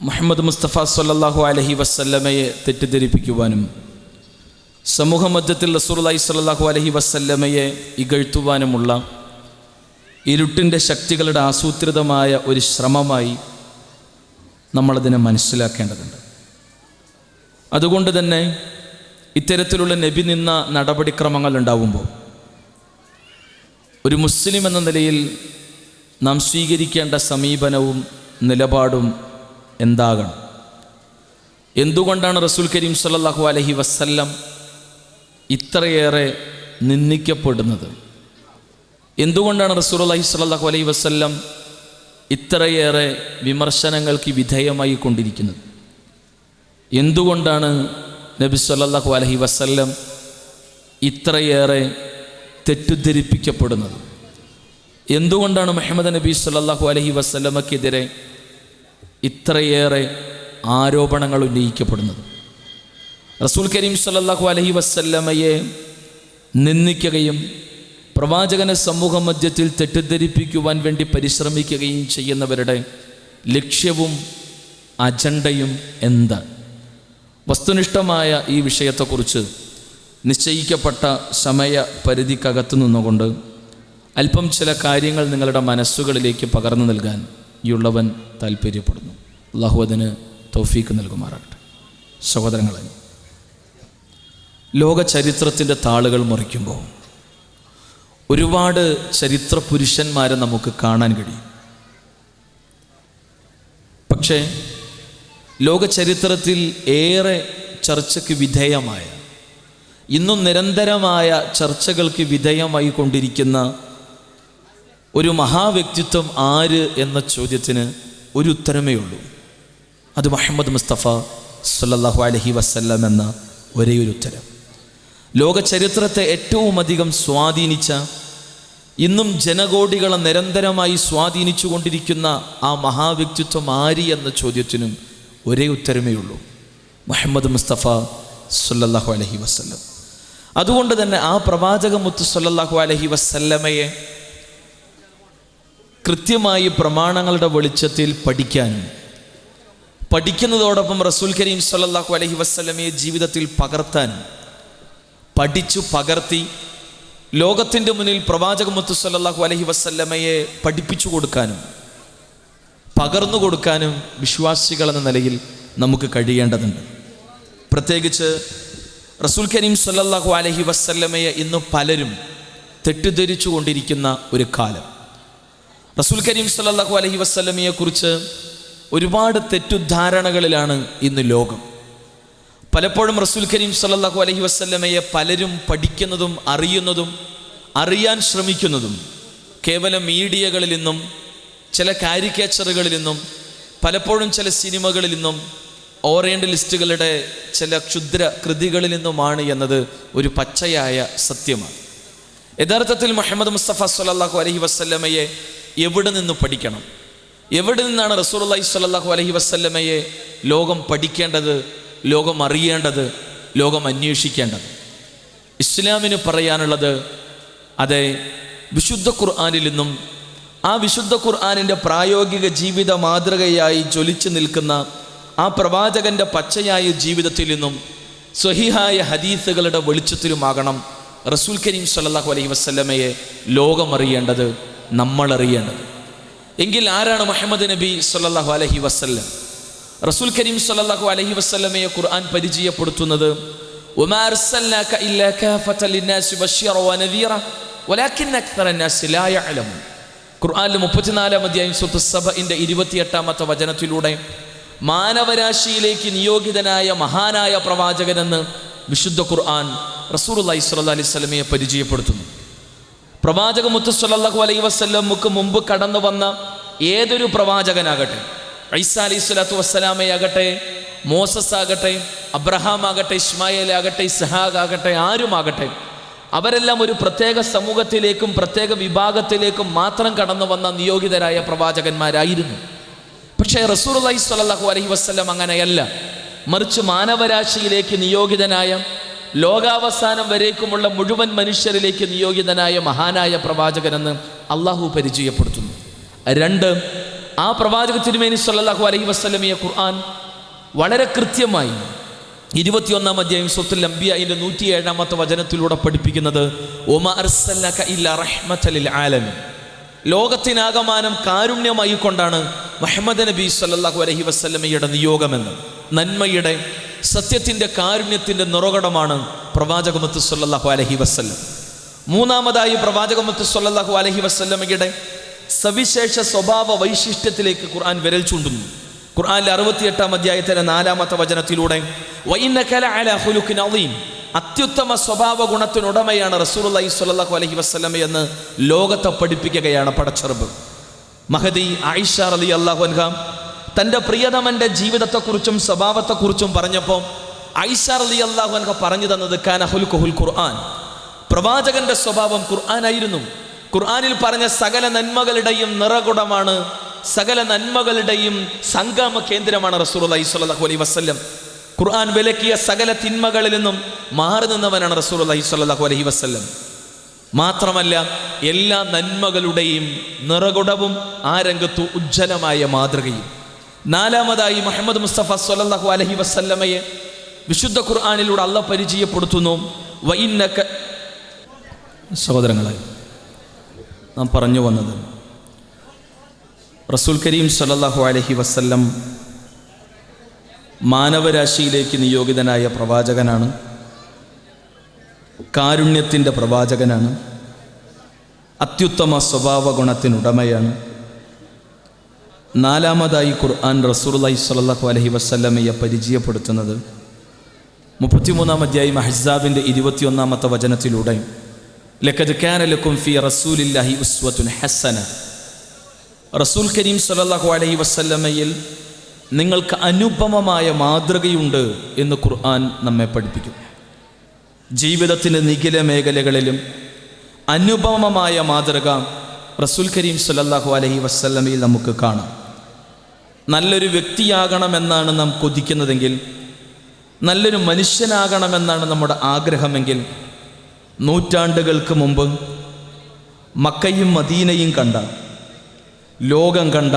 മുഹമ്മദ് മുസ്തഫ സല്ലല്ലാഹു അലൈഹി വസല്ലമയെ തെറ്റിദ്ധരിപ്പിക്കുവാനും സമൂഹമധ്യത്തിൽ റസൂലുള്ളാഹി സ്വല്ലല്ലാഹു അലൈഹി വസല്ലമയെ ഇകഴ്ത്തുവാനുമുള്ള ഇരുട്ടിൻ്റെ ശക്തികളുടെ ആസൂത്രിതമായ ഒരു ശ്രമമായി നമ്മളതിനെ മനസ്സിലാക്കേണ്ടതുണ്ട്. അതുകൊണ്ട് തന്നെ ഇത്തരത്തിലുള്ള നബി നിന്ന നടപടിക്രമങ്ങൾ ഉണ്ടാവുമ്പോൾ ഒരു മുസ്ലിം എന്ന നിലയിൽ നാം സ്വീകരിക്കേണ്ട സമീപനവും നിലപാടും എന്താകണം? എന്തുകൊണ്ടാണ് റസൂൽ കരീം സല്ലല്ലാഹു അലൈഹി വസല്ലം ഇത്രയേറെ നിന്ദിക്കപ്പെടുന്നത്? എന്തുകൊണ്ടാണ് റസൂലുള്ളാഹി സ്വല്ലല്ലാഹു അലൈഹി വസല്ലം ഇത്രയേറെ വിമർശനങ്ങൾക്ക് വിധേയമായി കൊണ്ടിരിക്കുന്നത്? എന്തുകൊണ്ടാണ് നബി സല്ലല്ലാഹു അലൈഹി വസല്ലം ഇത്രയേറെ തെറ്റിദ്ധരിപ്പിക്കപ്പെടുന്നത്? എന്തുകൊണ്ടാണ് മുഹമ്മദ് നബി സല്ലല്ലാഹു അലൈഹി വസല്ലമക്കെതിരെ ഇത്രയേറെ ആരോപണങ്ങൾ ഉന്നയിക്കപ്പെടുന്നത്? റസൂൽ കരീം സല്ലല്ലാഹു അലൈഹി വസല്ലമയെ നിന്ദിക്കുകയും പ്രവാചകനെ സമൂഹ മധ്യത്തിൽ തെറ്റിദ്ധരിപ്പിക്കുവാൻ വേണ്ടി പരിശ്രമിക്കുകയും ചെയ്യുന്നവരുടെ ലക്ഷ്യവും അജണ്ടയും എന്താണ്? വസ്തുനിഷ്ഠമായ ഈ വിഷയത്തെക്കുറിച്ച് നിശ്ചയിക്കപ്പെട്ട സമയപരിധിക്കകത്തു നിന്നുകൊണ്ട് അല്പം ചില കാര്യങ്ങൾ നിങ്ങളുടെ മനസ്സുകളിലേക്ക് പകർന്നു നൽകാൻ ഉള്ളവൻ താല്പര്യപ്പെടുന്നു. അല്ലാഹു അതിന് തൗഫീക്ക് നൽകുമാറാകട്ടെ. സഹോദരങ്ങളെ, ലോക ചരിത്രത്തിൻ്റെ താളുകൾ മറിക്കുമ്പോൾ ഒരുപാട് ചരിത്ര പുരുഷന്മാരെ നമുക്ക് കാണാൻ കഴിയും. പക്ഷേ ലോക ചരിത്രത്തിൽ ഏറെ ചർച്ചയ്ക്ക് വിധേയമായ, ഇന്നും നിരന്തരമായ ചർച്ചകൾക്ക് വിധേയമായി കൊണ്ടിരിക്കുന്ന ഒരു മഹാവ്യക്തിത്വം ആര് എന്ന ചോദ്യത്തിന് ഒരു ഉത്തരമേ ഉള്ളൂ. അത് മുഹമ്മദ് മുസ്തഫ സല്ലല്ലാഹു അലൈഹി വസല്ലം എന്ന ഒരേ ഒരു ഉത്തരം. ലോക ചരിത്രത്തെ ഏറ്റവും അധികം സ്വാധീനിച്ച, ഇന്നും ജനകോടികളെ നിരന്തരമായി സ്വാധീനിച്ചു കൊണ്ടിരിക്കുന്ന ആ മഹാവ്യക്തിത്വം ആര് എന്ന ചോദ്യത്തിനും ഒരേ ഉത്തരമേ ഉള്ളൂ: മുഹമ്മദ് മുസ്തഫ സല്ലല്ലാഹു അലൈഹി വസല്ലം. അതുകൊണ്ട് തന്നെ ആ പ്രവാചക മുത്ത് സല്ലല്ലാഹു അലൈഹി വസല്ലമയെ കൃത്യമായി പ്രമാണങ്ങളുടെ വെളിച്ചത്തിൽ പഠിക്കാനും പഠിക്കുന്നതോടൊപ്പം റസൂൽ കരീം സല്ലല്ലാഹു അലൈഹി വസല്ലമയെ ജീവിതത്തിൽ പകർത്താനും, പഠിച്ചു പകർത്തി ലോകത്തിൻ്റെ മുന്നിൽ പ്രവാചക മുത്ത് സല്ലല്ലാഹു അലൈഹി വസല്ലമയെ പഠിപ്പിച്ചു കൊടുക്കാനും പകർന്നു കൊടുക്കാനും വിശ്വാസികൾ എന്ന നിലയിൽ നമുക്ക് കഴിയേണ്ടതുണ്ട്. പ്രത്യേകിച്ച് റസൂൽ കരീം സല്ലല്ലാഹു അലൈഹി വസല്ലമയെ ഇന്ന് പലരും തെറ്റിദ്ധരിച്ചു കൊണ്ടിരിക്കുന്ന ഒരു കാലം. റസൂൽ കരീം സല്ലല്ലാഹു അലൈഹി വസല്ലമയെ കുറിച്ച് ഒരുപാട് തെറ്റുദ്ധാരണകളിലാണ് ഇന്ന് ലോകം. പലപ്പോഴും റസൂൽ കരീം സല്ലല്ലാഹു അലൈഹി വസല്ലമയെ പലരും പഠിക്കുന്നതും അറിയാൻ ശ്രമിക്കുന്നതും കേവലം മീഡിയകളിൽ നിന്നും, ചില കാരിക്കേച്ചറുകളിൽ നിന്നും, പലപ്പോഴും ചില സിനിമകളിൽ നിന്നും, ഓറിയൻ്റലിസ്റ്റുകളുടെ ചില ക്ഷുദ്ര കൃതികളിൽ നിന്നുമാണ് എന്നത് ഒരു പച്ചയായ സത്യമാണ്. യഥാർത്ഥത്തിൽ മുഹമ്മദ് മുസ്തഫ സല്ലല്ലാഹു അലൈഹി വസല്ലമയെ എവിടെ നിന്ന് പഠിക്കണം? എവിടെ നിന്നാണ് റസൂലുള്ളാഹി സ്വല്ലല്ലാഹു അലൈഹി വസല്ലമയെ ലോകം പഠിക്കേണ്ടത്, ലോകം അറിയേണ്ടത്, ലോകം അന്വേഷിക്കേണ്ടത്? ഇസ്ലാമിന് പറയാനുള്ളത് അതെ, വിശുദ്ധ ഖുർആനിൽ നിന്നും, ആ വിശുദ്ധ ഖുർആനിൻ്റെ പ്രായോഗിക ജീവിത മാതൃകയായി ജ്വലിച്ചു നിൽക്കുന്ന ആ പ്രവാചകൻ്റെ പച്ചയായ ജീവിതത്തിൽ നിന്നും സ്വഹീഹായ ഹദീസുകളുടെ വെളിച്ചത്തിലുമാകണം റസൂൽ കരീം സല്ലല്ലാഹു അലൈഹി വസല്ലമയെ ലോകം അറിയേണ്ടത്, നമ്മൾ അറിയേണ്ടത്. എങ്കിൽ ആരാണ് മുഹമ്മദ് നബി സല്ലല്ലാഹു അലൈഹി വസല്ലം? റസൂൽ കരീം സല്ലല്ലാഹു അലൈഹി വസല്ലമയെ ഖുർആൻ പരിചയപ്പെടുത്തുന്നത് വമാ അർസൽനാക ഇല്ലാ കാഫത്തൻ ലിന്നാസി ബശീറൻ വനദീറ വലാകിന്ന അക്സറന്നാസി ലാ യഅലമൂൻ. ഖുർആനിലെ 34-ാം അധ്യായം സൂറത്ത് സബഇന്റെ 28-ാമത്തെ വചനത്തിലൂടെ മാനവരാശിയിലേക്ക് നിയോഗിതനായ മഹാനായ പ്രവാചകനെന്ന് വിശുദ്ധ ഖുർആൻ റസൂലുള്ളാഹി സ്വല്ലല്ലാഹു അലൈഹി വസല്ലമയെ പരിചയപ്പെടുത്തുന്നു. പ്രവാചക മുത്ത് സല്ലല്ലാഹു അലൈഹി വസല്ലമക്ക് മുമ്പ് കടന്നു വന്ന ഏതൊരു പ്രവാചകനാകട്ടെ, ഈസാ അലൈഹി സ്വലാത്തു വസ്സലാമയാകട്ടെ, മോസസ് ആകട്ടെ, അബ്രഹാം ആകട്ടെ, ഇസ്മായേൽ ആകട്ടെ, ഇസ്ഹാഖ് ആകട്ടെ, ആരുമാകട്ടെ, അവരെല്ലാം ഒരു പ്രത്യേക സമൂഹത്തിലേക്കും പ്രത്യേക വിഭാഗത്തിലേക്കും മാത്രം കടന്നു വന്ന നിയോഗിതരായ പ്രവാചകന്മാരായിരുന്നു. പക്ഷേ റസൂലുള്ളാഹി സ്വല്ലല്ലാഹു അലൈഹി വസല്ലം അങ്ങനെയല്ല. മറിച്ച് മാനവരാശിയിലേക്ക് നിയോഗിതനായ, ലോകാവസാനം വരേക്കുമുള്ള മുഴുവൻ മനുഷ്യരിലേക്ക് നിയോഗിതനായ മഹാനായ പ്രവാചകനെന്ന് അള്ളാഹു പരിചയപ്പെടുത്തുന്നു. 2, ആ പ്രവാചക തിരുമേനി സല്ലല്ലാഹു അലൈഹി വസല്ലമയെ ഖുർആൻ വളരെ കൃത്യമായി 21-ാം അധ്യായം സൂറത്തുൽ അംബിയാഇന്റെ 107-ാമത്തെ വചനത്തിലൂടെ പഠിപ്പിക്കുന്നത് വമാ അർസൽനാക ഇല്ലാ റഹ്മത്തൽ ലിൽ ആലമീൻ, ലോകത്തിനാകമാനം കാരുണ്യമായി കൊണ്ടാണ് മുഹമ്മദ് നബി സല്ലല്ലാഹു അലൈഹി വസല്ലമയുടെ നിയോഗമെന്ന്. നന്മയുടെ സത്യത്തിൻ്റെ കാരുണ്യത്തിൻ്റെ നിറകടമാണ് പ്രവാചകമുത്ത് സല്ലല്ലാഹു അലൈഹി വസല്ലം. മൂന്നാമതായി പ്രവാചകമുത്ത് സല്ലല്ലാഹു അലൈഹി വസല്ലമയുടെ സവിശേഷ സ്വഭാവ വൈശിഷ്ട്യത്തിലേക്ക് ഖുർആൻ വിരൽ ചൂണ്ടുന്നു. ഖുർആനിലെ 68-ാം അധ്യായത്തിലെ 4-ാമത്തെ വചനത്തിലൂടെ വഇന്നക ലഅലാ ഖുലുഖിൻ അളീം, അത്യുത്തമ സ്വഭാവ ഗുണത്തിനുടമയാണ് റസൂലുള്ളാഹി സ്വല്ലല്ലാഹു അലൈഹി വസല്ലം എന്ന് ലോകത്തെ പഠിപ്പിക്കുകയാണ് പടച്ചറബ്. മഹദി ആയിഷ റളിയല്ലാഹു അൻഹ തൻ്റെ പ്രിയതമൻ്റെ ജീവിതത്തെക്കുറിച്ചും സ്വഭാവത്തെക്കുറിച്ചും പറഞ്ഞപ്പോൾ ആയിഷ റളിയല്ലാഹു അൻഹ പറഞ്ഞു തന്നത് കാന ഖുൽഖുൽ ഖുർആൻ, പ്രവാചകന്റെ സ്വഭാവം ഖുർആനായിരുന്നു. ഖുർആനിൽ പറഞ്ഞ സകല നന്മകളുടെയും നിറകുടമാണ്, സകല നന്മകളുടെയും സംഗമ കേന്ദ്രമാണ് റസൂലുള്ളാഹി സ്വല്ലല്ലാഹു അലൈഹി വസല്ലം. ഖുർആൻ വിലക്കിയ സകല തിന്മകളിൽ നിന്നും മാറി നിന്നവനാണ് റസൂലുള്ളാഹി സ്വല്ലല്ലാഹു അലൈഹി വസല്ലം. മാത്രമല്ല എല്ലാ നന്മകളുടെയും നിറകുടവും ആ രംഗത്തു ഉജ്ജ്വലമായ മാതൃകയും. നാലാമതായി മുഹമ്മദ് മുസ്തഫ സ്വല്ലല്ലാഹു അലൈഹി വസല്ലമയെ വിശുദ്ധ ഖുർആനിലൂടെ അല്ലാഹ് പരിചയപ്പെടുത്തുന്നു. വഇന്നക, സഹോദരങ്ങളെ, നാം പറഞ്ഞു വന്നത് റസൂൽ കരീം സല്ലല്ലാഹു അലൈഹി വസല്ലം മാനവരാശിയിലേക്ക് നിയോഗിതനായ പ്രവാചകനാണ്, കാരുണ്യത്തിൻ്റെ പ്രവാചകനാണ്, അത്യുത്തമ സ്വഭാവ ഗുണത്തിനുടമയാണ്. നാലാമതായി ഖുർആൻ റസൂലുള്ളാഹി സ്വല്ലല്ലാഹു അലൈഹി വസല്ലമയെ പരിചയപ്പെടുത്തുന്നത് 33-ാം അധ്യായം അഹ്സാബിൻ്റെ 21-ാമത്തെ വചനത്തിലൂടെ ലഖദ് കാന ലക്കും ഫീ റസൂലില്ലാഹി ഉസ്വത്തുൻ ഹസന, റസൂൽ കരീം സല്ലല്ലാഹു അലൈഹി വസല്ലമയിൽ നിങ്ങൾക്ക് അനുപമമായ മാതൃകയുണ്ട് എന്ന് ഖുർആൻ നമ്മെ പഠിപ്പിക്കും. ജീവിതത്തിൻ്റെ നിഖില മേഖലകളിലും അനുപമമായ മാതൃക റസൂൽ കരീം സല്ലല്ലാഹു അലൈഹി വസല്ലമയിൽ നമുക്ക് കാണാം. നല്ലൊരു വ്യക്തിയാകണമെന്നാണ് നാം കൊതിക്കുന്നതെങ്കിൽ, നല്ലൊരു മനുഷ്യനാകണമെന്നാണ് നമ്മുടെ ആഗ്രഹമെങ്കിൽ, നൂറ്റാണ്ടുകൾക്ക് മുമ്പ് മക്കയും മദീനയും കണ്ട, ലോകം കണ്ട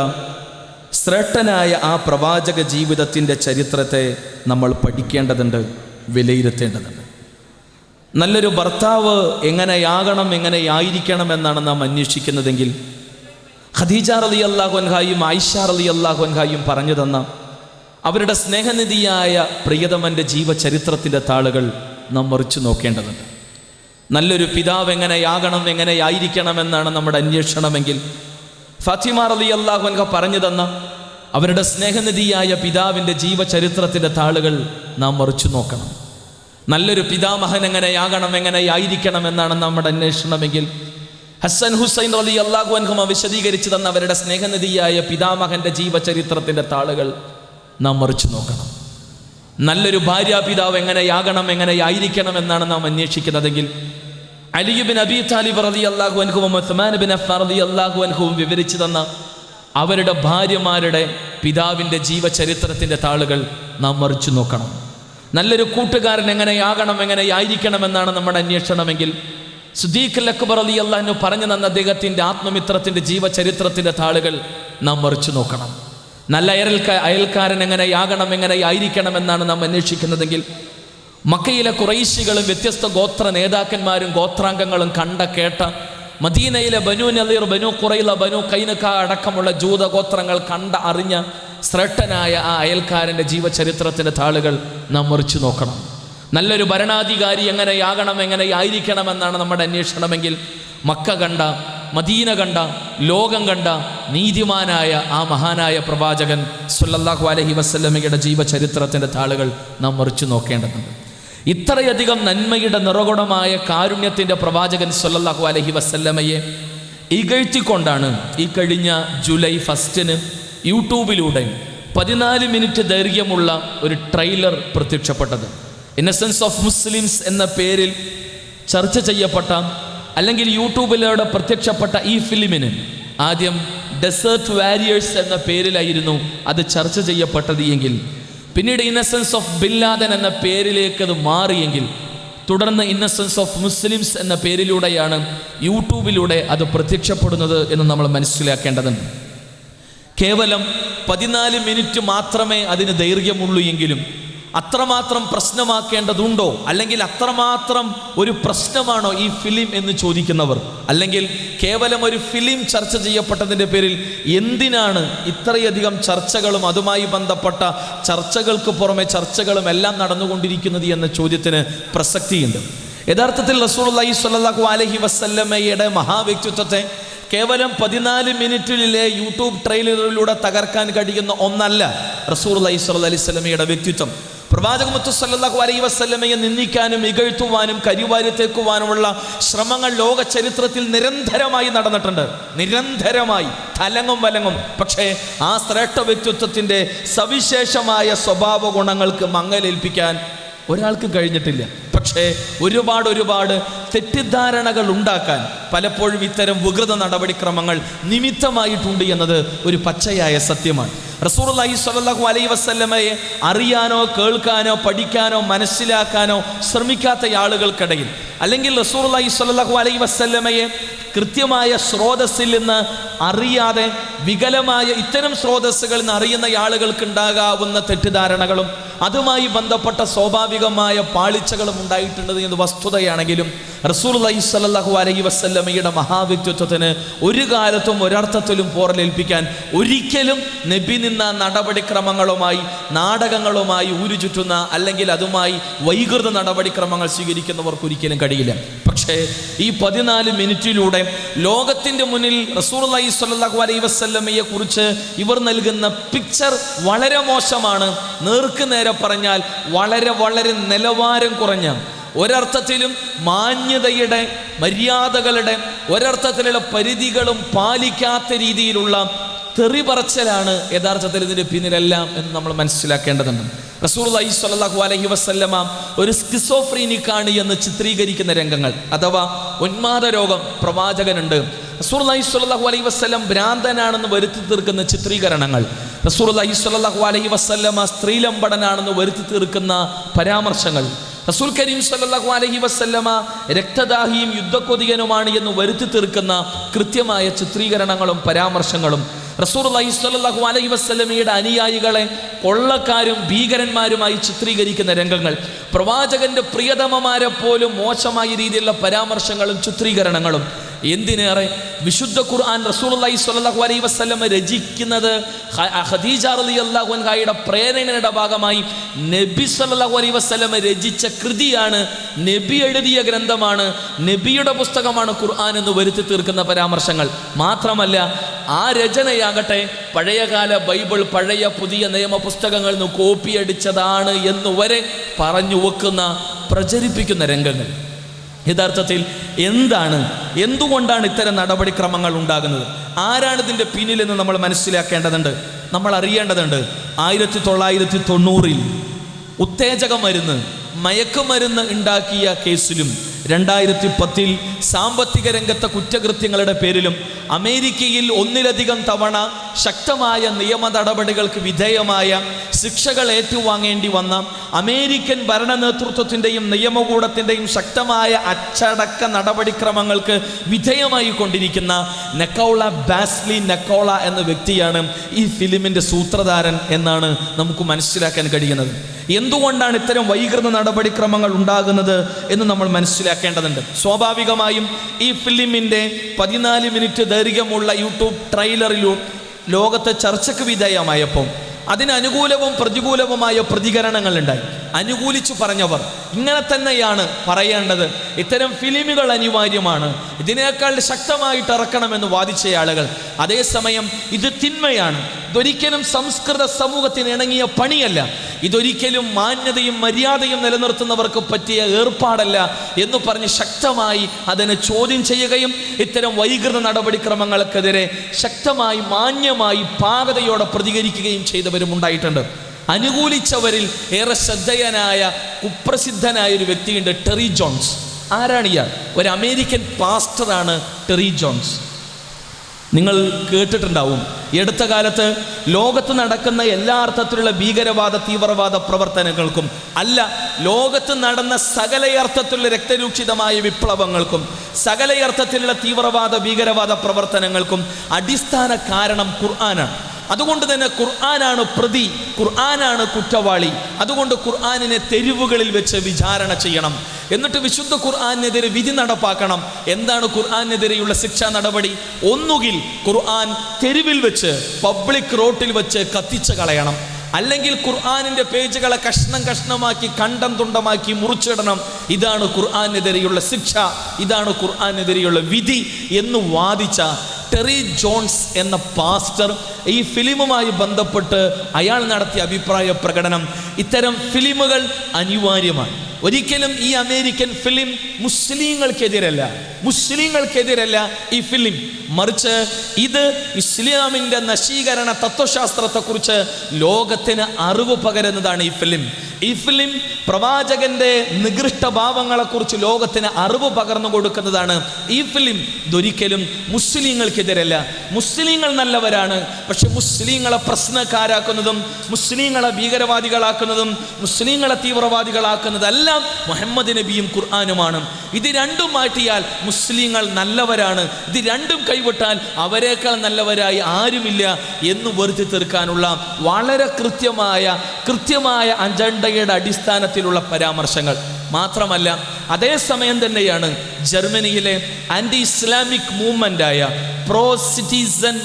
ശ്രേഷ്ഠനായ ആ പ്രവാചക ജീവിതത്തിൻ്റെ ചരിത്രത്തെ നമ്മൾ പഠിക്കേണ്ടതുണ്ട്, വിലയിരുത്തേണ്ടതുണ്ട്. നല്ലൊരു ഭർത്താവ് എങ്ങനെയാകണം, എങ്ങനെയായിരിക്കണം എന്നാണ് നാം അന്വേഷിക്കുന്നതെങ്കിൽ ഖദീജ റളിയല്ലാഹു അൻഹായും ആയിഷ റളിയല്ലാഹു അൻഹായും പറഞ്ഞു തന്ന അവരുടെ സ്നേഹനിധിയായ പ്രിയതമൻ്റെ ജീവചരിത്രത്തിൻ്റെ താളുകൾ നാം മറിച്ചു നോക്കേണ്ടതുണ്ട്. നല്ലൊരു പിതാവ് എങ്ങനെയാകണം, എങ്ങനെയായിരിക്കണമെന്നാണ് നമ്മുടെ അന്വേഷണമെങ്കിൽ ഫാത്തിമ റളിയല്ലാഹു അൻഹ പറഞ്ഞു തന്ന അവരുടെ സ്നേഹനിധിയായ പിതാവിൻ്റെ ജീവചരിത്രത്തിൻ്റെ താളുകൾ നാം മറിച്ചു നോക്കണം. നല്ലൊരു പിതാമഹൻ എങ്ങനെയാകണം, എങ്ങനെയായിരിക്കണം എന്നാണ് നമ്മുടെ അന്വേഷണമെങ്കിൽ ഹസൻ ഹുസൈൻ റളിയല്ലാഹു അൻഹുമ വിശദീകരിച്ചു തന്ന അവരുടെ സ്നേഹനിധിയായ പിതാമഹൻ്റെ ജീവചരിത്രത്തിൻ്റെ താളുകൾ നാം മറിച്ചു നോക്കണം. നല്ലൊരു ഭാര്യാപിതാവ് എങ്ങനെയാകണം, എങ്ങനെയായിരിക്കണം എന്നാണ് നാം അന്വേഷിക്കുന്നതെങ്കിൽ അലി ഇബ്നു അബീ താലിബ് റളിയല്ലാഹു അൻഹുവും ഉസ്മാൻ ഇബ്നു അഫ്ഫാൻ റളിയല്ലാഹു അൻഹുവും വിവരിച്ചു തന്ന അവരുടെ ഭാര്യമാരുടെ പിതാവിൻ്റെ ജീവചരിത്രത്തിൻ്റെ താളുകൾ നാം മറിച്ചു നോക്കണം. നല്ലൊരു കൂട്ടുകാരൻ എങ്ങനെയാകണം, എങ്ങനെയായിരിക്കണം എന്നാണ് നമ്മുടെ അന്വേഷണമെങ്കിൽ സിദ്ദീഖുൽ അക്ബർ റളിയല്ലാഹു അൻഹു പറഞ്ഞു തന്ന അദ്ദേഹത്തിൻ്റെ ആത്മമിത്രത്തിൻ്റെ ജീവചരിത്രത്തിൻ്റെ താളുകൾ നാം മറിച്ചു നോക്കണം. നല്ല അയൽക്കാരൻ എങ്ങനെയാകണം, എങ്ങനെയായിരിക്കണം എന്നാണ് നാം അന്വേഷിക്കുന്നതെങ്കിൽ മക്കയിലെ ഖുറൈശികളും വ്യത്യസ്ത ഗോത്ര നേതാക്കന്മാരും ഗോത്രാംഗങ്ങളും കണ്ട കേട്ട മദീനയിലെ ബനു നളീർ, ബനു ഖുറൈള, ബനു ഖൈനുഖ അടക്കമുള്ള ജൂത ഗോത്രങ്ങൾ കണ്ട അറിഞ്ഞ ശ്രേഷ്ഠനായ ആ അയൽക്കാരൻ്റെ ജീവചരിത്രത്തിൻ്റെ താളുകൾ നാം മറിച്ചു നോക്കണം. നല്ലൊരു ഭരണാധികാരി എങ്ങനെയാകണം, എങ്ങനെയായിരിക്കണം എന്നാണ് നമ്മുടെ അന്വേഷണമെങ്കിൽ മക്ക കണ്ട, മദീന കണ്ട, ലോകം കണ്ട നീതിമാനായ ആ മഹാനായ പ്രവാചകൻ സ്വല്ലല്ലാഹു അലൈഹി വസല്ലമയുടെ ജീവചരിത്രത്തിൻ്റെ താളുകൾ നാം മറിച്ചു നോക്കേണ്ടതുണ്ട്. ഇത്രയധികം നന്മയുടെ നിറകുടമായ കാരുണ്യത്തിൻ്റെ പ്രവാചകൻ സ്വല്ലല്ലാഹു അലൈഹി വസല്ലമയെ ഇകഴ്ത്തിക്കൊണ്ടാണ് ഈ കഴിഞ്ഞ ജൂലൈ 1 യൂട്യൂബിലൂടെ 14 മിനിറ്റ് ദൈർഘ്യമുള്ള ഒരു ട്രെയിലർ പ്രത്യക്ഷപ്പെട്ടത്. ഇന്നസെൻസ് ഓഫ് മുസ്ലിംസ് എന്ന പേരിൽ ചർച്ച ചെയ്യപ്പെട്ട, അല്ലെങ്കിൽ യൂട്യൂബിലൂടെ പ്രത്യക്ഷപ്പെട്ട ഈ ഫിലിമിന് ആദ്യം ഡെസേർട്ട് വാരിയേഴ്സ് എന്ന പേരിലായിരുന്നു അത് ചർച്ച ചെയ്യപ്പെട്ടത് എങ്കിൽ പിന്നീട് ഇന്നസെൻസ് ഓഫ് ബിൻ ലാദൻ എന്ന പേരിലേക്ക് അത് മാറിയെങ്കിൽ തുടർന്ന് ഇന്നസെൻസ് ഓഫ് മുസ്ലിംസ് എന്ന പേരിലൂടെയാണ് യൂട്യൂബിലൂടെ അത് പ്രത്യക്ഷപ്പെടുന്നത് എന്ന് നമ്മൾ മനസ്സിലാക്കേണ്ടതുണ്ട്. കേവലം 14 മിനിറ്റ് മാത്രമേ അതിന് ദൈർഘ്യമുള്ളൂ എങ്കിലും അത്രമാത്രം പ്രശ്നമാക്കേണ്ടതുണ്ടോ, അല്ലെങ്കിൽ അത്രമാത്രം ഒരു പ്രശ്നമാണോ ഈ ഫിലിം എന്ന് ചോദിക്കുന്നവർ, അല്ലെങ്കിൽ കേവലം ഒരു ഫിലിം ചർച്ച ചെയ്യപ്പെട്ടതിൻ്റെ പേരിൽ എന്തിനാണ് ഇത്രയധികം ചർച്ചകളും അതുമായി ബന്ധപ്പെട്ട ചർച്ചകൾക്ക് പുറമെ ചർച്ചകളും എല്ലാം നടന്നുകൊണ്ടിരിക്കുന്നത് എന്ന ചോദ്യത്തിന് പ്രസക്തിയുണ്ട്. യഥാർത്ഥത്തിൽ റസൂലുള്ളാഹി സ്വല്ലല്ലാഹു അലൈഹി വസല്ലമയുടെ മഹാവ്യക്തിത്വത്തെ കേവലം 14 മിനിറ്റിലെ യൂട്യൂബ് ട്രെയിലറിലൂടെ തകർക്കാൻ കഴിയുന്ന ഒന്നല്ല റസൂലുള്ളാഹി സ്വല്ലല്ലാഹു അലൈഹി വസല്ലമയുടെ വ്യക്തിത്വം. പ്രവാചക മുത്ത് സല്ലല്ലാഹു അലൈഹി വസല്ലമയെ നിന്ദിക്കാനും ഇകഴ്ത്തുവാനും കരിവാരിത്തേക്കുവാനുമുള്ള ശ്രമങ്ങൾ ലോക ചരിത്രത്തിൽ നിരന്തരമായി നടന്നിട്ടുണ്ട്, നിരന്തരമായി തലങ്ങും വലങ്ങും. പക്ഷേ ആ ശ്രേഷ്ഠ വ്യക്തിത്വത്തിൻ്റെ സവിശേഷമായ സ്വഭാവ ഗുണങ്ങൾക്ക് മങ്ങലേൽപ്പിക്കാൻ ഒരാൾക്ക് കഴിഞ്ഞിട്ടില്ല. പക്ഷേ ഒരുപാട് തെറ്റിദ്ധാരണകൾ ഉണ്ടാക്കാൻ പലപ്പോഴും ഇത്തരം വികൃത നടപടിക്രമങ്ങൾ നിമിത്തമായിട്ടുണ്ട് എന്നത് ഒരു പച്ചയായ സത്യമാണ്. റസൂലുള്ളാഹി സ്വല്ലല്ലാഹു അലൈഹി വസല്ലമയെ അറിയാനോ കേൾക്കാനോ പഠിക്കാനോ മനസ്സിലാക്കാനോ ശ്രമിക്കാത്ത ആളുകൾക്കിടയിൽ, അല്ലെങ്കിൽ റസൂലുള്ളാഹി സ്വല്ലല്ലാഹു അലൈഹി വസല്ലമയെ കൃത്യമായ സ്രോതസ്സിൽ നിന്ന് അറിയാതെ വികലമായ ഇത്തരം സ്രോതസ്സുകളിൽ നിന്ന് അറിയുന്ന ആളുകൾക്ക് ഉണ്ടാകാവുന്ന തെറ്റിദ്ധാരണകളും അതുമായി ബന്ധപ്പെട്ട സ്വാഭാവികമായ പാളിച്ചകളും ഉണ്ടായിട്ടുണ്ട് എന്ന് വസ്തുതയാണെങ്കിലും റസൂലുള്ളാഹി സ്വല്ലല്ലാഹു അലൈഹി വസല്ലമയുടെ മഹാവ്യക്തിത്വത്തിന് ഒരു കാലത്തും ഒരർത്ഥത്തിലും പോറലേൽപ്പിക്കാൻ ഒരിക്കലും നബി നിന്ന നടപടിക്രമങ്ങളുമായി നാടകങ്ങളുമായി ഊരുചുറ്റുന്ന, അല്ലെങ്കിൽ അതുമായി വൈകൃത നടപടിക്രമങ്ങൾ സ്വീകരിക്കുന്നവർക്ക് ഒരിക്കലും കഴിയില്ല. പക്ഷേ ഈ 14 മിനിറ്റിലൂടെ ലോകത്തിൻ്റെ മുന്നിൽ റസൂലുള്ളാഹി സ്വല്ലല്ലാഹു അലൈഹി വസല്ലമയെ കുറിച്ച് ഇവർ നൽകുന്ന പിക്ചർ വളരെ മോശമാണ്. നേർക്ക് നേരെ പറഞ്ഞാൽ വളരെ നിലവാരം കുറഞ്ഞ, ഒരർത്ഥത്തിലും മാന്യതയുടെ മര്യാദകളുടെ ഒരർത്ഥത്തിലുള്ള പരിധികളും പാലിക്കാത്ത രീതിയിലുള്ള തെറി പറച്ചിലാണ് യഥാർത്ഥത്തിൽ ഇതിൻ്റെ പിന്നിലെല്ലാം എന്ന് നമ്മൾ മനസ്സിലാക്കേണ്ടതുണ്ട്. റസൂലുള്ളാഹി സ്വല്ലല്ലാഹു അലൈഹി വസല്ലമ ഒരു സ്കിസോഫ്രീനിക്കാണ് എന്ന് ചിത്രീകരിക്കുന്ന രംഗങ്ങൾ, അഥവാ ഉന്മാദ രോഗം പ്രവാചകനുണ്ട്, റസൂലുള്ളാഹി സ്വല്ലല്ലാഹു അലൈഹി വസല്ലം ഭ്രാന്തനാണെന്ന് വരുത്തി തീർക്കുന്ന ചിത്രീകരണങ്ങൾ, റസൂലുള്ളാഹി സ്വല്ലല്ലാഹു അലൈഹി വസല്ലമ സ്ത്രീലമ്പടനാണെന്ന് വരുത്തി തീർക്കുന്ന പരാമർശങ്ങൾ, റസൂൽ കരീം സ്വല്ലല്ലാഹു അലൈഹി വസല്ലമ രക്തദാഹിയും യുദ്ധക്കൊതിയനുമാണ് എന്ന് വരുത്തി തീർക്കുന്ന കൃത്യമായ ചിത്രീകരണങ്ങളും പരാമർശങ്ങളും, റസൂലുള്ളാഹി സ്വല്ലല്ലാഹു അലൈഹി വസല്ലമയുടെ അനുയായികളെ കൊള്ളക്കാരും ഭീകരന്മാരുമായി ചിത്രീകരിക്കുന്ന രംഗങ്ങൾ, പ്രവാചകന്റെ പ്രിയതമമാരെ പോലും മോശമായ രീതിയിലുള്ള പരാമർശങ്ങളും ചിത്രീകരണങ്ങളും, എന്തിനേറെ വിശുദ്ധ ഖുർആൻ റസൂലുള്ളാഹി സ്വല്ലല്ലാഹു അലൈഹി വസല്ലം രചിക്കുന്നത് ഖദീജ റളിയല്ലാഹു അൻഹയുടെ പ്രേരണയുടെ ഭാഗമായി നബി സ്വല്ലല്ലാഹു അലൈഹി വസല്ലം രചിച്ച കൃതിയാണ്, നബി എഴുതിയ ഗ്രന്ഥമാണ്, നബിയുടെ പുസ്തകമാണ് ഖുർആൻ എന്ന് വരുത്തി തീർക്കുന്ന പരാമർശങ്ങൾ. മാത്രമല്ല ആ രചനയാകട്ടെ പഴയകാല ബൈബിൾ, പഴയ പുതിയ നിയമ പുസ്തകങ്ങളിൽ നിന്ന് കോപ്പി അടിച്ചതാണ് എന്ന് വരെ പറഞ്ഞു വെക്കുന്ന, പ്രചരിപ്പിക്കുന്ന രംഗങ്ങൾ. യഥാർത്ഥത്തിൽ എന്തുകൊണ്ടാണ് ഇത്തരം നടപടിക്രമങ്ങൾ ഉണ്ടാകുന്നത്? ആരാണ് ഇതിൻ്റെ പിന്നിലെന്ന് നമ്മൾ മനസ്സിലാക്കേണ്ടതുണ്ട്, നമ്മൾ അറിയേണ്ടതുണ്ട്. 1990 ഉത്തേജക മരുന്ന്, മയക്കുമരുന്ന് ഉണ്ടാക്കിയ കേസിലും 2010 സാമ്പത്തിക രംഗത്തെ കുറ്റകൃത്യങ്ങളുടെ പേരിലും അമേരിക്കയിൽ ഒന്നിലധികം തവണ ശക്തമായ നിയമ നടപടികൾക്ക് വിധേയമായ ശിക്ഷകൾ ഏറ്റുവാങ്ങേണ്ടി വന്ന അമേരിക്കൻ ഭരണ നേതൃത്വത്തിൻ്റെയും നിയമകൂടത്തിൻ്റെയും ശക്തമായ അച്ചടക്ക നടപടിക്രമങ്ങൾക്ക് വിധേയമായി കൊണ്ടിരിക്കുന്ന നക്കോള ബാസ്ലി നക്കോള എന്ന വ്യക്തിയാണ് ഈ ഫിലിമിൻ്റെ സൂത്രധാരൻ എന്നാണ് നമുക്ക് മനസ്സിലാക്കാൻ കഴിയുന്നത്. എന്തുകൊണ്ടാണ് ഇത്തരം വൈകൃത നടപടിക്രമങ്ങൾ ഉണ്ടാകുന്നത് എന്ന് നമ്മൾ മനസ്സിലാക്കേണ്ടതുണ്ട്. സ്വാഭാവികമായും ഈ ഫിലിമിൻ്റെ 14 മിനിറ്റ് ദൈർഘ്യമുള്ള യൂട്യൂബ് ട്രെയിലറിലൂടെ ലോകത്തെ ചർച്ചയ്ക്ക് വിധേയമായപ്പോൾ അതിന് അനുകൂലവും പ്രതികൂലവുമായ പ്രതികരണങ്ങൾ ഉണ്ടായി. അനുകൂലിച്ചു പറഞ്ഞവർ ഇങ്ങനെ തന്നെയാണ് പറയേണ്ടത്, ഇത്തരം ഫിലിമുകൾ അനിവാര്യമാണ്, ഇതിനേക്കാൾ ശക്തമായിട്ട് ഇറക്കണമെന്ന് വാദിച്ച ആളുകൾ, അതേസമയം ഇത് തിന്മയാണ്, ഇതൊരിക്കലും സംസ്കൃത സമൂഹത്തിന് ഇണങ്ങിയ പണിയല്ല, ഇതൊരിക്കലും മാന്യതയും മര്യാദയും നിലനിർത്തുന്നവർക്ക് പറ്റിയ ഏർപ്പാടല്ല എന്ന് പറഞ്ഞ് ശക്തമായി അതിനെ ചോദ്യം ചെയ്യുകയും ഇത്തരം വൈകൃത നടപടിക്രമങ്ങൾക്കെതിരെ ശക്തമായി മാന്യമായി പാകതയോടെ പ്രതികരിക്കുകയും ചെയ്തവരും ഉണ്ടായിട്ടുണ്ട്. അനുകൂലിച്ചവരിൽ ഏറെ ശ്രദ്ധേയനായ കുപ്രസിദ്ധനായ ഒരു വ്യക്തിയുണ്ട്, ടെറി ജോൺസ്. ആരാണ് ഇയാൾ? ഒരു അമേരിക്കൻ പാസ്റ്ററാണ് ടെറി ജോൺസ്. നിങ്ങൾ കേട്ടിട്ടുണ്ടാവും. ഈ അടുത്ത കാലത്ത് ലോകത്ത് നടക്കുന്ന എല്ലാ അർത്ഥത്തിലുള്ള ഭീകരവാദ തീവ്രവാദ പ്രവർത്തനങ്ങൾക്കും അല്ല, ലോകത്ത് നടന്ന സകലയർത്ഥത്തിലുള്ള രക്തരൂക്ഷിതമായ വിപ്ലവങ്ങൾക്കും സകലയർത്ഥത്തിലുള്ള തീവ്രവാദ ഭീകരവാദ പ്രവർത്തനങ്ങൾക്കും അടിസ്ഥാന കാരണം ഖുർആനാണ്. അതുകൊണ്ട് തന്നെ ഖുർആനാണ് പ്രതി, ഖുർആനാണ് കുറ്റവാളി. അതുകൊണ്ട് ഖുർആനിനെ തെരുവുകളിൽ വെച്ച് വിചാരണ ചെയ്യണം. എന്നിട്ട് വിശുദ്ധ ഖുർആനെതിരെ വിധി നടപ്പാക്കണം. എന്താണ് ഖുർആനെതിരെയുള്ള ശിക്ഷാ നടപടി? ഒന്നുകിൽ ഖുർആൻ തെരുവിൽ വെച്ച്, പബ്ലിക് റോട്ടിൽ വെച്ച് കത്തിച്ച് കളയണം, അല്ലെങ്കിൽ ഖുർആനിൻ്റെ പേജുകളെ കഷ്ണം കഷ്ണമാക്കി കണ്ടം തുണ്ടമാക്കി മുറിച്ചിടണം. ഇതാണ് ഖുർആനെതിരെയുള്ള ശിക്ഷ, ഇതാണ് ഖുർആനെതിരെയുള്ള വിധി എന്ന് വാദിച്ച ടെറി ജോൺസ് എന്ന പാസ്റ്റർ ഈ ഫിലിമുമായി ബന്ധപ്പെട്ട് അയാൾ നടത്തിയ അഭിപ്രായ പ്രകടനം, ഇത്തരം ഫിലിമുകൾ അനിവാര്യമാണ്. ഒരിക്കലും ഈ അമേരിക്കൻ ഫിലിം മുസ്ലിങ്ങൾക്കെതിരല്ല ഈ ഫിലിം, മറിച്ച് ഇത് ഇസ്ലാമിൻ്റെ നശീകരണ തത്വശാസ്ത്രത്തെക്കുറിച്ച് ലോകത്തിന് അറിവ് പകരുന്നതാണ് ഈ ഫിലിം പ്രവാചകന്റെ നികൃഷ്ട ഭാവങ്ങളെക്കുറിച്ച് ലോകത്തിന് അറിവ് പകർന്നു കൊടുക്കുന്നതാണ് ഈ ഫിലിം. ഇതൊരിക്കലും മുസ്ലിങ്ങൾക്കെതിരല്ല. മുസ്ലിങ്ങൾ നല്ലവരാണ്, പക്ഷെ മുസ്ലിങ്ങളെ പ്രശ്നക്കാരാക്കുന്നതും മുസ്ലിങ്ങളെ ഭീകരവാദികളാക്കുന്നതും മുസ്ലിങ്ങളെ തീവ്രവാദികളാക്കുന്നതെല്ലാം മുഹമ്മദ് നബിയും ഖുർആനുമാണ്. ഇത് രണ്ടും മാറ്റിയാൽ മുസ്ലിങ്ങൾ നല്ലവരാണ്, ഇത് രണ്ടും കൈവിട്ടാൽ അവരെക്കാൾ നല്ലവരായി ആരുമില്ല എന്ന് വരുത്തി തീർക്കാനുള്ള വളരെ കൃത്യമായ അജണ്ടയുടെ അടിസ്ഥാനത്തിലുള്ള പരാമർശങ്ങൾ മാത്രമല്ല, അതേസമയം തന്നെയാണ് ജർമ്മനിയിലെ ആൻറ്റി ഇസ്ലാമിക് മൂവ്മെൻ്റായ പ്രോ സിറ്റിസൺ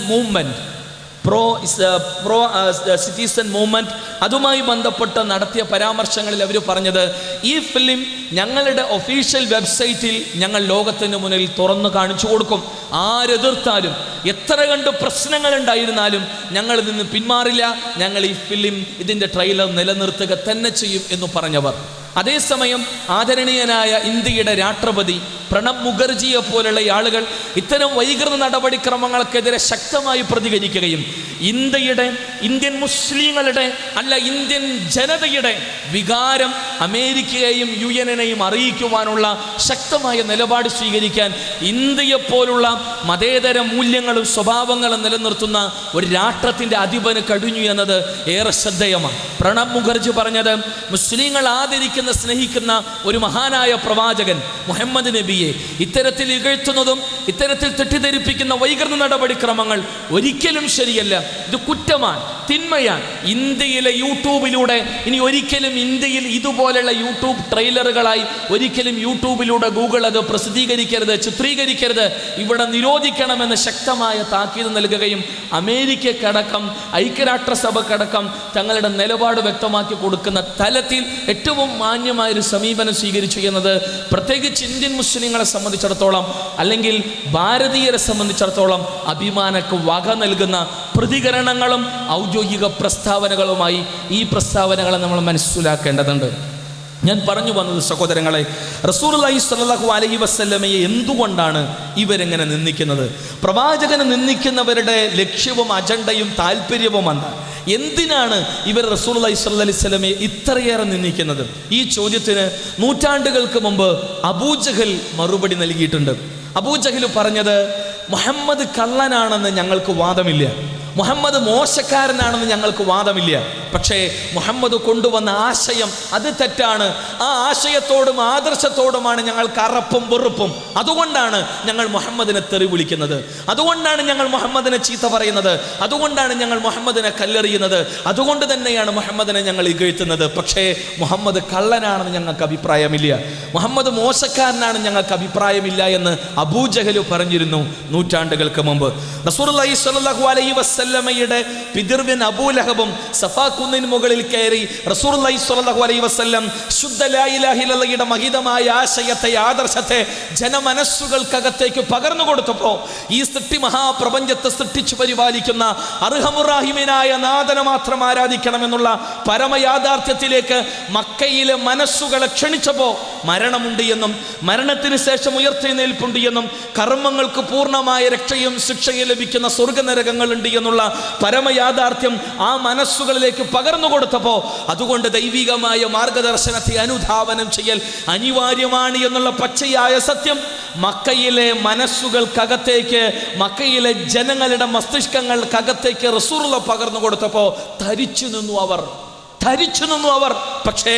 മൂവ്മെൻറ്റ് അതുമായി ബന്ധപ്പെട്ട് നടത്തിയ പരാമർശങ്ങളിൽ അവർ പറഞ്ഞത്, ഈ ഫിലിം ഞങ്ങളുടെ ഒഫീഷ്യൽ വെബ്സൈറ്റിൽ ഞങ്ങൾ ലോകത്തിന് മുന്നിൽ തുറന്നു കാണിച്ചു കൊടുക്കും. ആരെതിർത്താലും എത്ര കണ്ട് പ്രശ്നങ്ങൾ ഉണ്ടായിരുന്നാലും ഞങ്ങൾ നിന്ന് പിന്മാറില്ല. ഞങ്ങൾ ഈ ഫിലിം, ഇതിൻ്റെ ട്രെയിലർ നിലനിർത്തുക തന്നെ ചെയ്യും എന്ന് പറഞ്ഞവർ. അതേസമയം ആദരണീയനായ ഇന്ത്യയുടെ രാഷ്ട്രപതി പ്രണബ് മുഖർജിയെ പോലുള്ള ആളുകൾ ഇത്തരം വൈകൃത നടപടിക്രമങ്ങൾക്കെതിരെ ശക്തമായി പ്രതികരിക്കുകയും ഇന്ത്യൻ മുസ്ലിങ്ങളുടെ ഇന്ത്യൻ ജനതയുടെ വികാരം അമേരിക്കയെയും UN-നെയും അറിയിക്കുവാനുള്ള ശക്തമായ നിലപാട് സ്വീകരിക്കാൻ ഇന്ത്യയെപ്പോലുള്ള മതേതര മൂല്യങ്ങളും സ്വഭാവങ്ങളും നിലനിർത്തുന്ന ഒരു രാഷ്ട്രത്തിൻ്റെ അധിപന് കഴിഞ്ഞു എന്നത് ഏറെ ശ്രദ്ധേയമാണ്. പ്രണബ് മുഖർജി പറഞ്ഞത്, മുസ്ലിങ്ങൾ ആദരിക്കുന്ന സ്നേഹിക്കുന്ന ഒരു മഹാനായ പ്രവാചകൻ മുഹമ്മദ് നബിയെ ഇത്തരത്തിൽ ഇകഴ്ത്തുന്നതും ഇത്തരത്തിൽ തെറ്റിദ്ധരിപ്പിക്കുന്ന വൈകൃത നടപടിക്രമങ്ങൾ ഒരിക്കലും ശരിയല്ല, ഇത് കുറ്റമാണ്, തിന്മയാണ്. ഇന്ത്യയിലെ യൂട്യൂബിലൂടെ ഇനി ഒരിക്കലും ഇന്ത്യയിൽ ഇതുപോലെയുള്ള യൂട്യൂബ് ട്രെയിലറുകളായി ഒരിക്കലും യൂട്യൂബിലൂടെ ഗൂഗിൾ അത് പ്രസിദ്ധീകരിക്കരുത്, ചിത്രീകരിക്കരുത്, ഇവിടെ നിരോധിക്കണമെന്ന് ശക്തമായ താക്കീത് നൽകുകയും അമേരിക്കക്കടക്കം ഐക്യരാഷ്ട്രസഭക്കടക്കം തങ്ങളുടെ നിലപാട് വ്യക്തമാക്കി കൊടുക്കുന്ന തലത്തിൽ ഏറ്റവും മാന്യമായൊരു സമീപനം സ്വീകരിച്ചു എന്നത് പ്രത്യേകിച്ച് ഇന്ത്യൻ മുസ്ലിങ്ങളെ സംബന്ധിച്ചിടത്തോളം അല്ലെങ്കിൽ ഭാരതീയരെ സംബന്ധിച്ചിടത്തോളം അഭിമാനക്ക് വക നൽകുന്ന പ്രതികരണങ്ങളും ഔദ്യോഗിക പ്രസ്താവനകളുമായി ഈ പ്രസ്താവനകളെ നമ്മൾ മനസ്സിലാക്കേണ്ടതുണ്ട്. ഞാൻ പറഞ്ഞു വന്നത് സഹോദരങ്ങളെ, റസൂലുള്ളാഹി സ്വല്ലല്ലാഹു അലൈഹി വസല്ലമയെ എന്തുകൊണ്ടാണ് ഇവരെങ്ങനെ നിന്ദിക്കുന്നത്? പ്രവാചകനെ നിന്ദിക്കുന്നവരുടെ ലക്ഷ്യവും അജണ്ടയും താല്പര്യവുമാണ്. എന്തിനാണ് ഇവർ റസൂലുള്ളാഹി സ്വല്ലല്ലാഹു അലൈഹി വസല്ലമയെ ഇത്രയേറെ നിന്ദിക്കുന്നത്? ഈ ചോദ്യത്തിന് നൂറ്റാണ്ടുകൾക്ക് മുമ്പ് അബൂജഹൽ മറുപടി നൽകിയിട്ടുണ്ട്. അബൂജഹൽ പറഞ്ഞത്, മുഹമ്മദ് കള്ളനാണെന്ന് ഞങ്ങൾക്ക് വാദമില്ല, മുഹമ്മദ് മോശക്കാരനാണെന്ന് ഞങ്ങൾക്ക് വാദമില്ല, പക്ഷേ മുഹമ്മദ് കൊണ്ടുവന്ന ആശയം അത് തെറ്റാണ്. ആ ആശയത്തോടും ആദർശത്തോടുമാണ് ഞങ്ങൾക്ക് അറപ്പും വെറുപ്പും. അതുകൊണ്ടാണ് ഞങ്ങൾ മുഹമ്മദിനെ തെറി വിളിക്കുന്നത്, അതുകൊണ്ടാണ് ഞങ്ങൾ മുഹമ്മദിനെ ചീത്ത പറയുന്നത്, അതുകൊണ്ടാണ് ഞങ്ങൾ മുഹമ്മദിനെ കല്ലെറിയുന്നത്, അതുകൊണ്ട് തന്നെയാണ് മുഹമ്മദിനെ ഞങ്ങൾ ഇകഴ്ത്തുന്നത്. പക്ഷേ മുഹമ്മദ് കള്ളനാണെന്ന് ഞങ്ങൾക്ക് അഭിപ്രായമില്ല, മുഹമ്മദ് മോശക്കാരനാണ് ഞങ്ങൾക്ക് അഭിപ്രായമില്ല എന്ന് അബൂജഹൽ പറഞ്ഞിരുന്നു നൂറ്റാണ്ടുകൾക്ക് മുമ്പ്. റസൂലുള്ളാഹി സ്വല്ലല്ലാഹു അലൈഹി വസല്ലമയുടെ പിതൃവ്യൻ അബൂലഹബും സഫാ കുന്നിന് മുകളിൽ കയറി റസൂലുള്ളാഹി സ്വല്ലല്ലാഹു അലൈഹി വസല്ലം ശുദ്ധ ലാ ഇലാഹ ഇല്ലല്ലാഹയുടെ മഹിതമായ ആശയത്തെ, ആദർശത്തെ ജനമനസ്സുകൾക്കകത്തേക്ക് പകർന്നു കൊടുത്തപ്പോൾ ഈ സൃഷ്ടി മഹാപ്രപഞ്ചത്തെ സൃഷ്ടിച്ചു പരിപാലിക്കുന്ന അർഹമുറാഹിമീനായ നാഥനെ മാത്രം ആരാധിക്കണമെന്നുള്ള പരമയാഥാർത്ഥ്യത്തിലേക്ക് മക്കയിലെ മനസ്സുകളെ ക്ഷണിച്ചപ്പോൾ മരണമുണ്ട് എന്നും മരണത്തിന് ശേഷം ഉയർത്തെഴുന്നേൽപ്പുണ്ട് എന്നും കർമ്മങ്ങൾക്ക് പൂർണ്ണമായ രക്ഷയും ശിക്ഷയും ലഭിക്കുന്ന സ്വർഗനരകങ്ങളുണ്ട് എന്നുള്ള പരമയാഥാർത്ഥ്യം ആ മനസ്സുകളിലേക്ക് പകർന്നു കൊടുത്തപ്പോൾ അതുകൊണ്ട് ദൈവികമായ മാർഗദർശനത്തെ അനുധാവനം ചെയ്യൽ അനിവാര്യമാണ് എന്നുള്ള പച്ചയായ സത്യം മക്കയിലെ മനസ്സുകൾക്കകത്തേക്ക്, മക്കയിലെ ജനങ്ങളുടെ മസ്തിഷ്കങ്ങൾക്കകത്തേക്ക് റസൂലുള്ളാഹി പകർന്നു കൊടുത്തപ്പോൾ ധരിച്ചു നിന്നു അവർ. പക്ഷേ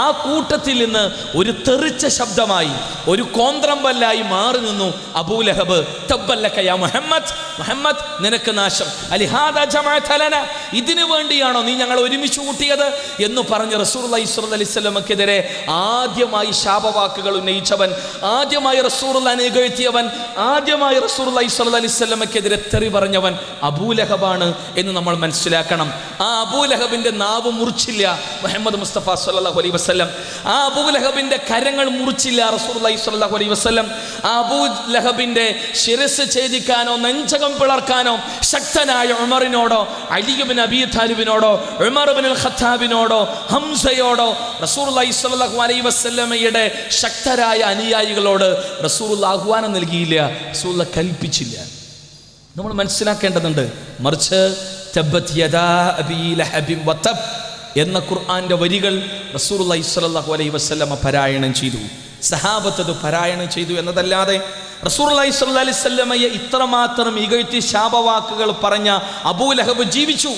ആ കൂട്ടത്തിൽ നിന്ന് ഒരു തെറിച്ച ശബ്ദമായി, ഒരു കോന്ത്രമ്പല്ലായി മാറി നിന്നു അബൂലഹബ്. തബ്ബല്ലക യാ മുഹമ്മദ്, മുഹമ്മദ് നിനക്ക് നാശം. അലിഹാദാ ജമഅതലന, ഇതിനു വേണ്ടിയാണോ നീ ഞങ്ങൾ ഒരുമിച്ച് കൂട്ടിയത് എന്ന് പറഞ്ഞ് റസൂലുള്ളാഹി സ്വല്ലല്ലാഹി അലൈഹി വസല്ലമക്കെതിരെ ആദ്യമായി ശാപവാക്കുകൾ ഉന്നയിച്ചവൻ, ആദ്യമായി റസൂലുള്ളാഹിനെ ഇകഴ്ത്തിയവൻ, ആദ്യമായി റസൂലുള്ളാഹി സ്വല്ലല്ലാഹി അലൈഹി വസല്ലമക്കെതിരെ തെറി പറഞ്ഞവൻ അബൂലഹബാണ് എന്ന് നമ്മൾ മനസ്സിലാക്കണം. ആ അബൂലഹബിന്റെ നാവ് മുറിച്ചില്ല മുഹമ്മദ് മുസ്തഫ സ്വല്ലല്ലാഹു അലൈഹി വസല്ലം. ആ അബൂലഹബിന്റെ കരങ്ങൾ മുറിച്ചില്ല റസൂലുള്ളാഹി സ്വല്ലല്ലാഹു അലൈഹി വസല്ലം. ആ അബൂലഹബിന്റെ ശിരസ് ഛേദിക്കാനോ നെഞ്ചകം പിളർക്കാനോ ശക്തനായ ഉമറിനോടോ, അലി ഇബ്നു അബീ താലിബിനോടോ, ഉമർ ഇബ്നുൽ ഖത്താബിനോടോ, ഹംസയോടോ റസൂലുള്ളാഹി സ്വല്ലല്ലാഹു അലൈഹി വസല്ലമയുടെ ശക്തരായ അനുയായികളോട് റസൂലുള്ളാഹി ആഹ്വാനം നൽകിയില്ല, റസൂലുള്ളാഹി കൽപ്പിച്ചില്ല. നമ്മൾ മനസ്സിലാക്കേണ്ടതുണ്ട്. മറിച്ച് തബ്ബത് യദാ അബീ ലഹബിൻ വതബ് എന്ന ഖുർആന്റെ വരികൾ റസൂലുള്ളാഹി സ്വല്ലല്ലാഹു അലൈഹി വസല്ലമ പാരായണം ചെയ്തു, സഹാബത്ത് അത് പാരായണം ചെയ്തു എന്നതല്ലാതെ റസൂലുള്ളാഹി സ്വല്ലല്ലാഹു അലൈഹി വസല്ലമയെ ഇത്രമാത്രം ഇകഴ്ത്തി ശാപവാക്കുകൾ പറഞ്ഞ അബൂലഹബ് ജീവിച്ചു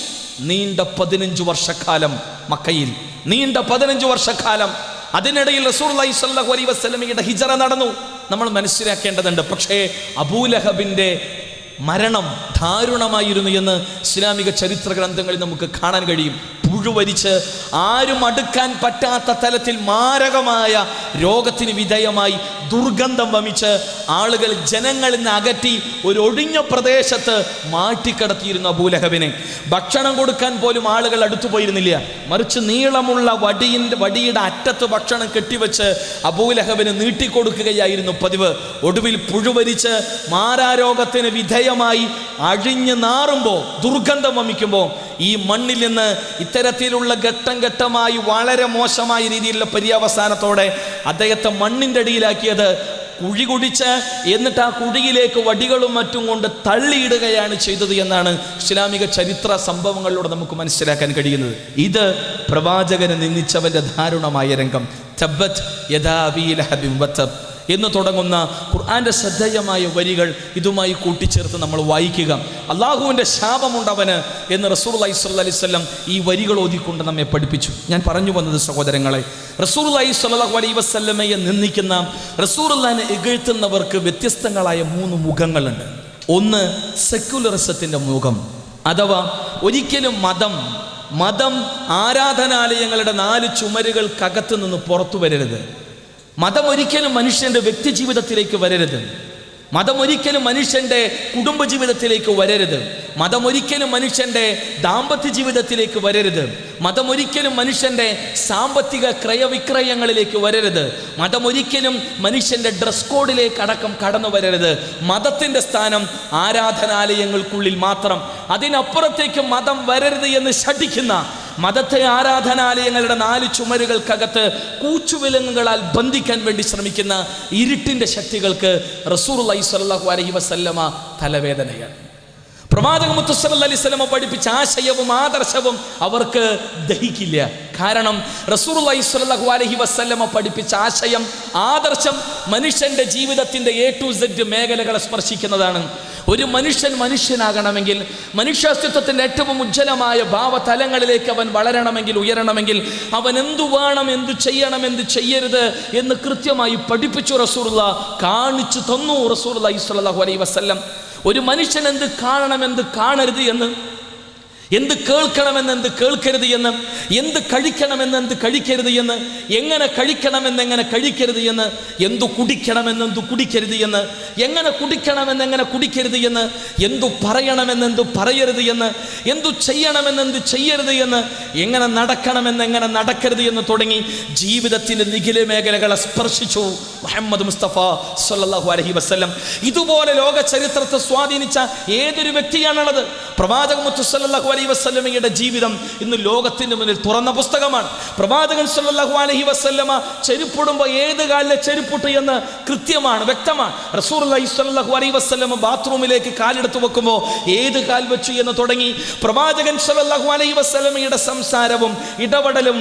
നീണ്ട 15 വർഷക്കാലം മക്കയിൽ, നീണ്ട 15 വർഷക്കാലം. അതിനിടയിൽ റസൂലുള്ളാഹി സ്വല്ലല്ലാഹു അലൈഹി വസല്ലമയുടെ ഹിജ്റ നടന്നു. നമ്മൾ മനസ്സിലാക്കേണ്ടതുണ്ട്. പക്ഷേ അബൂലഹബിന്റെ മരണം ദാരുണമായിരുന്നു എന്ന് ഇസ്ലാമിക ചരിത്ര ഗ്രന്ഥങ്ങളിൽ നമുക്ക് കാണാൻ കഴിയും. പുഴുവരിച്ച് ആരും അടുക്കാൻ പറ്റാത്ത തലത്തിൽ മാരകമായ രോഗത്തിന് വിധേയമായി ദുർഗന്ധം വമിച്ച് ആളുകൾ ജനങ്ങളിൽ നിന്ന് അകറ്റി ഒരു ഒഴിഞ്ഞ പ്രദേശത്ത് മാറ്റിക്കിടത്തിയിരുന്നു അബൂലഹബിനെ. ഭക്ഷണം കൊടുക്കാൻ പോലും ആളുകൾ അടുത്തു പോയിരുന്നില്ല. മറിച്ച് നീളമുള്ള വടിയുടെ അറ്റത്ത് ഭക്ഷണം കെട്ടിവെച്ച് അബൂലഹബിന് നീട്ടിക്കൊടുക്കുകയായിരുന്നു പതിവ്. ഒടുവിൽ പുഴുവരിച്ച് മാരാരോഗത്തിന് വിധേയമായി അഴിഞ്ഞ് നാറുമ്പോൾ, ദുർഗന്ധം വമിക്കുമ്പോൾ ഈ മണ്ണിൽ നിന്ന് ഇത്തരത്തിലുള്ള ഘട്ടം ഘട്ടമായി വളരെ മോശമായ രീതിയിലുള്ള പര്യവസാനത്തോടെ അദ്ദേഹത്തെ മണ്ണിൻ്റെ അടിയിലാക്കിയത് കുഴി കുടിച്ച് എന്നിട്ട് ആ കുഴിയിലേക്ക് വടികളും മറ്റും കൊണ്ട് തള്ളിയിടുകയാണ് ചെയ്തത് എന്നാണ് ഇസ്ലാമിക ചരിത്ര സംഭവങ്ങളിലൂടെ നമുക്ക് മനസ്സിലാക്കാൻ കഴിയുന്നത്. ഇത് പ്രവാചകനെ നിന്ദിച്ചവന്റെ ദാരുണമായ രംഗം. തബ്ബത് യദാ അബീ ലഹബിൻ വതബ് എന്ന് തുടങ്ങുന്ന ഖുർആന്റെ ശ്രദ്ധേയമായ വരികൾ ഇതുമായി കൂട്ടിച്ചേർത്ത് നമ്മൾ വായിക്കുക. അള്ളാഹുവിൻ്റെ ശാപമുണ്ടവന് എന്ന് റസൂലുള്ളാഹി സ്വല്ലല്ലാഹി അലൈഹി വസല്ലം ഈ വരികൾ ഓതിക്കൊണ്ട് നമ്മെ പഠിപ്പിച്ചു. ഞാൻ പറഞ്ഞു വന്നത് സഹോദരങ്ങളെ, റസൂലുള്ളാഹി സ്വല്ലല്ലാഹു അലൈഹി വസല്ലമയെ നിന്ദിക്കുന്ന, റസൂലുള്ളാഹിനെ ഇകഴ്ത്തുന്നവർക്ക് വ്യത്യസ്തങ്ങളായ 3 മുഖങ്ങളുണ്ട്. ഒന്ന് സെക്യുലറിസത്തിൻ്റെ മുഖം, അഥവാ ഒരിക്കലും മതം ആരാധനാലയങ്ങളുടെ 4 ചുമരുകൾക്കകത്ത് നിന്ന് പുറത്തു വരരുത്. മതം ഒരിക്കലും മനുഷ്യൻ്റെ വ്യക്തി ജീവിതത്തിലേക്ക് വരരുത്. മതം ഒരിക്കലും മനുഷ്യൻ്റെ കുടുംബജീവിതത്തിലേക്ക് വരരുത്. മതം ഒരിക്കലും മനുഷ്യൻ്റെ ദാമ്പത്യ ജീവിതത്തിലേക്ക് വരരുത്. മതം ഒരിക്കലും മനുഷ്യൻ്റെ സാമ്പത്തിക ക്രയവിക്രയങ്ങളിലേക്ക് വരരുത്. മതം ഒരിക്കലും മനുഷ്യൻ്റെ ഡ്രസ് കോഡിലേക്ക് അടക്കം കടന്നു വരരുത്. മതത്തിൻ്റെ സ്ഥാനം ആരാധനാലയങ്ങൾക്കുള്ളിൽ മാത്രം, അതിനപ്പുറത്തേക്ക് മതം വരരുത് എന്ന് ശഠിക്കുന്ന, മതത്തെ ആരാധനാലയങ്ങളുടെ 4 ചുമരുകൾക്കകത്ത് കൂച്ചുവിലങ്ങുകളാൽ ബന്ധിക്കാൻ വേണ്ടി ശ്രമിക്കുന്ന ഇരുട്ടിൻ്റെ ശക്തികൾക്ക് റസൂലുള്ളാഹി സ്വല്ലല്ലാഹു അലൈഹി വസല്ലമ തലവേദനയാണ്. പ്രവാചകൻ മുത്ത് സല്ലല്ലാഹു അലൈഹി വസല്ലമ പഠിപ്പിച്ച ആശയവും ആദർശവും അവർക്ക് ദഹിക്കില്ല. കാരണം റസൂലുള്ളാഹി സ്വല്ലല്ലാഹു അലൈഹി വസല്ലമ പഠിപ്പിച്ച ആശയം, ആദർശം മനുഷ്യൻ്റെ ജീവിതത്തിൻ്റെ A to Z മേഖലകളെ സ്പർശിക്കുന്നതാണ്. ഒരു മനുഷ്യനാകണമെങ്കിൽ, മനുഷ്യാസ്തിത്വത്തിൻ്റെ ഏറ്റവും ഉജ്ജ്വലമായ ഭാവതലങ്ങളിലേക്ക് അവൻ വളരണമെങ്കിൽ, ഉയരണമെങ്കിൽ അവൻ എന്തു വേണം, എന്തു ചെയ്യണം, എന്ത് ചെയ്യരുത് എന്ന് കൃത്യമായി പഠിപ്പിച്ചു റസൂലുള്ളാഹ്, കാണിച്ചു തന്നു റസൂലുള്ളാഹി സ്വല്ലല്ലാഹു അലൈഹി വസല്ലം. ഒരു മനുഷ്യൻ എന്ത് കാണണം, എന്ത് കാണരുത് എന്ന്, എന്ത് കേൾക്കണമെന്ന്, എന്ത് കേൾക്കരുത് എന്ന്, എന്ത് കഴിക്കണമെന്ന്, എന്ത് കഴിക്കരുത് എന്ന്, എങ്ങനെ കഴിക്കണമെന്ന്, എങ്ങനെ കഴിക്കരുത് എന്ന്, എന്തു കുടിക്കണമെന്ന്, എന്തു കുടിക്കരുത് എന്ന്, എങ്ങനെ കുടിക്കണമെന്ന്, എങ്ങനെ കുടിക്കരുത് എന്ന്, എന്തു പറയണമെന്ന്, എന്തു പറയരുത് എന്ന്, എന്തു ചെയ്യണമെന്ന്, എന്ത് ചെയ്യരുത് എന്ന്, എങ്ങനെ നടക്കണമെന്ന്, എങ്ങനെ നടക്കരുത് എന്ന് തുടങ്ങി ജീവിതത്തിൻ്റെ നിഖില മേഖലകളെ സ്പർശിച്ചു മുഹമ്മദ് മുസ്തഫ സ്വല്ലല്ലാഹു അലൈഹി വസല്ലം. ഇതുപോലെ ലോക ചരിത്രത്തെ സ്വാധീനിച്ച ഏതൊരു വ്യക്തിയാണുള്ളത്? പ്രവാചകൻ മുത്ത് സല്ലല്ലാഹു അലൈഹി വസല്ലമയുടെ ജീവിതം ഇന്ന് ലോകത്തിന് മുന്നിൽ തുറന്ന പുസ്തകമാണ്. പ്രവാചകൻ സല്ലല്ലാഹു അലൈഹി വസല്ലമ ചെരുപ്പിടുമ്പോൾ ഏത് കാലിലെ ചെരുപ്പിട്ട് എന്ന് കൃത്യമാണ്, വ്യക്തമാണ്. റസൂലുള്ളാഹി സ്വല്ലല്ലാഹു അലൈഹി വസല്ലമ ബാത്റൂമിലേക്ക് കാലെടുത്ത് വെക്കുമ്പോൾ ഏത് കാൽ വെച്ചു എന്ന് തുടങ്ങി പ്രവാചകൻ സല്ലല്ലാഹു അലൈഹി വസല്ലമയുടെ സംസാരവും ഇടപെടലും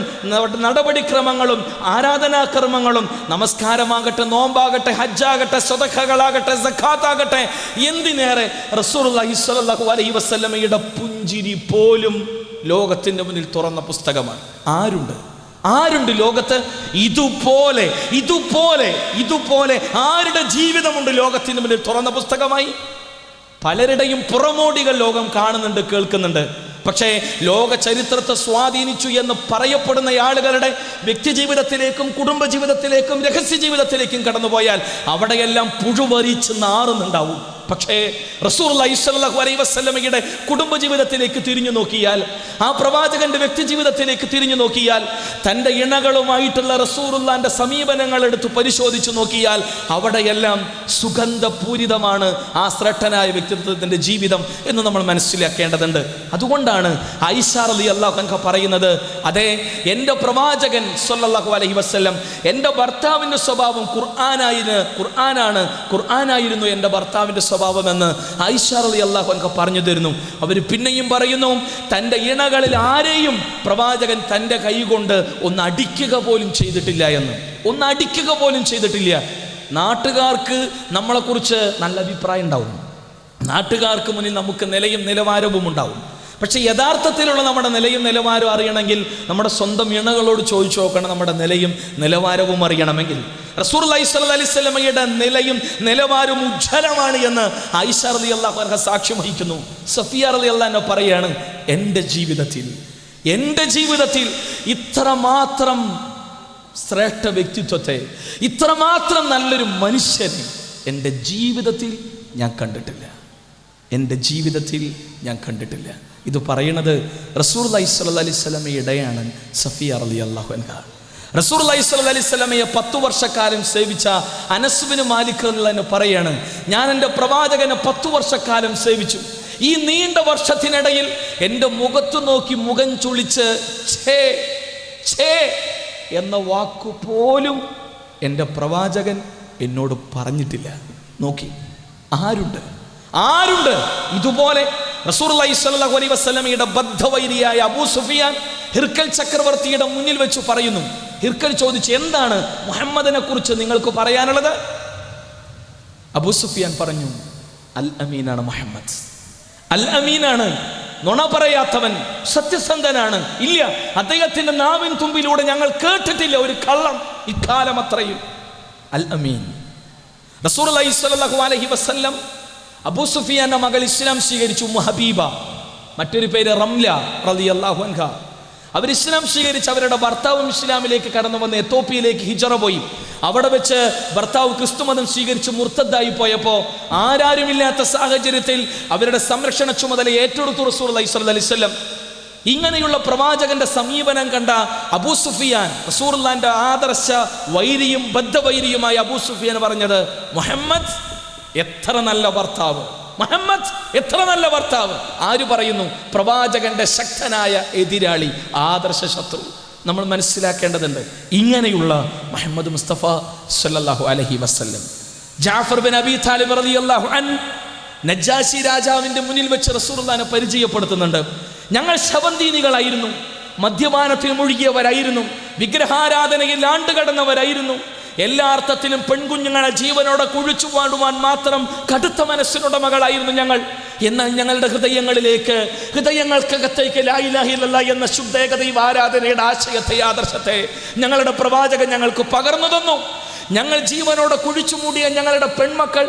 നടപടിക്രമങ്ങളും ആരാധനാകർമ്മങ്ങളും, നമസ്കാരമാകട്ടെ, നോമ്പാകട്ടെ, ഹജ്ജാകട്ടെ, സ്വതഖകളാകട്ടെ, സക്കാത്താകട്ടെ, എന്തിനേറെ റസൂലുള്ളാഹി സ്വല്ലല്ലാഹു അലൈഹി വസല്ലമയുടെ പുഞ്ചിരി പോലും ലോകത്തിൻ്റെ മുന്നിൽ തുറന്ന പുസ്തകമാണ്. ആരുണ്ട് ലോകത്ത് ഇതുപോലെ ഇതുപോലെ ഇതുപോലെ ആരുടെ ജീവിതമുണ്ട് ലോകത്തിന് മുന്നിൽ തുറന്ന പുസ്തകമായി? പലരുടെയും പുറമോടികൾ ലോകം കാണുന്നുണ്ട്, കേൾക്കുന്നുണ്ട്. പക്ഷേ ലോക ചരിത്രത്തെ സ്വാധീനിച്ചു എന്ന് പറയപ്പെടുന്ന ആളുകളുടെ വ്യക്തി ജീവിതത്തിലേക്കും കുടുംബ ജീവിതത്തിലേക്കും രഹസ്യ ജീവിതത്തിലേക്കും കടന്നുപോയാൽ അവിടെയെല്ലാം പുഴുവരിച്ച് നാറുന്നുണ്ടാവും. പക്ഷേ റസൂലുള്ളാഹി സ്വല്ലല്ലാഹു അലൈഹി വസല്ലമയുടെ കുടുംബ ജീവിതത്തിലേക്ക് തിരിഞ്ഞു നോക്കിയാൽ, ആ പ്രവാചകന്റെ വ്യക്തി ജീവിതത്തിലേക്ക് തിരിഞ്ഞു നോക്കിയാൽ, തൻ്റെ ഇണകളുമായിട്ടുള്ള റസൂലുള്ളാഹിന്റെ സമീപനങ്ങൾ എടുത്ത് പരിശോധിച്ചു നോക്കിയാൽ അവിടെയെല്ലാം സുഗന്ധപൂരിതമാണ് ആ ശ്രേഷ്ഠനായ വ്യക്തിത്വത്തിൻ്റെ ജീവിതം എന്ന് നമ്മൾ മനസ്സിലാക്കേണ്ടതുണ്ട്. അതുകൊണ്ടാണ് ആയിഷ റളിയല്ലാഹു അൻഹ പറയുന്നത്, അതെ, എൻ്റെ പ്രവാചകൻ സ്വല്ലല്ലാഹു അലൈഹി വസല്ലം, എൻ്റെ ഭർത്താവിൻ്റെ സ്വഭാവം ഖുർആനായിരുന്നു എൻ്റെ ഭർത്താവിൻ്റെ സ്വഭാവമെന്ന് ആയിഷ റളിയല്ലാഹു അൻഹ പറഞ്ഞു തരുന്നു. അവർ പിന്നെയും പറയുന്നു, തൻ്റെ ഇണകളിൽ ആരെയും പ്രവാചകൻ തൻ്റെ കൈ കൊണ്ട് ഒന്ന് അടിക്കുക പോലും ചെയ്തിട്ടില്ല എന്ന്. ഒന്ന് അടിക്കുക പോലും ചെയ്തിട്ടില്ല. നാട്ടുകാർക്ക് നമ്മളെക്കുറിച്ച് നല്ല അഭിപ്രായം ഉണ്ടാവും, നാട്ടുകാർക്ക് മുന്നിൽ നമുക്ക് നിലയും നിലവാരവും ഉണ്ടാവും. പക്ഷെ യഥാർത്ഥത്തിലുള്ള നമ്മുടെ നിലയും നിലവാരവും അറിയണമെങ്കിൽ നമ്മുടെ സ്വന്തം ഇണകളോട് ചോദിച്ചു നോക്കണം. നമ്മുടെ നിലയും നിലവാരവും അറിയണമെങ്കിൽ റസൂലുള്ളാഹി സ്വല്ലല്ലാഹു അലൈഹി വസല്ലമയുടെ നിലയും നിലവാരവും ഉജ്ജ്വലമാണ് എന്ന് ആയിഷ റളിയല്ലാഹു അൻഹ സാക്ഷ്യം വഹിക്കുന്നു. സഫിയ റളിയല്ലാഹു അൻഹ പറയാണ്, എൻ്റെ ജീവിതത്തിൽ ഇത്രമാത്രം ശ്രേഷ്ഠ വ്യക്തിത്വത്തെ, ഇത്രമാത്രം നല്ലൊരു മനുഷ്യനെ എൻ്റെ ജീവിതത്തിൽ ഞാൻ കണ്ടിട്ടില്ല. ഇത് പറയുന്നത് റസൂലുള്ളാഹി സ്വല്ലല്ലാഹു അലൈഹി വസല്ലമയുടെയാണ് സഫിയ റളിയല്ലാഹു അൻഹ. റസൂലുള്ളാഹി സ്വല്ലല്ലാഹു അലൈഹി വസല്ലമയെ 10 വർഷക്കാലം സേവിച്ച അനസ് ബിൻ മാലിക് റളിയല്ലാഹു പറയാണ്, ഞാൻ എൻ്റെ പ്രവാചകനെ 10 വർഷക്കാലം സേവിച്ചു. ഈ നീണ്ട വർഷത്തിനിടയിൽ എൻ്റെ മുഖത്തു നോക്കി മുഖം ചുളിച്ച് ഛേ എന്ന വാക്കുപോലും എൻ്റെ പ്രവാചകൻ എന്നോട് പറഞ്ഞിട്ടില്ല. നോക്കി, ആരുണ്ട് ഇതുപോലെ? റസൂലുള്ളാഹി സ്വല്ലല്ലാഹു അലൈഹി വസല്ലമയുടെ ബദ്ധവൈരിയായ അബൂ സുഫിയാൻ ഹിർക്കൽ ചക്രവർത്തിയുടെ മുന്നിൽ വെച്ച് പറയുന്നു. ഹിർക്കൽ ചോദിച്ചു, എന്താണ് മുഹമ്മദിനെ കുറിച്ച് നിങ്ങൾക്ക് പറയാനുള്ളത്? അബൂ സുഫിയാൻ പറഞ്ഞു, അൽ അമീനാണ് മുഹമ്മദ്, അൽ അമീനാണ്, നുണ പറയാത്തവൻ, സത്യസന്ധനാണ്. ഇല്ല, അദ്ദേഹത്തിന്റെ നാവിൻ തുമ്പിലൂടെ ഞങ്ങൾ കേട്ടിട്ടില്ല ഒരു കള്ളം ഇക്കാലം അത്രയും. അൽ അമീൻ. റസൂലുള്ളാഹി സ്വല്ലല്ലാഹു അലൈഹി വസല്ലം അബൂ സുഫിയാന്റെ മകൾ ഇസ്ലാം സ്വീകരിച്ചു, ഉമ്മു ഹബീബ, മറ്റൊരു പേര് റംല റളിയല്ലാഹു അൻഹ. അവർ ഇസ്ലാം സ്വീകരിച്ച് അവരുടെ ഭർത്താവും ഇസ്ലാമിലേക്ക് കടന്നു വന്ന് എത്തോപ്യയിലേക്ക് ഹിജറ പോയി. അവിടെ വെച്ച് ഭർത്താവ് ക്രിസ്തുമതം സ്വീകരിച്ച് മുർത്തദ്ദായി പോയപ്പോൾ ആരാരുമില്ലാത്ത സാഹചര്യത്തിൽ അവരുടെ സംരക്ഷണ ചുമതല ഏറ്റെടുത്തു റസൂലുള്ളാഹി സ്വല്ലല്ലാഹു അലൈഹി വസല്ലം. ഇങ്ങനെയുള്ള പ്രവാചകന്റെ സമീപനം കണ്ട അബൂ സുഫിയാൻ, റസൂലുള്ളാഹിന്റെ ആദർശ വൈരിയും ബദ്ധവൈരിയുമായ അബൂ സുഫിയാൻ പറഞ്ഞത്, മുഹമ്മദ് എത്ര നല്ല ഭർത്താവ്, മുഹമ്മദ് എത്ര നല്ല ഭർത്താവ്. ആര് പറയുന്നു? പ്രവാചകന്റെ ശക്തനായ എതിരാളി, ആദർശ ശത്രു. നമ്മൾ മനസ്സിലാക്കേണ്ടതുണ്ട്, ഇങ്ങനെയുള്ള മുഹമ്മദ് മുസ്തഫ സല്ലല്ലാഹു അലൈഹി വസല്ലം. ജാഫർ ബിൻ അബി താലിബ് റളിയല്ലാഹു അൻഹു നജാശി രാജാവിന്റെ മുന്നിൽ വെച്ച് റസൂലുള്ളാഹിനെ പരിചയപ്പെടുത്തുന്നുണ്ട്. ഞങ്ങൾ ശവന്തീനികളായിരുന്നു, മദ്യപാനത്തിൽ മുഴുകിയവരായിരുന്നു, വിഗ്രഹാരാധനയിൽ ആണ്ടുകടന്നവരായിരുന്നു, എല്ലാ അർത്ഥത്തിലും പെൺകുഞ്ഞുങ്ങളെ ജീവനോടെ കുഴിച്ചു വാടുവാൻ മാത്രം കടുത്ത മനസ്സിനുടമകളായിരുന്നു ഞങ്ങൾ. എന്നാൽ ഞങ്ങളുടെ ഹൃദയങ്ങൾക്കകത്തേക്ക് ലാ ഇലാഹ ഇല്ലല്ലാഹ് എന്ന ശുദ്ധേകദൈവ ആരാധനയുടെ ആശയത്തെ, ആദർശത്തെ ഞങ്ങളുടെ പ്രവാചകൻ ഞങ്ങൾക്ക് പകർന്നു തന്നു. ഞങ്ങൾ ജീവനോടെ കുഴിച്ചു മൂടിയ ഞങ്ങളുടെ പെൺമക്കൾ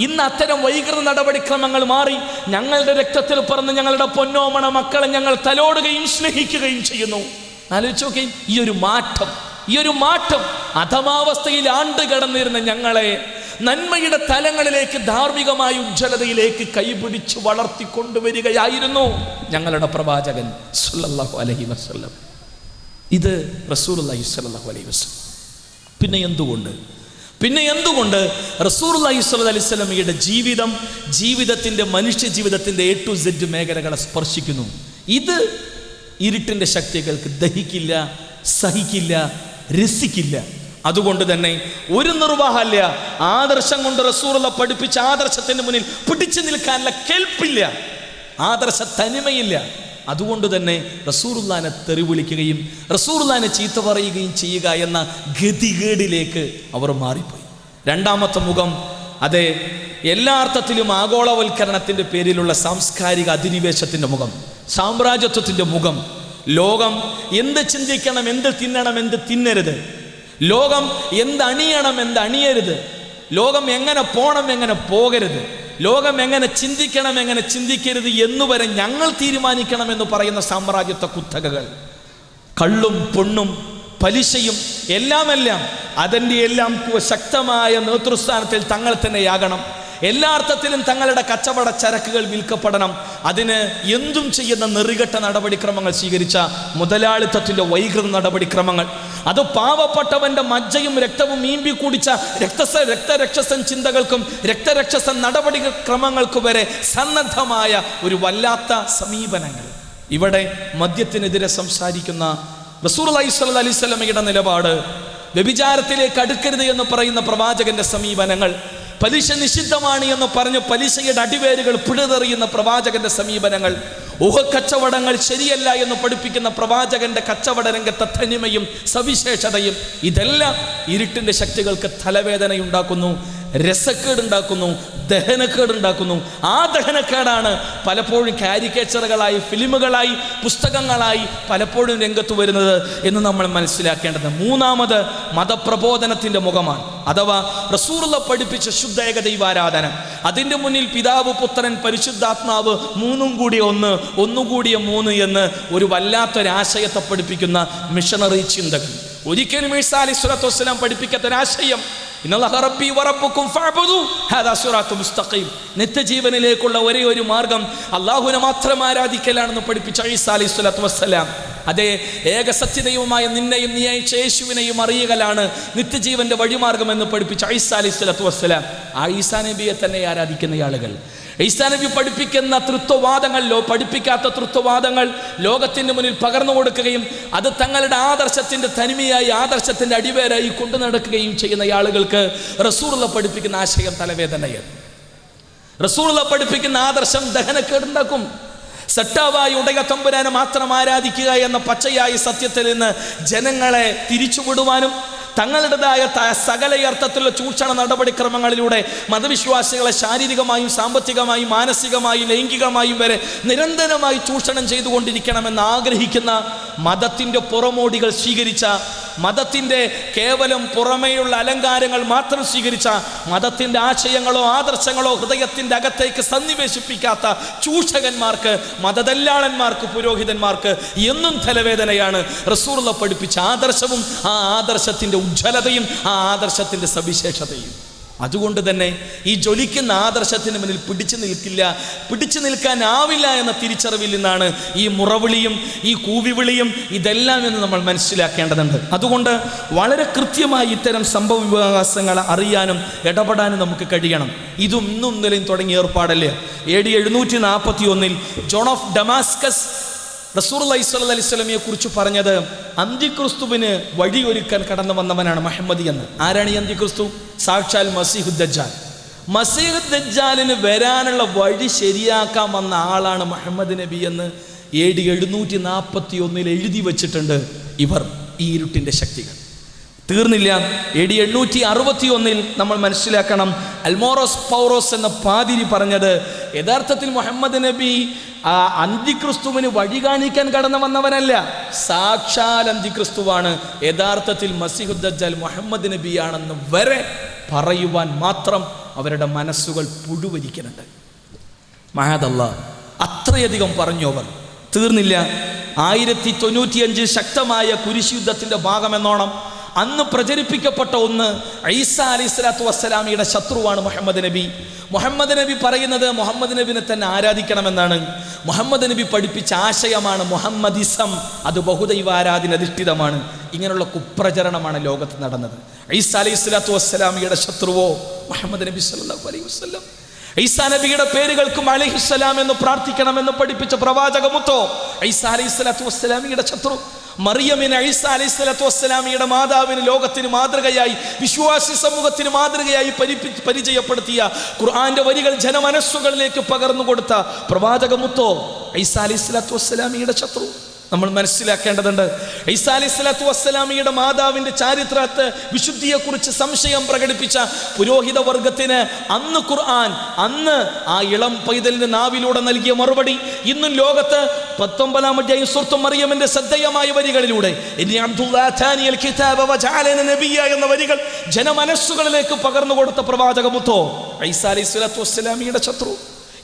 ഇന്ന് അത്തരം വൈകൃത നടപടിക്രമങ്ങൾ മാറി ഞങ്ങളുടെ രക്തത്തിൽ പിറന്ന് ഞങ്ങളുടെ പൊന്നോമണ മക്കളെ ഞങ്ങൾ തലോടുകയും സ്നേഹിക്കുകയും ചെയ്യുന്നു. ആലോചിച്ച് നോക്കി, ഈ ഒരു മാറ്റം അധമാവസ്ഥയിൽ ആണ്ടുകടന്നിരുന്ന ഞങ്ങളെ നന്മയുടെ തലങ്ങളിലേക്ക്, ധാർമ്മികമായ ഉജ്ജ്വലതയിലേക്ക് കൈപിടിച്ച് വളർത്തിക്കൊണ്ടുവരികയായിരുന്നു ഞങ്ങളുടെ പ്രവാചകൻ സല്ലല്ലാഹു അലൈഹി വസല്ലം. ഇത് റസൂലുള്ളാഹി സ്വല്ലല്ലാഹു അലൈഹി വസല്ലം. പിന്നെ എന്തുകൊണ്ട് റസൂലുള്ളാഹി സ്വല്ലല്ലാഹു അലൈഹി വസല്ലമയുടെ ജീവിതത്തിൻ്റെ മനുഷ്യ ജീവിതത്തിൻ്റെ A to Z മേഖലകളെ സ്പർശിക്കുന്നു? ഇത് ഇരുട്ടിൻ്റെ ശക്തികൾക്ക് ദഹിക്കില്ല, സഹിക്കില്ല, രസിക്കില്ല. അതുകൊണ്ട് തന്നെ ഒരു നിർവാഹമില്ല, ആദർശം കൊണ്ട് റസൂലുള്ളാഹി പഠിപ്പിച്ച ആദർശത്തിന് മുന്നിൽ പിടിച്ചു നിൽക്കാനുള്ള കെൽപ്പില്ല, ആദർശ തനിമയില്ല. അതുകൊണ്ട് തന്നെ റസൂലുള്ളാഹിനെ തെറി വിളിക്കുകയും റസൂലുള്ളാഹിനെ ചീത്ത പറയുകയും ചെയ്യുക എന്ന ഗതികേടിലേക്ക് അവർ മാറിപ്പോയി. രണ്ടാമത്തെ മുഖം, അതെ, എല്ലാ അർത്ഥത്തിലും ആഗോളവൽക്കരണത്തിൻ്റെ പേരിലുള്ള സാംസ്കാരിക അധിനിവേശത്തിൻ്റെ മുഖം, സാമ്രാജ്യത്വത്തിൻ്റെ മുഖം. ലോകം എന്ത് ചിന്തിക്കണം, എന്ത് തിന്നണം, എന്ത് തിന്നരുത്, ലോകം എന്ത് അണിയണം, എന്ത് അണിയരുത്, ലോകം എങ്ങനെ പോണം, എങ്ങനെ പോകരുത്, ലോകം എങ്ങനെ ചിന്തിക്കണം, എങ്ങനെ ചിന്തിക്കരുത് എന്നുവരെ ഞങ്ങൾ തീരുമാനിക്കണമെന്ന് പറയുന്ന സാമ്രാജ്യത്വ കുത്തകകൾ, കള്ളും പൊണ്ണും പലിശയും എല്ലാം അതിൻ്റെ എല്ലാം ശക്തമായ നേതൃസ്ഥാനത്തിൽ തങ്ങൾ തന്നെയാകണം. എല്ലാ അർത്ഥത്തിലും തങ്ങളുടെ കച്ചവട ചരക്കുകൾ വിൽക്കപ്പെടണം. അതിന് എന്തും ചെയ്യുന്ന നെറികെട്ട നടപടിക്രമങ്ങൾ സ്വീകരിച്ച മുതലാളിത്തത്തിൻ്റെ വൈകൃത നടപടിക്രമങ്ങൾ, അത് പാവപ്പെട്ടവന്റെ മജ്ജയും രക്തവും മീമ്പി കുടിച്ച രക്തരക്ഷസൻ ചിന്തകൾക്കും രക്തരക്ഷസൻ നടപടിക്രമങ്ങൾക്ക് വരെ സന്നദ്ധമായ ഒരു വല്ലാത്ത സമീപനങ്ങൾ. ഇവിടെ മദ്യത്തിനെതിരെ സംസാരിക്കുന്ന റസൂലുള്ളാഹി സ്വല്ലല്ലാഹി അലൈഹി വസല്ലമയുടെ നിലപാട്, വ്യഭിചാരത്തിലേക്ക് അടുക്കരുത് എന്ന് പറയുന്ന പ്രവാചകന്റെ സമീപനങ്ങൾ, പലിശ നിഷിദ്ധമാണ് എന്ന് പറഞ്ഞ് പലിശയുടെ അടിവേരുകൾ പിഴുതെറിയുന്ന പ്രവാചകന്റെ സമീപനങ്ങൾ, ഊഹക്കച്ചവടങ്ങൾ ശരിയല്ല എന്ന് പഠിപ്പിക്കുന്ന പ്രവാചകന്റെ കച്ചവട രംഗത്തെ തനിമയും സവിശേഷതയും, ഇതെല്ലാം ഇരുട്ടിന്റെ ശക്തികൾക്ക് തലവേദനയുണ്ടാക്കുന്നു, രസക്കേടുണ്ടാക്കുന്നു, ദഹനക്കേടുണ്ടാക്കുന്നു. ആ ദഹനക്കേടാണ് പലപ്പോഴും കാരിക്കേച്ചറുകളായി, ഫിലിമുകളായി, പുസ്തകങ്ങളായി പലപ്പോഴും രംഗത്ത് വരുന്നത് എന്ന് നമ്മൾ മനസ്സിലാക്കേണ്ടത്. മൂന്നാമത് മതപ്രബോധനത്തിൻ്റെ മുഖമാണ്, അഥവാ റസൂലുള്ളാഹി പഠിപ്പിച്ച ശുദ്ധ ഏകദൈവാരാധന. അതിൻ്റെ മുന്നിൽ പിതാവ്, പുത്രൻ, പരിശുദ്ധാത്മാവ്, മൂന്നും കൂടിയ ഒന്ന്, ഒന്നുകൂടിയ മൂന്ന് എന്ന് ഒരു വല്ലാത്തൊരാശയത്തെ പഠിപ്പിക്കുന്ന മിഷണറി ചിന്തകൾ. ഒരിക്കലും ഈസാ അലൈഹിസ്സലാത്തു വസ്സലാം പഠിപ്പിക്കാത്തൊരാശയം, നിത്യജീവനിലേക്കുള്ള ഒരേ ഒരു മാർഗം അള്ളാഹുവിനെ മാത്രം ആരാധിക്കലാണെന്ന് പഠിപ്പിച്ച ഈസാ അലൈഹിസ്സലാത്തു വസ്സലാം, അതേ ഏകസത്യദൈവമായ നിന്നെയും നീ അയച്ച യേശുവിനെയും അറിയുകലാണ് നിത്യജീവന്റെ വഴിമാർഗം എന്ന് പഠിപ്പിച്ച ഈസാ അലൈഹിസ്സലാത്തു വസ്സലാം, ആ ഈസാ നബിയെ തന്നെ ആരാധിക്കുന്ന ആളുകൾ. ഈസാ നബി പഠിപ്പിക്കുന്ന തൃത്വവാദങ്ങളിലോ പഠിപ്പിക്കാത്ത തൃത്വവാദങ്ങൾ ലോകത്തിന് മുന്നിൽ പകർന്നു കൊടുക്കുകയും അത് തങ്ങളുടെ ആദർശത്തിന്റെ തനിമയായി, ആദർശത്തിന്റെ അടിവേരായി കൊണ്ടു നടക്കുകയും ചെയ്യുന്ന ആളുകൾക്ക് റസൂലുള്ളാഹി പഠിപ്പിക്കുന്ന ആശയം തലവേദനയാണ്. റസൂലുള്ളാഹി പഠിപ്പിക്കുന്ന ആദർശം ദഹനക്കേടുണ്ടാക്കും. സട്ടാവായി ഉടയ തമ്പുരാനെ മാത്രം ആരാധിക്കുക എന്ന പച്ചയായ സത്യത്തിൽ നിന്ന് ജനങ്ങളെ തിരിച്ചുവിടുവാനും തങ്ങളുടേതായ സകല അർത്ഥത്തിലുള്ള ചൂഷണ നടപടിക്രമങ്ങളിലൂടെ മതവിശ്വാസികളെ ശാരീരികമായും സാമ്പത്തികമായും മാനസികമായും ലൈംഗികമായും വരെ നിരന്തരമായി ചൂഷണം ചെയ്തുകൊണ്ടിരിക്കണമെന്ന് ആഗ്രഹിക്കുന്ന മതത്തിൻ്റെ പുറമോടികൾ സ്വീകരിച്ച, മതത്തിൻ്റെ കേവലം പുറമേയുള്ള അലങ്കാരങ്ങൾ മാത്രം സ്വീകരിച്ച, മതത്തിൻ്റെ ആശയങ്ങളോ ആദർശങ്ങളോ ഹൃദയത്തിൻ്റെ അകത്തേക്ക് സന്നിവേശിപ്പിക്കാത്ത ചൂഷകന്മാർക്ക്, മതദല്ലാളന്മാർക്ക്, പുരോഹിതന്മാർക്ക് എന്നും തലവേദനയാണ് റസൂലുള്ളാഹി പഠിപ്പിച്ച ആദർശവും ആ ആദർശത്തിൻ്റെ ഉജ്ജ്വലതയും ആ ആദർശത്തിൻ്റെ സവിശേഷതയും. അതുകൊണ്ട് തന്നെ ഈ ജ്വലിക്കുന്ന ആദർശത്തിന് മുന്നിൽ പിടിച്ചു നിൽക്കാനാവില്ല എന്ന തിരിച്ചറിവിൽ നിന്നാണ് ഈ മുറവിളിയും ഈ കൂവിവിളിയും ഇതെല്ലാം എന്ന് നമ്മൾ മനസ്സിലാക്കേണ്ടതുണ്ട്. അതുകൊണ്ട് വളരെ കൃത്യമായി ഇത്തരം സംഭവ വികാസങ്ങൾ അറിയാനും ഇടപെടാനും നമുക്ക് കഴിയണം. ഇതും ഇന്നും ഇന്നലെയും തുടങ്ങിയ ഏർപ്പാടല്ലേ. AD 741 ജോൺ ഓഫ് ഡമാസ്കസ് റസൂലുള്ളാഹി സ്വല്ലല്ലാഹി അലൈഹി വസല്ലമയെ കുറിച്ച് പറഞ്ഞത്, അന്തിക്രിസ്തുവിന് വഴിയൊരുക്കാൻ കടന്നു വന്നവനാണ് മുഹമ്മദി എന്ന്. ആരാണ് ഈ അന്തിക്രിസ്തു? സാക്ഷാൽ മസീഹുദ് ദജ്ജാൽ. മസീഹുദ് ദജ്ജാലിന് വരാനുള്ള വഴി ശരിയാക്കാൻ വന്ന ആളാണ് മുഹമ്മദ് നബി എന്ന് AD 741 എഴുതി വച്ചിട്ടുണ്ട് ഇവർ, ഈ ഇരുട്ടിൻ്റെ ശക്തികൾ. തീർന്നില്ല. AD 861 നമ്മൾ മനസ്സിലാക്കണം, അൽമോറോസ് പൗറോസ് എന്ന പാതിരി പറഞ്ഞത്, യഥാർത്ഥത്തിൽ മുഹമ്മദ് നബി അന്തിക്രിസ്തുവിന് വഴി കാണിക്കാൻ കടന്നു വന്നവനല്ല, സാക്ഷാൽ അന്തിക്രിസ്തുവാണ്. യഥാർത്ഥത്തിൽ മസീഹുദ് ദജ്ജാൽ മുഹമ്മദ് നബിയാണെന്ന് വരെ പറയുവാൻ മാത്രം അവരുടെ മനസ്സുകൾ പുഴുവരിക്കുന്നുണ്ട്. മഹാദല്ലാഹ്, അത്രയധികം പറഞ്ഞു അവർ. തീർന്നില്ല. 1095 ശക്തമായ കുരിശ് യുദ്ധത്തിൻ്റെ ഭാഗമെന്നോണം അന്ന് പ്രചരിപ്പിക്കപ്പെട്ട ഒന്ന്, ഈസാ അലൈഹിസ്സലാത്തു വസ്സലാമിയുടെ ശത്രുവാണ് മുഹമ്മദ് നബി. മുഹമ്മദ് നബി പറയുന്നത് മുഹമ്മദ് നബിനെ തന്നെ ആരാധിക്കണമെന്നാണ്. മുഹമ്മദ് നബി പഠിപ്പിച്ച ആശയമാണ് മുഹമ്മദിസം, അത് ബഹുദൈവാരാധന അധിഷ്ഠിതമാണ്. ഇങ്ങനെയുള്ള കുപ്രചരണമാണ് ലോകത്ത് നടന്നത്. ഈസാ അലൈഹിസ്സലാത്തു വസ്സലാമിയുടെ ശത്രുവോ മുഹമ്മദ് നബി സല്ലല്ലാഹു അലൈഹി വസല്ലം. ഈസാ നബിയുടെ പേരുകൾക്കും അലൈഹിസ്സലാം എന്ന് പ്രാർത്ഥിക്കണമെന്ന് പഠിപ്പിച്ച പ്രവാചകമുത്തോ ഈസാ അലൈഹിസ്സലാത്തു വസ്സലാമിയുടെ ശത്രു. മറിയമിന് ഈസാ അലൈഹിസ്സലാത്തു വസ്സലാമിയുടെ മാതാവിന് ലോകത്തിന് മാതൃകയായി, വിശ്വാസി സമൂഹത്തിന് മാതൃകയായി പരിചയപ്പെടുത്തിയ ഖുർആന്റെ വരികൾ ജനമനസ്സുകളിലേക്ക് പകർന്നു കൊടുത്ത പ്രവാചകമുത്തോ ഈസാ അലൈഹിസ്സലാത്തു വസ്സലാമിയുടെ ശത്രു. നമ്മൾ മനസ്സിലാക്കേണ്ടതുണ്ട്. ഈസാ അലൈഹിസ്സലാത്തു വസ്സലാമിയുടെ മാതാവിൻ്റെ ചാരിത്രത്തെ വിശുദ്ധിയെക്കുറിച്ച് സംശയം പ്രകടിപ്പിച്ച പുരോഹിത വർഗത്തിന് അന്ന് ഖുർആൻ, അന്ന് ആ ഇളം പൈതലിന്റെ നാവിലൂടെ നൽകിയ മറുപടി ഇന്നും ലോകത്ത് 19-ാം അധ്യായം സൂറത്ത് മറിയമിന്റെ ശ്രദ്ധേയമായ വരികളിലൂടെ എന്ന വരികൾ ജനമനസ്സുകളിലേക്ക് പകർന്നു കൊടുത്ത പ്രവാചകമുത്തോ ഈസാ അലൈഹിസ്സലാത്തു വസ്സലാമിയുടെ ശത്രു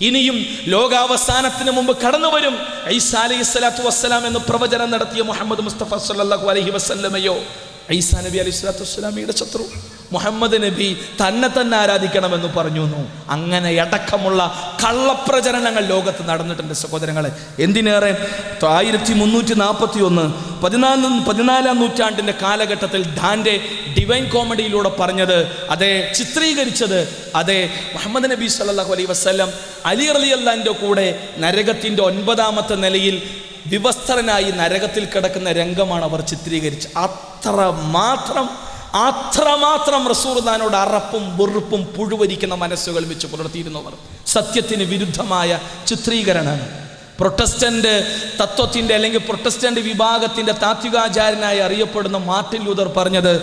ഇനിയും ലോകാവസാനത്തിന് മുമ്പ് കടന്നു വരും ഈസാ അലൈഹിസ്സലാത്തു വസ്സലാം എന്ന് പ്രവചനം നടത്തിയ മുഹമ്മദ് മുസ്തഫ സല്ലല്ലാഹു അലൈഹി വസല്ലമയോ ഈസാ നബി അലൈഹിസ്സലാത്തു വസ്സലാമിയുടെ ശത്രു. മുഹമ്മദ് നബി തന്നെ ആരാധിക്കണമെന്ന് പറഞ്ഞു. അങ്ങനെ അടക്കമുള്ള കള്ളപ്രചരണങ്ങൾ ലോകത്ത് നടന്നിട്ടുണ്ട് സഹോദരങ്ങളെ. എന്തിനേറെ 1341 14-ാം നൂറ്റാണ്ടിൻ്റെ കാലഘട്ടത്തിൽ ഡാൻ്റെ ഡിവൈൻ കോമഡിയിലൂടെ പറഞ്ഞത്, അതേ ചിത്രീകരിച്ചത്, അതേ മുഹമ്മദ് നബി സല്ലല്ലാഹു അലൈഹി വസല്ലം അലി റളിയല്ലാഹുവിൻ്റെ കൂടെ നരകത്തിൻ്റെ 9-ാമത്തെ നിലയിൽ വിവസ്ത്രനായി നരകത്തിൽ കിടക്കുന്ന രംഗമാണ് അവർ ചിത്രീകരിച്ച്. അത്രമാത്രം റസൂലുള്ളാഹിനോട് അറപ്പും വെറുപ്പും പുഴുവരിക്കുന്ന മനസ്സുകൾ വെച്ച് പുലർത്തിയിരുന്നവർ. സത്യത്തിന് വിരുദ്ധമായ ചിത്രീകരണമാണ്. പ്രൊട്ടസ്റ്റന്റ് തത്വത്തിൻ്റെ അല്ലെങ്കിൽ പ്രൊട്ടസ്റ്റന്റ് വിഭാഗത്തിൻ്റെ താത്വികാചാര്യനായി അറിയപ്പെടുന്ന മാർട്ടിൻ ലൂതർ പറഞ്ഞത്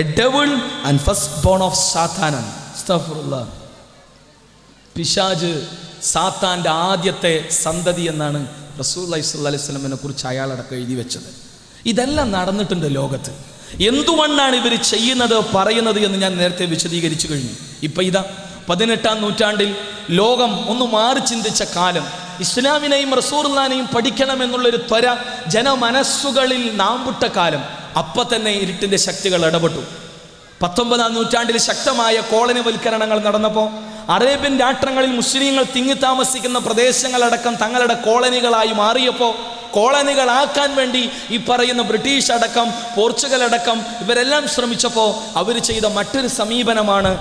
A devil and first bone of സാത്താൻ. അസ്തഗ്ഫിറുല്ലാഹ്. പിശാച് സാത്താൻ്റെ ആദ്യത്തെ സന്തതി എന്നാണ് റസൂലുള്ളാഹി സ്വല്ലല്ലാഹു അലൈഹി വസല്ലമയെ കുറിച്ച് അയാളടക്കം എഴുതി വെച്ചത്. ഇതെല്ലാം നടന്നിട്ടുണ്ട് ലോകത്ത്. എന്തുകൊണ്ടാണ് ഇവർ ചെയ്യുന്നത് പറയുന്നത് എന്ന് ഞാൻ നേരത്തെ വിശദീകരിച്ചു കഴിഞ്ഞു. ഇപ്പം ഇതാ 18-ാം നൂറ്റാണ്ടിൽ ലോകം ഒന്ന് മാറി ചിന്തിച്ച കാലം, ഇസ്ലാമിനെയും റസൂലുള്ളാഹിനെയും പഠിക്കണമെന്നുള്ളൊരു ത്വര ജനമനസ്സുകളിൽ നാമ്പുട്ട കാലം. അപ്പം തന്നെ ഇരുട്ടിൻ്റെ ശക്തികൾ ഇടപെട്ടു. 19-ാം നൂറ്റാണ്ടിൽ ശക്തമായ കോളനിവൽക്കരണങ്ങൾ നടന്നപ്പോൾ അറേബ്യൻ രാഷ്ട്രങ്ങളിൽ മുസ്ലിങ്ങൾ തിങ്ങി താമസിക്കുന്ന പ്രദേശങ്ങളടക്കം തങ്ങളുടെ കോളനികളായി മാറിയപ്പോൾ, കോളനികളാക്കാൻ വേണ്ടി ഈ പറയുന്ന ബ്രിട്ടീഷ് അടക്കം പോർച്ചുഗൽ അടക്കം ഇവരെല്ലാം ശ്രമിച്ചപ്പോൾ അവർ ചെയ്ത മറ്റൊരു സമീപനമാണ്,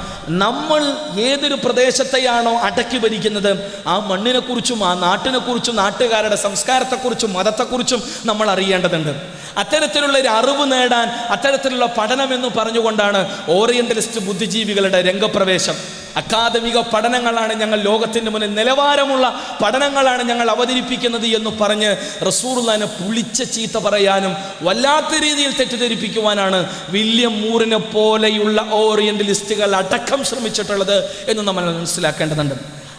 നമ്മൾ ഏതൊരു പ്രദേശത്തെയാണോ അടക്കി ഭരിക്കുന്നത് ആ മണ്ണിനെക്കുറിച്ചും ആ നാട്ടിനെക്കുറിച്ചും നാട്ടുകാരുടെ സംസ്കാരത്തെക്കുറിച്ചും മതത്തെക്കുറിച്ചും നമ്മൾ അറിയേണ്ടതുണ്ട്. അത്തരത്തിലുള്ള ഒരു അറിവ് നേടാൻ അത്തരത്തിലുള്ള പഠനം എന്ന് പറഞ്ഞുകൊണ്ടാണ് ഓറിയന്റലിസ്റ്റ് ബുദ്ധിജീവികളുടെ രംഗപ്രവേശം. അക്കാദമിക പഠനങ്ങളാണ് ഞങ്ങൾ ലോകത്തിൻ്റെ മുന്നിൽ, നിലവാരമുള്ള പഠനങ്ങളാണ് ഞങ്ങൾ അവതരിപ്പിക്കുന്നത് എന്ന് പറഞ്ഞ് റസൂലുള്ളാഹിനെ പുളിച്ച ചീത്ത പറയാനും വല്ലാത്ത രീതിയിൽ തെറ്റിദ്ധരിപ്പിക്കുവാനാണ് വില്യം മൂറിനെ പോലെയുള്ള ഓറിയന്റലിസ്റ്റുകൾ അടക്കം ശ്രമിച്ചിട്ടുള്ളത് എന്ന് നമ്മൾ മനസ്സിലാക്കേണ്ടതുണ്ട്.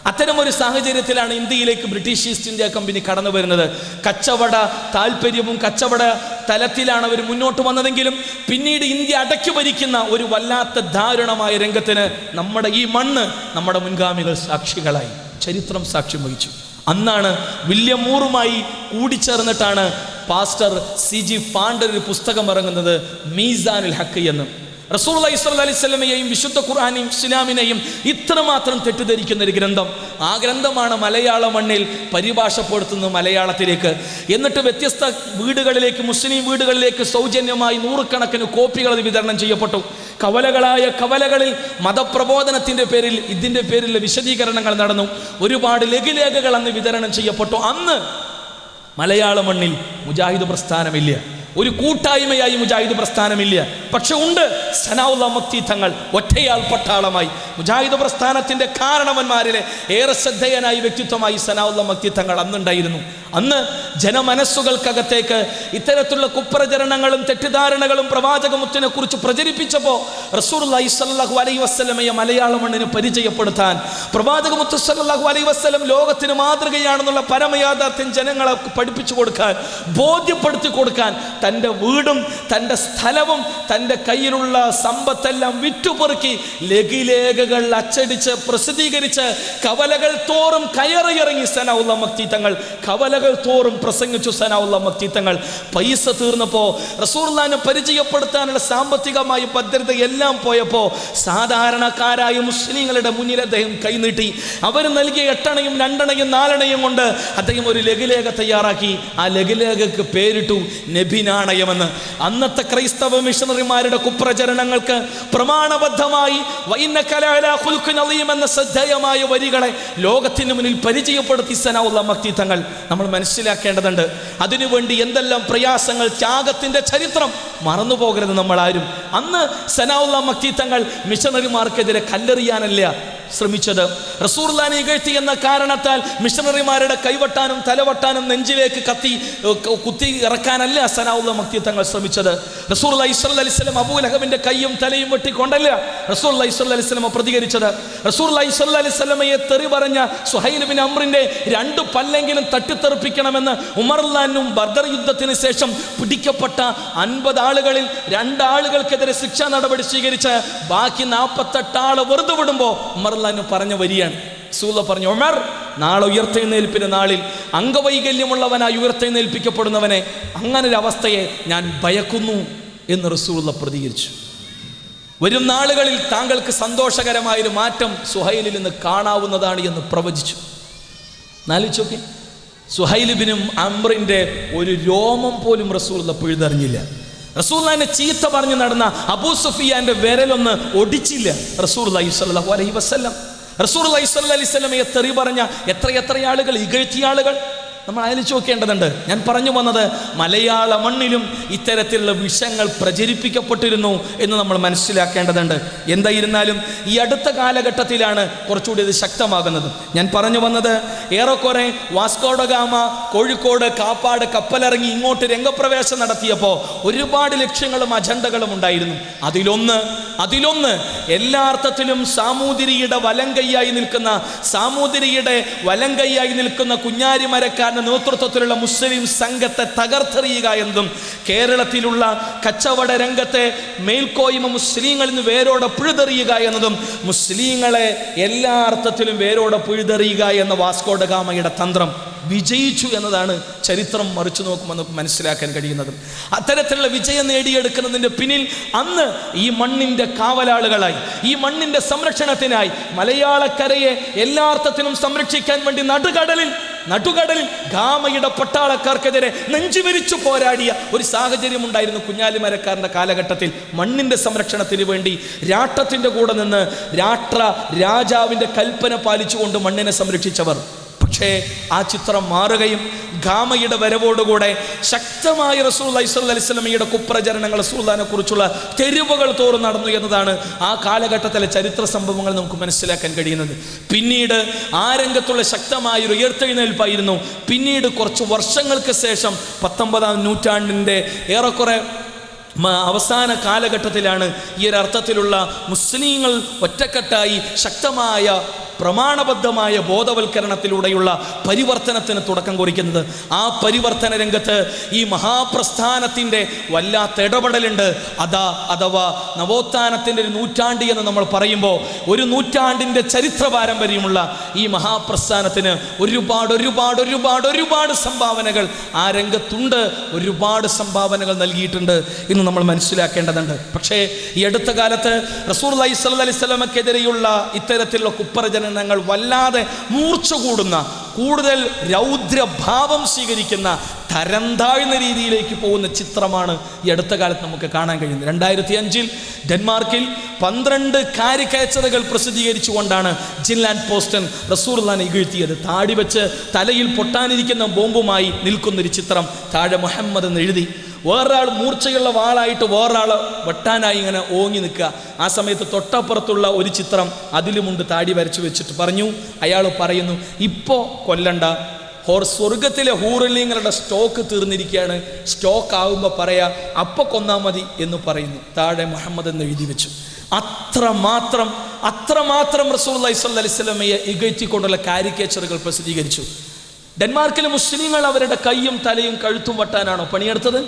അത്തരമൊരു സാഹചര്യത്തിലാണ് ഇന്ത്യയിലേക്ക് ബ്രിട്ടീഷ് ഈസ്റ്റ് ഇന്ത്യ കമ്പനി കടന്നു വരുന്നത്. കച്ചവട താല്പര്യവും കച്ചവട തലത്തിലാണ് അവർ മുന്നോട്ട് വന്നതെങ്കിലും പിന്നീട് ഇന്ത്യ അടക്കി ഭരിക്കുന്ന ഒരു വല്ലാത്ത ദാരുണമായ രംഗത്തിന് നമ്മുടെ ഈ മണ്ണ്, നമ്മുടെ മുൻഗാമികൾ സാക്ഷികളായി, ചരിത്രം സാക്ഷ്യം വഹിച്ചു. അന്നാണ് വില്യം മൂറുമായി കൂടിച്ചേർന്നിട്ടാണ് പാസ്റ്റർ CG ഫാണ്ടർ ഒരു പുസ്തകം ഇറങ്ങുന്നത്, മീസാനുൽ ഹഖ് എന്ന്. റസൂലുള്ളാഹി സ്വല്ലല്ലാഹു അലൈഹി വസല്ലമയെയും വിശുദ്ധ ഖുർആനെയും ഇസ്ലാമിനെയും ഇത്രമാത്രം തെറ്റിദ്ധരിക്കുന്ന ഒരു ഗ്രന്ഥം. ആ ഗ്രന്ഥമാണ് മലയാള മണ്ണിൽ പരിഭാഷപ്പെടുത്തുന്നത് മലയാളത്തിലേക്ക്. എന്നിട്ട് വ്യത്യസ്ത വീടുകളിലേക്ക്, മുസ്ലിം വീടുകളിലേക്ക് സൗജന്യമായി 100 കോപ്പികൾ വിതരണം ചെയ്യപ്പെട്ടു. കവലകളായ കവലകളിൽ മതപ്രബോധനത്തിൻ്റെ പേരിൽ ഇതിൻ്റെ പേരിൽ വിശദീകരണങ്ങൾ നടന്നു. ഒരുപാട് ലഘുലേഖകൾ അന്ന് വിതരണം ചെയ്യപ്പെട്ടു. അന്ന് മലയാള മണ്ണിൽ മുജാഹിദ് പ്രസ്ഥാനമില്ല, ഒരു കൂട്ടായ്മയായി മുജാഹിദ് പ്രസ്ഥാനമില്ല. പക്ഷെ ഉണ്ട് സനാഉല്ലാഹ് മക്തി തങ്ങൾ ഒറ്റയാൾ പട്ടാളമായി. മുജാഹിദ് പ്രസ്ഥാനത്തിൻ്റെ കാരണവന്മാരിലെ ഏറെ ശ്രദ്ധേയനായ വ്യക്തിത്വമായി സനാഉല്ലാഹ് മക്തി തങ്ങൾ അന്നുണ്ടായിരുന്നു. അന്ന് ജനമനസ്സുകൾക്കകത്തേക്ക് ഇത്തരത്തിലുള്ള കുപ്രചരണങ്ങളും തെറ്റിദ്ധാരണകളും പ്രവാചകമുത്തിനെ കുറിച്ച് പ്രചരിപ്പിച്ചപ്പോൾ റസൂലുള്ളാഹി സ്വല്ലല്ലാഹു അലൈഹി വസല്ലമയെ മലയാള മണ്ണിന് പരിചയപ്പെടുത്താൻ, പ്രവാചകമുത്ത് സ്വല്ലല്ലാഹു അലൈഹി വസല്ലം ലോകത്തിന് മാതൃകയാണെന്നുള്ള പരമയാഥാർത്ഥ്യം ജനങ്ങളെ പഠിപ്പിച്ചു കൊടുക്കാൻ, ബോധ്യപ്പെടുത്തി കൊടുക്കാൻ തൻ്റെ വീടും തൻ്റെ സ്ഥലവും തൻ്റെ കയ്യിലുള്ള സമ്പത്തെല്ലാം വിറ്റുപെറുക്കി ലഘുലേഖകൾ അച്ചടിച്ച് പ്രസിദ്ധീകരിച്ച് കവലകൾ തോറും കയറിയിറങ്ങി സനാഉല്ലാഹ് മക്തി തങ്ങൾ. കവലകൾ തോറും പ്രസംഗിച്ചു സനാഉല്ലാഹ് മക്തി തങ്ങൾ. പൈസ തീർന്നപ്പോൾ റസൂലുള്ളാഹിനെ പരിചയപ്പെടുത്താനുള്ള സാമ്പത്തികമായ ഭദ്രത എല്ലാം പോയപ്പോൾ സാധാരണക്കാരായ മുസ്ലിങ്ങളുടെ മുന്നിൽ അദ്ദേഹം കൈനീട്ടി. അവർ നൽകിയ 8 അണയും 2 അണയും 4 അണയും കൊണ്ട് അദ്ദേഹം ഒരു ലഘുലേഖ തയ്യാറാക്കി. ആ ലഘുലേഖക്ക് പേരിട്ടു നബിനാണയമെന്ന്. അന്നത്തെ ക്രൈസ്തവ മിഷണറിമാരുടെ കുപ്രചരണങ്ങൾക്ക് പ്രമാണബദ്ധമായി എന്ന ശ്രദ്ധേയമായ വരികളെ ലോകത്തിന് മുന്നിൽ പരിചയപ്പെടുത്തി സനാഉല്ലാഹ് മക്തി തങ്ങൾ. നമ്മൾ മനസ്സിലാക്കേണ്ടതുണ്ട്, അതിനുവേണ്ടി എന്തെല്ലാം പ്രയാസങ്ങൾ, ത്യാഗത്തിൻ്റെ ചരിത്രം മറന്നു പോകരുത് നമ്മളാരും. അന്ന് സനാഉല്ലാഹ് മക്തി തങ്ങൾ മിഷണറിമാർക്കെതിരെ കല്ലെറിയാനല്ല, ശ്രമിച്ചത്. റസൂലുള്ളാഹിനെ ഇകഴ്ത്തി എന്ന കാരണത്താൽ മിഷണറിമാരുടെ കൈവട്ടാനും തലവട്ടാനും നെഞ്ചിലേക്ക് കുത്തി ഇറക്കാനല്ല സനാഉല്ലാ മക്തി തങ്ങൾ ശ്രമിച്ചത്. റസൂലുള്ളാഹി സ്വല്ലല്ലാഹി അലൈഹി വസല്ലം അബൂ ലഹബിന്റെ കൈയും തലയും വെട്ടിക്കൊണ്ടല്ല റസൂലുള്ളാഹി സ്വല്ലല്ലാഹി അലൈഹി വസല്ലം പ്രതികരിച്ചത്. റസൂലുള്ളാഹി സ്വല്ലല്ലാഹി അലൈഹി വസല്ലമയെ തെറി പറഞ്ഞ സുഹൈൽ ബിൻ അംറിന്റെ 2 പല്ലെങ്കിലും തട്ടിത്തെറിപ്പിക്കണമെന്ന് ഉമറുല്ലാനും ബദർ യുദ്ധത്തിന് ശേഷം പിടിക്കപ്പെട്ട 50 ആളുകളിൽ 2 ആളുകൾക്കെതിരെ ശിക്ഷാ നടപടി സ്വീകരിച്ച് ബാക്കി 48 ആള് വെറുതെ വിടുമ്പോൾ ഉമറുല്ലാനു പറഞ്ഞ വരിയാണ്. റസൂലുള്ളാഹി പറഞ്ഞു, ഉമർ, നാളെ ഉയർത്തെഴുന്നേൽപ്പിന്റെ നാളിൽ അംഗവൈകല്യമുള്ളവനായി ഉയർത്തെഴുന്നേൽപ്പിക്കപ്പെടുന്നവനെ അങ്ങനൊരു അവസ്ഥയെ ഞാൻ ഭയക്കുന്നു എന്ന് റസൂലുള്ളാഹി പ്രതികരിച്ചു. വരും നാളുകളിൽ താങ്കൾക്ക് സന്തോഷകരമായൊരു മാറ്റം സുഹൈലിൽ നിന്ന് കാണാവുന്നതാണ് എന്ന് പ്രവചിച്ചു. നാലിച്ചോക്കെ, സുഹൈൽ ബിൻ അംറിന്റെ ഒരു രോമം പോലും റസൂലുള്ളാഹി പിഴുതെറിഞ്ഞില്ല. റസൂലുള്ളാഹിനെ ചീത്ത പറഞ്ഞു നടന്ന അബൂ സുഫിയാന്റെ വിരലൊന്ന് ഒടിച്ചില്ല റസൂലുള്ളാഹി സ്വല്ലല്ലാഹു അലൈഹി വസല്ലം. റസൂലുള്ളാഹി സ്വല്ലല്ലാഹി അലൈഹി വസല്ലമയെ തെറി പറഞ്ഞ എത്ര ആളുകൾ, ഇകഴ്ത്തിയ ആളുകൾ നമ്മൾ ആലോചിച്ച് നോക്കേണ്ടതുണ്ട്. ഞാൻ പറഞ്ഞു വന്നത്, മലയാള മണ്ണിലും ഇത്തരത്തിലുള്ള വിഷയങ്ങൾ പ്രചരിപ്പിക്കപ്പെട്ടിരുന്നു എന്ന് നമ്മൾ മനസ്സിലാക്കേണ്ടതുണ്ട്. എന്തായിരുന്നാലും ഈ അടുത്ത കാലഘട്ടത്തിലാണ് കുറച്ചുകൂടി ഇത് ശക്തമാകുന്നത്. ഞാൻ പറഞ്ഞു വന്നത്, ഏറെക്കുറെ Vasco da Gama Kozhikode Kappad കപ്പലിറങ്ങി ഇങ്ങോട്ട് രംഗപ്രവേശം നടത്തിയപ്പോൾ ഒരുപാട് ലക്ഷ്യങ്ങളും അജണ്ടകളും ഉണ്ടായിരുന്നു. അതിലൊന്ന് എല്ലാ അർത്ഥത്തിലും സാമൂതിരിയുടെ വലങ്കയ്യായി നിൽക്കുന്ന കുഞ്ഞാലിമരക്കാരന്റെ നേതൃത്വത്തിലുള്ള മുസ്ലിം സംഘത്തെ തകർത്തെറിയുക എന്നതും കേരളത്തിലുള്ള കച്ചവട രംഗത്തെ മേൽക്കോയ്മ മുസ്ലിങ്ങളിൽ നിന്ന് വേരോടെ പിഴുതെറിയുക എന്നതും മുസ്ലിങ്ങളെ എല്ലാ അർത്ഥത്തിലും വേരോടെ പിഴുതെറിയുക എന്ന വാസ്കോ ഡ ഗാമയുടെ തന്ത്രം വിജയിച്ചു എന്നതാണ് ചരിത്രം മറിച്ചു നോക്കുമ്പോൾ നമുക്ക് മനസ്സിലാക്കാൻ കഴിയുന്നത്. അത്തരത്തിലുള്ള വിജയം നേടിയെടുക്കുന്നതിൻ്റെ പിന്നിൽ അന്ന് ഈ മണ്ണിൻ്റെ കാവലാളുകളായി, ഈ മണ്ണിൻ്റെ സംരക്ഷണത്തിനായി, മലയാളക്കരയെ എല്ലാ അർത്ഥത്തിലും സംരക്ഷിക്കാൻ വേണ്ടി നടുകടലിൽ ഗാമയുടെ പട്ടാളക്കാർക്കെതിരെ നെഞ്ചുവിരിച്ചു പോരാടിയ ഒരു സാഹചര്യം ഉണ്ടായിരുന്നു കുഞ്ഞാലിമരക്കാരൻ്റെ കാലഘട്ടത്തിൽ. മണ്ണിൻ്റെ സംരക്ഷണത്തിന് വേണ്ടി രാഷ്ട്രത്തിൻ്റെ കൂടെ നിന്ന് രാജാവിൻ്റെ കൽപ്പന പാലിച്ചുകൊണ്ട് മണ്ണിനെ സംരക്ഷിച്ചവർ. പക്ഷേ ആ ചിത്രം മാറുകയും ഗാമയുടെ വരവോടുകൂടെ ശക്തമായ റസൂലുള്ളാഹി സ്വല്ലല്ലാഹി അലൈഹി വസല്ലമയുടെ കുപ്രചരണങ്ങൾ റസൂലുള്ളാഹിനെ കുറിച്ചുള്ള തെരുവുകൾ തോറും നടന്നു എന്നതാണ് ആ കാലഘട്ടത്തിലെ ചരിത്ര സംഭവങ്ങൾ നമുക്ക് മനസ്സിലാക്കാൻ കഴിയുന്നത്. പിന്നീട് ആ രംഗത്തുള്ള ശക്തമായൊരു ഉയർത്തെഴുന്നേൽപ്പായിരുന്നു. പിന്നീട് കുറച്ച് വർഷങ്ങൾക്ക് ശേഷം 19-ാം നൂറ്റാണ്ടിൻ്റെ ഏറെക്കുറെ അവസാന കാലഘട്ടത്തിലാണ് ഈ ഒരു അർത്ഥത്തിലുള്ള മുസ്ലിങ്ങൾ ഒറ്റക്കെട്ടായി ശക്തമായ പ്രമാണബദ്ധമായ ബോധവൽക്കരണത്തിലൂടെയുള്ള പരിവർത്തനത്തിന് തുടക്കം കുറിക്കുന്നത്. ആ പരിവർത്തന രംഗത്ത് ഈ മഹാപ്രസ്ഥാനത്തിൻ്റെ വല്ലാത്ത ഇടപെടലുണ്ട്. അഥവാ നവോത്ഥാനത്തിൻ്റെ ഒരു നൂറ്റാണ്ട് എന്ന് നമ്മൾ പറയുമ്പോൾ, ഒരു നൂറ്റാണ്ടിൻ്റെ ചരിത്ര പാരമ്പര്യമുള്ള ഈ മഹാപ്രസ്ഥാനത്തിന് ഒരുപാട് സംഭാവനകൾ ആ രംഗത്തുണ്ട്. ഒരുപാട് സംഭാവനകൾ നൽകിയിട്ടുണ്ട് എന്ന് നമ്മൾ മനസ്സിലാക്കേണ്ടതുണ്ട്. പക്ഷേ ഈ അടുത്ത കാലത്ത് റസൂലുള്ളാഹി സ്വല്ലല്ലാഹി അലൈഹി വസല്ലമക്കെതിരെയുള്ള ഇത്തരത്തിലുള്ള കുപ്രചരണങ്ങൾ വല്ലാതെ മൂർച്ച കൂടുന്ന, കൂടുതൽ രൗദ്രഭാവം സ്വീകരിക്കുന്ന, തരം താഴ്ന്ന രീതിയിലേക്ക് പോകുന്ന ചിത്രമാണ് ഈ അടുത്ത കാലത്ത് നമുക്ക് കാണാൻ കഴിയുന്നത്. 2005 ഡെൻമാർക്കിൽ 12 കാരിക്കേച്ചറുകൾ പ്രസിദ്ധീകരിച്ചുകൊണ്ടാണ് ജിൻലാൻഡ് പോസ്റ്റൻ റസൂലുള്ളാഹിനെ ഇകഴ്ത്തിയത്. താടി വെച്ച് തലയിൽ പൊട്ടാനിരിക്കുന്ന ബോംബുമായി നിൽക്കുന്നൊരു ചിത്രം, താഴെ മുഹമ്മദ് എന്ന് എഴുതി. വേറൊരാൾ മൂർച്ചയുള്ള വാളായിട്ട് വേറൊരാൾ വെട്ടാനായി ഇങ്ങനെ ഓങ്ങി നിൽക്കുക. ആ സമയത്ത് തൊട്ടപ്പുറത്തുള്ള ഒരു ചിത്രം അതിലുമുണ്ട് താടി വരച്ചു വെച്ചിട്ട് അയാൾ പറയുന്നു, ഇപ്പോൾ കൊല്ലണ്ട, സ്വർഗത്തിലെ ഹൂറിലിങ്ങളുടെ സ്റ്റോക്ക് തീർന്നിരിക്കുകയാണ്, സ്റ്റോക്ക് ആകുമ്പോൾ പറയാ അപ്പോൾ കൊന്നാൽ മതി എന്ന് പറയുന്നു. താഴെ മുഹമ്മദ് എന്ന് എഴുതി വെച്ചു. അത്രമാത്രം റസൂലുള്ളാഹി സ്വല്ലല്ലാഹി അലൈഹി വസല്ലമയെ ഇകഴ്ത്തിക്കൊണ്ടുള്ള കാരിക്കേച്ചറുകൾ പ്രസിദ്ധീകരിച്ചു. ഡെൻമാർക്കിലെ മുസ്ലിങ്ങൾ അവരുടെ കൈയും തലയും കഴുത്തും വെട്ടാനാണോ പണിയെടുത്തത്?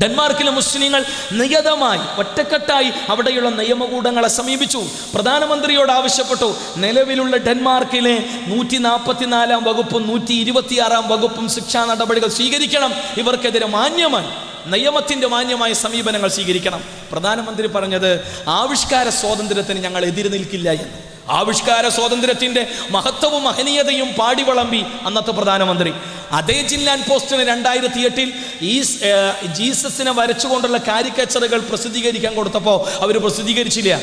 ഡെൻമാർക്കിലെ മുസ്ലിങ്ങൾ നിയതമായി ഒറ്റക്കെട്ടായി അവിടെയുള്ള നിയമകൂടങ്ങളെ സമീപിച്ചു. പ്രധാനമന്ത്രിയോട് ആവശ്യപ്പെട്ടു, നിലവിലുള്ള ഡെൻമാർക്കിലെ 144-ാം വകുപ്പും 126-ാം വകുപ്പും ശിക്ഷാ നടപടികൾ സ്വീകരിക്കണം, ഇവർക്കെതിരെ നിയമത്തിൻ്റെ മാന്യമായ സമീപനങ്ങൾ സ്വീകരിക്കണം. പ്രധാനമന്ത്രി പറഞ്ഞത്, ആവിഷ്കാര സ്വാതന്ത്ര്യത്തിന് ഞങ്ങൾ എതിര് നിൽക്കില്ല എന്ന്. ആവിഷ്കാര സ്വാതന്ത്ര്യത്തിൻ്റെ മഹത്വവും മഹനീയതയും പാടിവളമ്പി അന്നത്തെ പ്രധാനമന്ത്രി. അതേ ജിൻലാൻഡ് പോസ്റ്റിന് 2008 ഈ ജീസസിനെ വരച്ചുകൊണ്ടുള്ള കാരിക്കേച്ചറുകൾ പ്രസിദ്ധീകരിക്കാൻ കൊടുത്തപ്പോൾ അവർ പ്രസിദ്ധീകരിച്ചില്ല.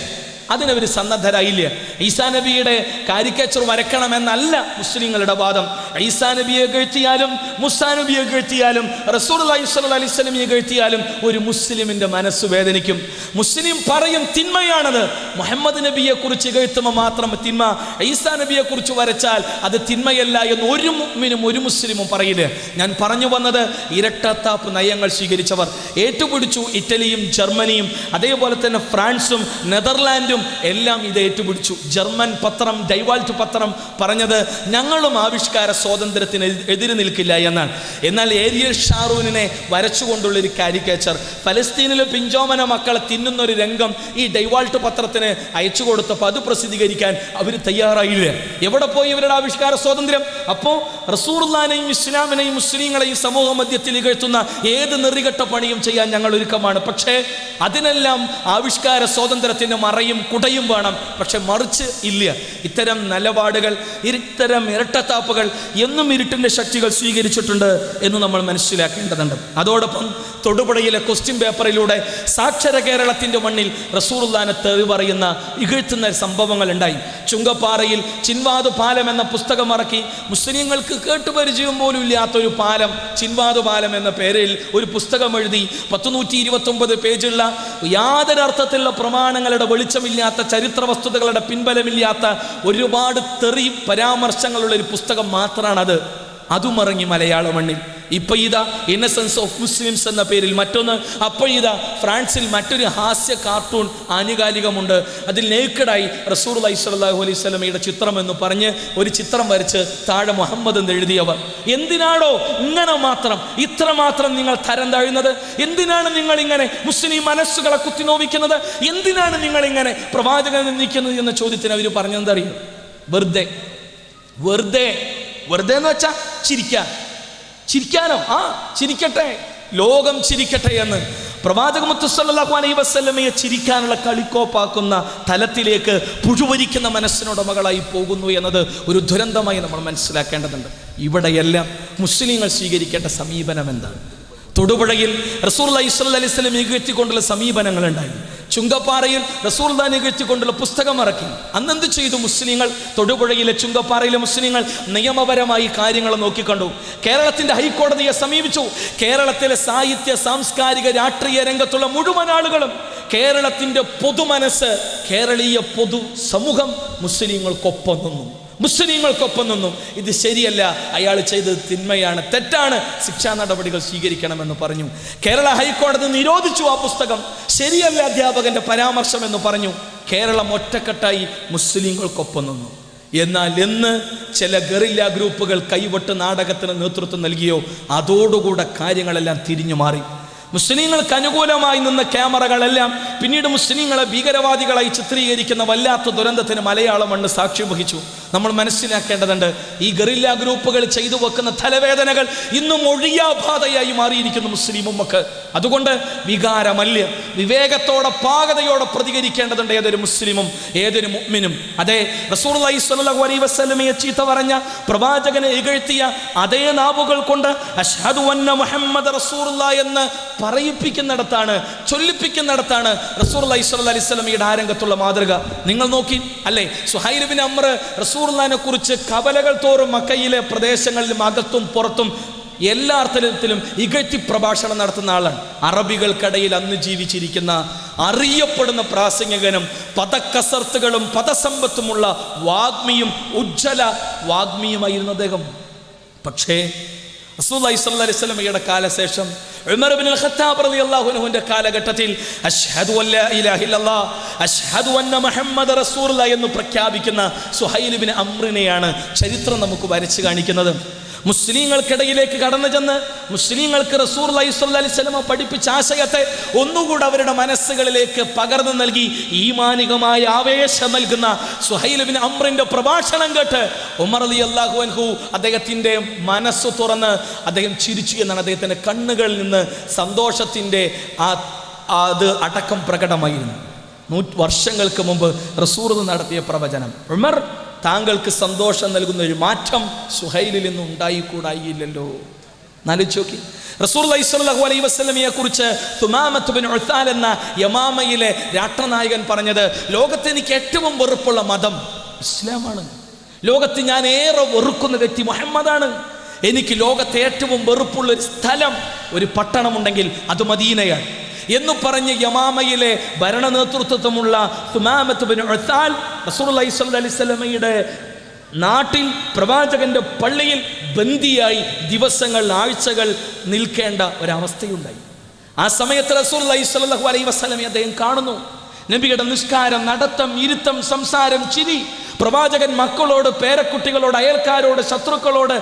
അതിനവർ സന്നദ്ധരായില്ല. ഈസാ നബിയുടെ കാരിക്കേച്ചർ വരക്കണമെന്നല്ല മുസ്ലിങ്ങളുടെ വാദം. ഈസാ നബിയെ കെഴ്ത്തിയാലും മുസാ നബിയെ കെഴ്ത്തിയാലും റസൂലുള്ളാഹി സ്വല്ലല്ലാഹി അലൈഹി വസല്ലമയെ കെഴ്ത്തിയാലും ഒരു മുസ്ലിമിൻ്റെ മനസ്സ് വേദനിക്കും. മുസ്ലിം പറയും തിന്മയാണത്. മുഹമ്മദ് നബിയെ കുറിച്ച് കെഴ്ത്തുമ്പോൾ മാത്രം തിന്മ, ഈസാ നബിയെ കുറിച്ച് വരച്ചാൽ അത് തിന്മയല്ല എന്ന് ഒരു മുഅ്മിനും ഒരു മുസ്ലിമും പറയില്ല. ഞാൻ പറഞ്ഞു വന്നത് ഇരട്ടത്താപ്പ് നയങ്ങൾ സ്വീകരിച്ചവർ ഏറ്റുപിടിച്ചു. ഇറ്റലിയും ജർമ്മനിയും അതേപോലെ തന്നെ ഫ്രാൻസും നെതർലാൻഡും എല്ലാം ഇത് ഏറ്റുപിടിച്ചു. ജർമ്മൻ പത്രം ഡൈവാൾട്ട് പത്രം പറഞ്ഞത് ഞങ്ങളും ആവിഷ്കാര സ്വാതന്ത്ര്യത്തിന് എതിര് നിൽക്കില്ല എന്നാണ്. എന്നാൽ ഏരിയൽ ഷാറൂനിനെ വരച്ചുകൊണ്ടുള്ളൊരു കാരിക്കേച്ചർ, ഫലസ്തീനിലെ പിഞ്ചോമന മക്കളെ തിന്നുന്നൊരു രംഗം ഈ ഡൈവാൾട്ട് പത്രത്തിന് അയച്ചു കൊടുത്തപ്പോൾ അത് പ്രസിദ്ധീകരിക്കാൻ അവർ തയ്യാറായില്ല. എവിടെ പോയി ഇവരുടെ ആവിഷ്കാര സ്വാതന്ത്ര്യം? അപ്പോൾ റസൂലുള്ളാഹിനെയും ഇസ്ലാമിനെയും മുസ്ലിങ്ങളെയും സമൂഹ മധ്യത്തിൽ ഇകഴ്ത്തുന്ന ഏത് നെറികെട്ട പണിയും ചെയ്യാൻ ഞങ്ങൾ ഒരുക്കമാണ്. പക്ഷേ അതിനെല്ലാം ആവിഷ്കാര സ്വാതന്ത്ര്യത്തിന് മറയും കുടയും വേണം. പക്ഷെ മറിച്ച് ഇല്ല. ഇത്തരം നിലപാടുകൾ, ഇത്തരം ഇരട്ടത്താപ്പുകൾ എന്നും ഇരുട്ടിൻ്റെ ശക്തികൾ സ്വീകരിച്ചിട്ടുണ്ട് എന്ന് നമ്മൾ മനസ്സിലാക്കേണ്ടതുണ്ട്. അതോടൊപ്പം തൊടുപുഴയിലെ ക്വസ്റ്റ്യൻ പേപ്പറിലൂടെ സാക്ഷര കേരളത്തിൻ്റെ മണ്ണിൽ റസൂലുള്ളാഹിനെ തെറി പറയുന്ന ഇകഴ്ത്തുന്ന സംഭവങ്ങൾ ഉണ്ടായി. ചുങ്കപ്പാറയിൽ ചിൻവാദ് പാലം എന്ന പുസ്തകം ഇറക്കി മുസ്ലിങ്ങൾക്ക് കേട്ടുപരിചയം പോലും ഇല്ലാത്തൊരു പാലം, ചിൻവാദ് പാലം എന്ന പേരിൽ ഒരു പുസ്തകം എഴുതി 129 പേജുള്ള യാതൊരർത്ഥത്തിലുള്ള പ്രമാണങ്ങളുടെ വെളിച്ചമില്ലാത്ത, ചരിത്ര വസ്തുതകളുടെ പിൻബലമില്ലാത്ത ഒരുപാട് തെറി പരാമർശങ്ങളുള്ള ഒരു പുസ്തകം മാത്രമാണത്. അതും ഇറങ്ങി മലയാള മണ്ണിൽ. ഇപ്പം ഇതാ ഇന്നസെൻസ് ഓഫ് മുസ്ലിംസ് എന്ന പേരിൽ മറ്റൊന്ന്. അപ്പോൾ ഇതാ ഫ്രാൻസിൽ മറ്റൊരു ഹാസ്യ കാർട്ടൂൺ ആനുകാലികമുണ്ട്. അതിൽ നേക്കഡായി റസൂലുള്ളാഹി സ്വല്ലല്ലാഹു അലൈഹി വസല്ലമയുടെ ചിത്രമെന്ന് പറഞ്ഞ് ഒരു ചിത്രം വരച്ച് താഴെ മുഹമ്മദ് എന്ന് എഴുതിയവർ. എന്തിനാണോ ഇങ്ങനെ മാത്രം, ഇത്രമാത്രം നിങ്ങൾ തരം താഴുന്നത്? എന്തിനാണ് നിങ്ങൾ ഇങ്ങനെ മുസ്ലിം മനസ്സുകളെ കുത്തിനോവിക്കുന്നത്? എന്തിനാണ് നിങ്ങൾ ഇങ്ങനെ പ്രവാചകനെ നിന്ദിക്കുന്നത് എന്ന ചോദ്യത്തിന് അവർ പറഞ്ഞെന്തറിയും? വെറുതെ വെറുതെ വെറുതെ എന്ന് വെച്ചാൽ ചിരിക്കാനോ? ചിരിക്കട്ടെ, ലോകം ചിരിക്കട്ടെ എന്ന് പ്രവാചക മുത്ത് സല്ലല്ലാഹു അലൈഹി വസല്ലമയെ ചിരിക്കാനുള്ള കളിക്കോപ്പാക്കുന്ന തലത്തിലേക്ക് പുഴുവരിക്കുന്ന മനസ്സിനുടമകളായി പോകുന്നു എന്നത് ഒരു ദുരന്തമായി നമ്മൾ മനസ്സിലാക്കേണ്ടതുണ്ട്. ഇവിടെയെല്ലാം മുസ്ലിങ്ങൾ സ്വീകരിക്കേണ്ട സമീപനം എന്താണ്? തൊടുപുഴയിൽ റസൂലുള്ളാഹി സ്വല്ലല്ലാഹി അലൈഹി വസല്ലം ഇകഴ്ത്തിക്കൊണ്ടുള്ള സമീപനങ്ങളുണ്ടായി. ചുങ്കപ്പാറയിൽ റസൂലുള്ളാഹിനെ ഇകഴ്ത്തിക്കൊണ്ടുള്ള പുസ്തകം ഇറക്കി. അന്നെന്ത് ചെയ്തു മുസ്ലിങ്ങൾ? തൊടുപുഴയിലെ ചുങ്കപ്പാറയിലെ മുസ്ലിങ്ങൾ നിയമപരമായി കാര്യങ്ങൾ നോക്കിക്കണ്ടു. കേരളത്തിൻ്റെ ഹൈക്കോടതിയെ സമീപിച്ചു. കേരളത്തിലെ സാഹിത്യ, സാംസ്കാരിക, രാഷ്ട്രീയ രംഗത്തുള്ള മുഴുവൻ ആളുകളും, കേരളത്തിൻ്റെ പൊതുമനസ്സ്, കേരളീയ പൊതു സമൂഹം മുസ്ലിങ്ങൾക്കൊപ്പം നിന്നു. ഇത് ശരിയല്ല, അയാൾ ചെയ്തത് തിന്മയാണ്, തെറ്റാണ്, ശിക്ഷാ നടപടികൾ സ്വീകരിക്കണമെന്ന് പറഞ്ഞു. കേരള ഹൈക്കോടതി നിരോധിച്ചു ആ പുസ്തകം. ശരിയല്ല അധ്യാപകന്റെ പരാമർശം എന്ന് പറഞ്ഞു. കേരളം ഒറ്റക്കെട്ടായി മുസ്ലിങ്ങൾക്കൊപ്പം നിന്നു. എന്നാൽ എന്ന് ചില ഗറില്ല ഗ്രൂപ്പുകൾ കൈവട്ട് നാടകത്തിന് നേതൃത്വം നൽകിയോ അതോടുകൂടെ കാര്യങ്ങളെല്ലാം തിരിഞ്ഞു മാറി. മുസ്ലിങ്ങൾക്ക് അനുകൂലമായി നിന്ന ക്യാമറകളെല്ലാം പിന്നീട് മുസ്ലിങ്ങളെ ഭീകരവാദികളായി ചിത്രീകരിക്കുന്ന വല്ലാത്ത ദുരന്തത്തിന് മലയാള മണ്ണ് സാക്ഷ്യം വഹിച്ചു. നമ്മൾ മനസ്സിലാക്കേണ്ടതുണ്ട്, ഈ ഗറില്ല ഗ്രൂപ്പുകൾ ചെയ്തു വെക്കുന്ന തലവേദനകൾ ഇന്നും ഒഴിയാബാധയായി മാറിയിരിക്കുന്നു മുസ്ലിം ഉമ്മക്ക്. അതുകൊണ്ട് വികാരമല്ല, വിവേകത്തോടെ പാകതയോടെ പ്രതികരിക്കേണ്ടതുണ്ട് ഏതൊരു മുസ്ലിമും ഏതൊരു മുഅ്മിനും. അതേ റസൂലുള്ളാഹി സ്വല്ലല്ലാഹു അലൈഹി വസല്ലമയെ ചീത്ത പറഞ്ഞ, പ്രവാചകനെ ഇകഴ്ത്തിയ അതേ നാവുകൾ കൊണ്ട് അശ്ഹദു അന്ന മുഹമ്മദ റസൂലുള്ളാഹി എന്ന് പറയിപ്പിക്കുന്നിടത്താണ്, ചൊല്ലിപ്പിക്കുന്നിടത്താണ് റസൂലുള്ളാഹി സ്വല്ലല്ലാഹി അലൈഹി വസല്ലമയുടെ ആരംഗത്തുള്ള മാതൃക. നിങ്ങൾ നോക്കി അല്ലേ, സുഹൈൽ ഇബ്നു അംർ റസൂലുള്ളാഹിനെ കുറിച്ച് കവലകൾ തോറും മക്കയിലെ പ്രദേശങ്ങളിലും അകത്തും പുറത്തും എല്ലാ അർത്ഥത്തിലും ഇകഴ്ത്തി പ്രഭാഷണം നടത്തുന്ന ആളാണ്. അറബികൾക്കിടയിൽ അന്ന് ജീവിച്ചിരിക്കുന്ന അറിയപ്പെടുന്ന പ്രാസംഗികനും പദക്കസർത്തുകളും പദസമ്പത്തുമുള്ള വാഗ്മിയും ഉജ്ജ്വല വാഗ്മിയുമായിരുന്നു അദ്ദേഹം. പക്ഷേ റസൂലുള്ളാഹി സ്വല്ലല്ലാഹി അലൈഹി വസല്ലമയുടെ കാലശേഷം ഉമർ ഇബ്നുൽ ഖത്താബ് റളിയല്ലാഹു അൻഹുവിന്റെ കാലഘട്ടത്തിൽ അശ്ഹദു അല്ലാ ഇലാഹ ഇല്ലല്ലാഹ് അശ്ഹദു അന്ന മുഹമ്മദ റസൂലുള്ളാഹി എന്ന് പ്രഖ്യാപിക്കുന്ന സുഹൈൽ ഇബ്നു അംറിനെയാണ് ചരിത്രം നമുക്ക് വരച്ചു കാണിക്കുന്നത്. മുസ്ലിങ്ങൾക്കിടയിലേക്ക് കടന്നു ചെന്ന് മുസ്ലിങ്ങൾക്ക് റസൂലുള്ളാഹി സ്വല്ലല്ലാഹി അലൈഹി വസല്ലം പഠിപ്പിച്ച ആശയത്തെ ഒന്നുകൂടെ അവരുടെ മനസ്സുകളിലേക്ക് പകർന്നു നൽകി ഈമാനികമായ ആവേശം നൽകുന്ന സുഹൈൽ ഇബ്നു അംറിന്റെ പ്രഭാഷണം കേട്ട് ഉമർ റളിയല്ലാഹു അൻഹു അദ്ദേഹത്തിൻ്റെ മനസ്സ് തുറന്ന് അദ്ദേഹം ചിരിച്ചു എന്നാണ്. അദ്ദേഹത്തിൻ്റെ കണ്ണുകളിൽ നിന്ന് സന്തോഷത്തിൻ്റെ അത് അടക്കം പ്രകടമായിരുന്നു. 100 വർഷങ്ങൾക്ക് മുമ്പ് റസൂൽ നടത്തിയ പ്രവചനം. ഉമർ, താങ്കൾക്ക് സന്തോഷം നൽകുന്ന ഒരു മാറ്റം സുഹൈലിൽ നിന്നും ഉണ്ടായിക്കൂടായില്ലല്ലോ. നാലോചിച്ച് നോക്കി. റസൂലുള്ളാഹി സ്വല്ലല്ലാഹു അലൈഹി വസല്ലമയെ കുറിച്ച് സുമാമത്ത് ബിൻ ഉസാൽ എന്ന യമാമയിലെ രാഷ്ട്രനായകൻ പറഞ്ഞത്, ലോകത്ത് എനിക്ക് ഏറ്റവും വെറുപ്പുള്ള മതം ഇസ്ലാമാണ്. ലോകത്ത് ഞാൻ ഏറെ വെറുക്കുന്ന വ്യക്തി മുഹമ്മദാണ്. എനിക്ക് ലോകത്തെ ഏറ്റവും വെറുപ്പുള്ള ഒരു സ്ഥലം, ഒരു പട്ടണമുണ്ടെങ്കിൽ അത് മദീനയാണ് എന്ന് പറഞ്ഞ് യമാമയിലെ ഭരണ നേതൃത്വമുള്ള സുമാമത്ത് ബിൻ ഉസാൽ റസൂലുള്ളാഹി സ്വല്ലല്ലാഹു അലൈഹി വസല്ലമയുടെ നാട്ടിൽ പ്രവാചകന്റെ പള്ളിയിൽ ബന്ദിയായി ദിവസങ്ങൾ, ആഴ്ചകൾ നിൽക്കേണ്ട ഒരവസ്ഥയുണ്ടായി. ആ സമയത്ത് റസൂലുള്ളാഹി സ്വല്ലല്ലാഹു അലൈഹി വസല്ലമയെ അദ്ദേഹം കാണുന്നു. നബിയുടെ നിസ്കാരം, നടത്തം, ഇരുത്തം, സംസാരം, ചിരി, പ്രവാചകൻ മക്കളോട്, പേരക്കുട്ടികളോട്, അയൽക്കാരോട്, ശത്രുക്കളോട്,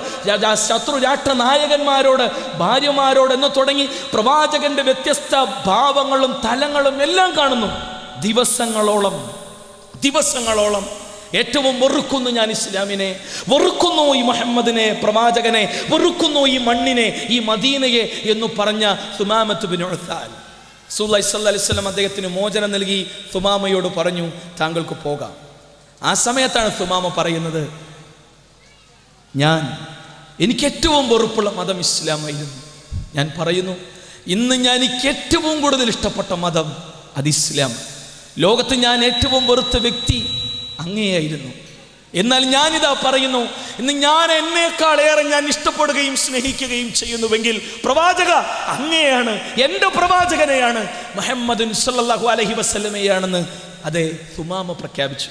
ശത്രു രാഷ്ട്ര നായകന്മാരോട്, ഭാര്യമാരോട് എന്ന് തുടങ്ങി പ്രവാചകന്റെ വ്യത്യസ്ത ഭാവങ്ങളും തലങ്ങളും എല്ലാം കാണുന്നു. ദിവസങ്ങളോളം ഏറ്റവും വെറുക്കുന്നു ഞാൻ ഇസ്ലാമിനെ, വെറുക്കുന്നു ഈ മുഹമ്മദിനെ, പ്രവാചകനെ, വെറുക്കുന്നു ഈ മണ്ണിനെ, ഈ മദീനയെ എന്ന് പറഞ്ഞ സുമാമത്ത് ബിൻ ഉസാൽ റസൂലുള്ളാഹി സ്വല്ലല്ലാഹു അലൈഹി വസല്ലം അദ്ദേഹത്തിന് മോചനം നൽകി സുമാമയോട് പറഞ്ഞു, താങ്കൾക്ക് പോകാം. ആ സമയത്താണ് സുമാമ പറയുന്നത്, എനിക്ക് ഏറ്റവും വെറുപ്പുള്ള മതം ഇസ്ലാമായിരുന്നു. ഞാൻ പറയുന്നു, ഇന്ന് എനിക്ക് ഏറ്റവും കൂടുതൽ ഇഷ്ടപ്പെട്ട മതം അത് ഇസ്ലാം. ലോകത്ത് ഞാൻ ഏറ്റവും വെറുത്ത വ്യക്തി അങ്ങേയായിരുന്നു. എന്നാൽ ഞാനിതാ പറയുന്നു, ഇന്ന് ഞാൻ എന്നേക്കാളേറെ ഞാൻ ഇഷ്ടപ്പെടുകയും സ്നേഹിക്കുകയും ചെയ്യുന്നുവെങ്കിൽ പ്രവാചക അങ്ങനെയാണ്, എൻ്റെ പ്രവാചകനെയാണ്, മുഹമ്മദ് സല്ലല്ലാഹു അലൈഹി വസല്ലമയാണെന്ന് അതേ സുമാമ പ്രഖ്യാപിച്ചു.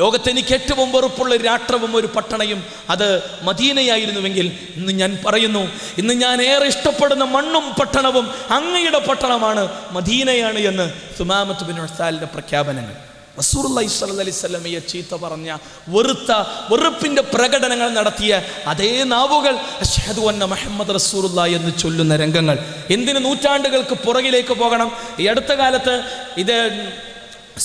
ലോകത്ത് എനിക്ക് ഏറ്റവും വെറുപ്പുള്ള ഒരു രാഷ്ട്രവും ഒരു പട്ടണയും അത് മദീനയായിരുന്നുവെങ്കിൽ ഇന്ന് ഞാൻ പറയുന്നു, ഇന്ന് ഞാൻ ഏറെ ഇഷ്ടപ്പെടുന്ന മണ്ണും പട്ടണവും അങ്ങയുടെ പട്ടണമാണ്, മദീനയാണ് എന്ന് സുമാമത്ത് ബിൻ ഉസാലിന്റെ പ്രഖ്യാപനങ്ങൾ. റസൂലുള്ളാഹി സ്വല്ലല്ലാഹു അലൈഹി വസല്ലമയെ ചീത്ത പറഞ്ഞ, വെറുപ്പിന്റെ പ്രകടനങ്ങൾ നടത്തിയ അതേ നാവുകൾ അശ്ഹദു അന്ന മുഹമ്മദ് റസൂലുള്ളാഹി എന്ന് ചൊല്ലുന്ന രംഗങ്ങൾ എന്തിന് നൂറ്റാണ്ടുകൾക്ക് പുറകിലേക്ക് പോകണം? ഈ അടുത്ത കാലത്ത് ഇത്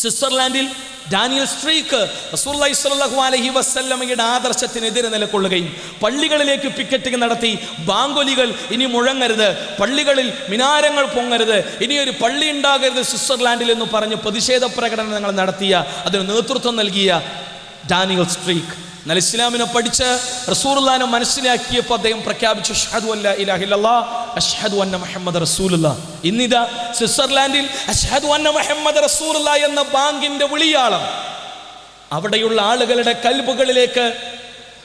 സ്വിറ്റ്സർലാൻഡിൽ ഡാനിയൽ സ്ട്രീക്ക് റസൂലുള്ളാഹി സ്വല്ലല്ലാഹു അലൈഹി വസല്ലമയുടെ ആദർശത്തിനെതിരെ നിലകൊള്ളുകയും പള്ളികളിലേക്ക് പിക്കറ്റിംഗ് നടത്തി, ബാങ്കൊലികൾ ഇനി മുഴങ്ങരുത്, പള്ളികളിൽ മിനാരങ്ങൾ പൊങ്ങരുത്, ഇനിയൊരു പള്ളി ഉണ്ടാകരുത് സ്വിറ്റ്സർലാൻഡിൽ എന്ന് പറഞ്ഞ് പ്രതിഷേധ പ്രകടനങ്ങൾ നടത്തിയ, അതിന് നേതൃത്വം നൽകിയ ഡാനിയൽ സ്ട്രീക്ക് എന്നാൽ ഇസ്ലാമിനെ പഠിച്ച് റസൂലുള്ളാഹിനെ മനസ്സിലാക്കിയപ്പോൾ അദ്ദേഹം പ്രഖ്യാപിച്ചു, അശ്ഹദു അല്ലാ ഇലാഹ ഇല്ലല്ലാഹ് അശ്ഹദു അന്ന മുഹമ്മദ് റസൂലുള്ളാഹ്. ഇന്നിതാ സ്വിറ്റ്സർലാൻഡിൽ അശ്ഹദു അന്ന മുഹമ്മദ് റസൂലുള്ളാഹ് എന്ന ബാങ്കിന്റെ വിളിയാളം അവിടെയുള്ള ആളുകളുടെ കൽബുകളിലേക്ക്,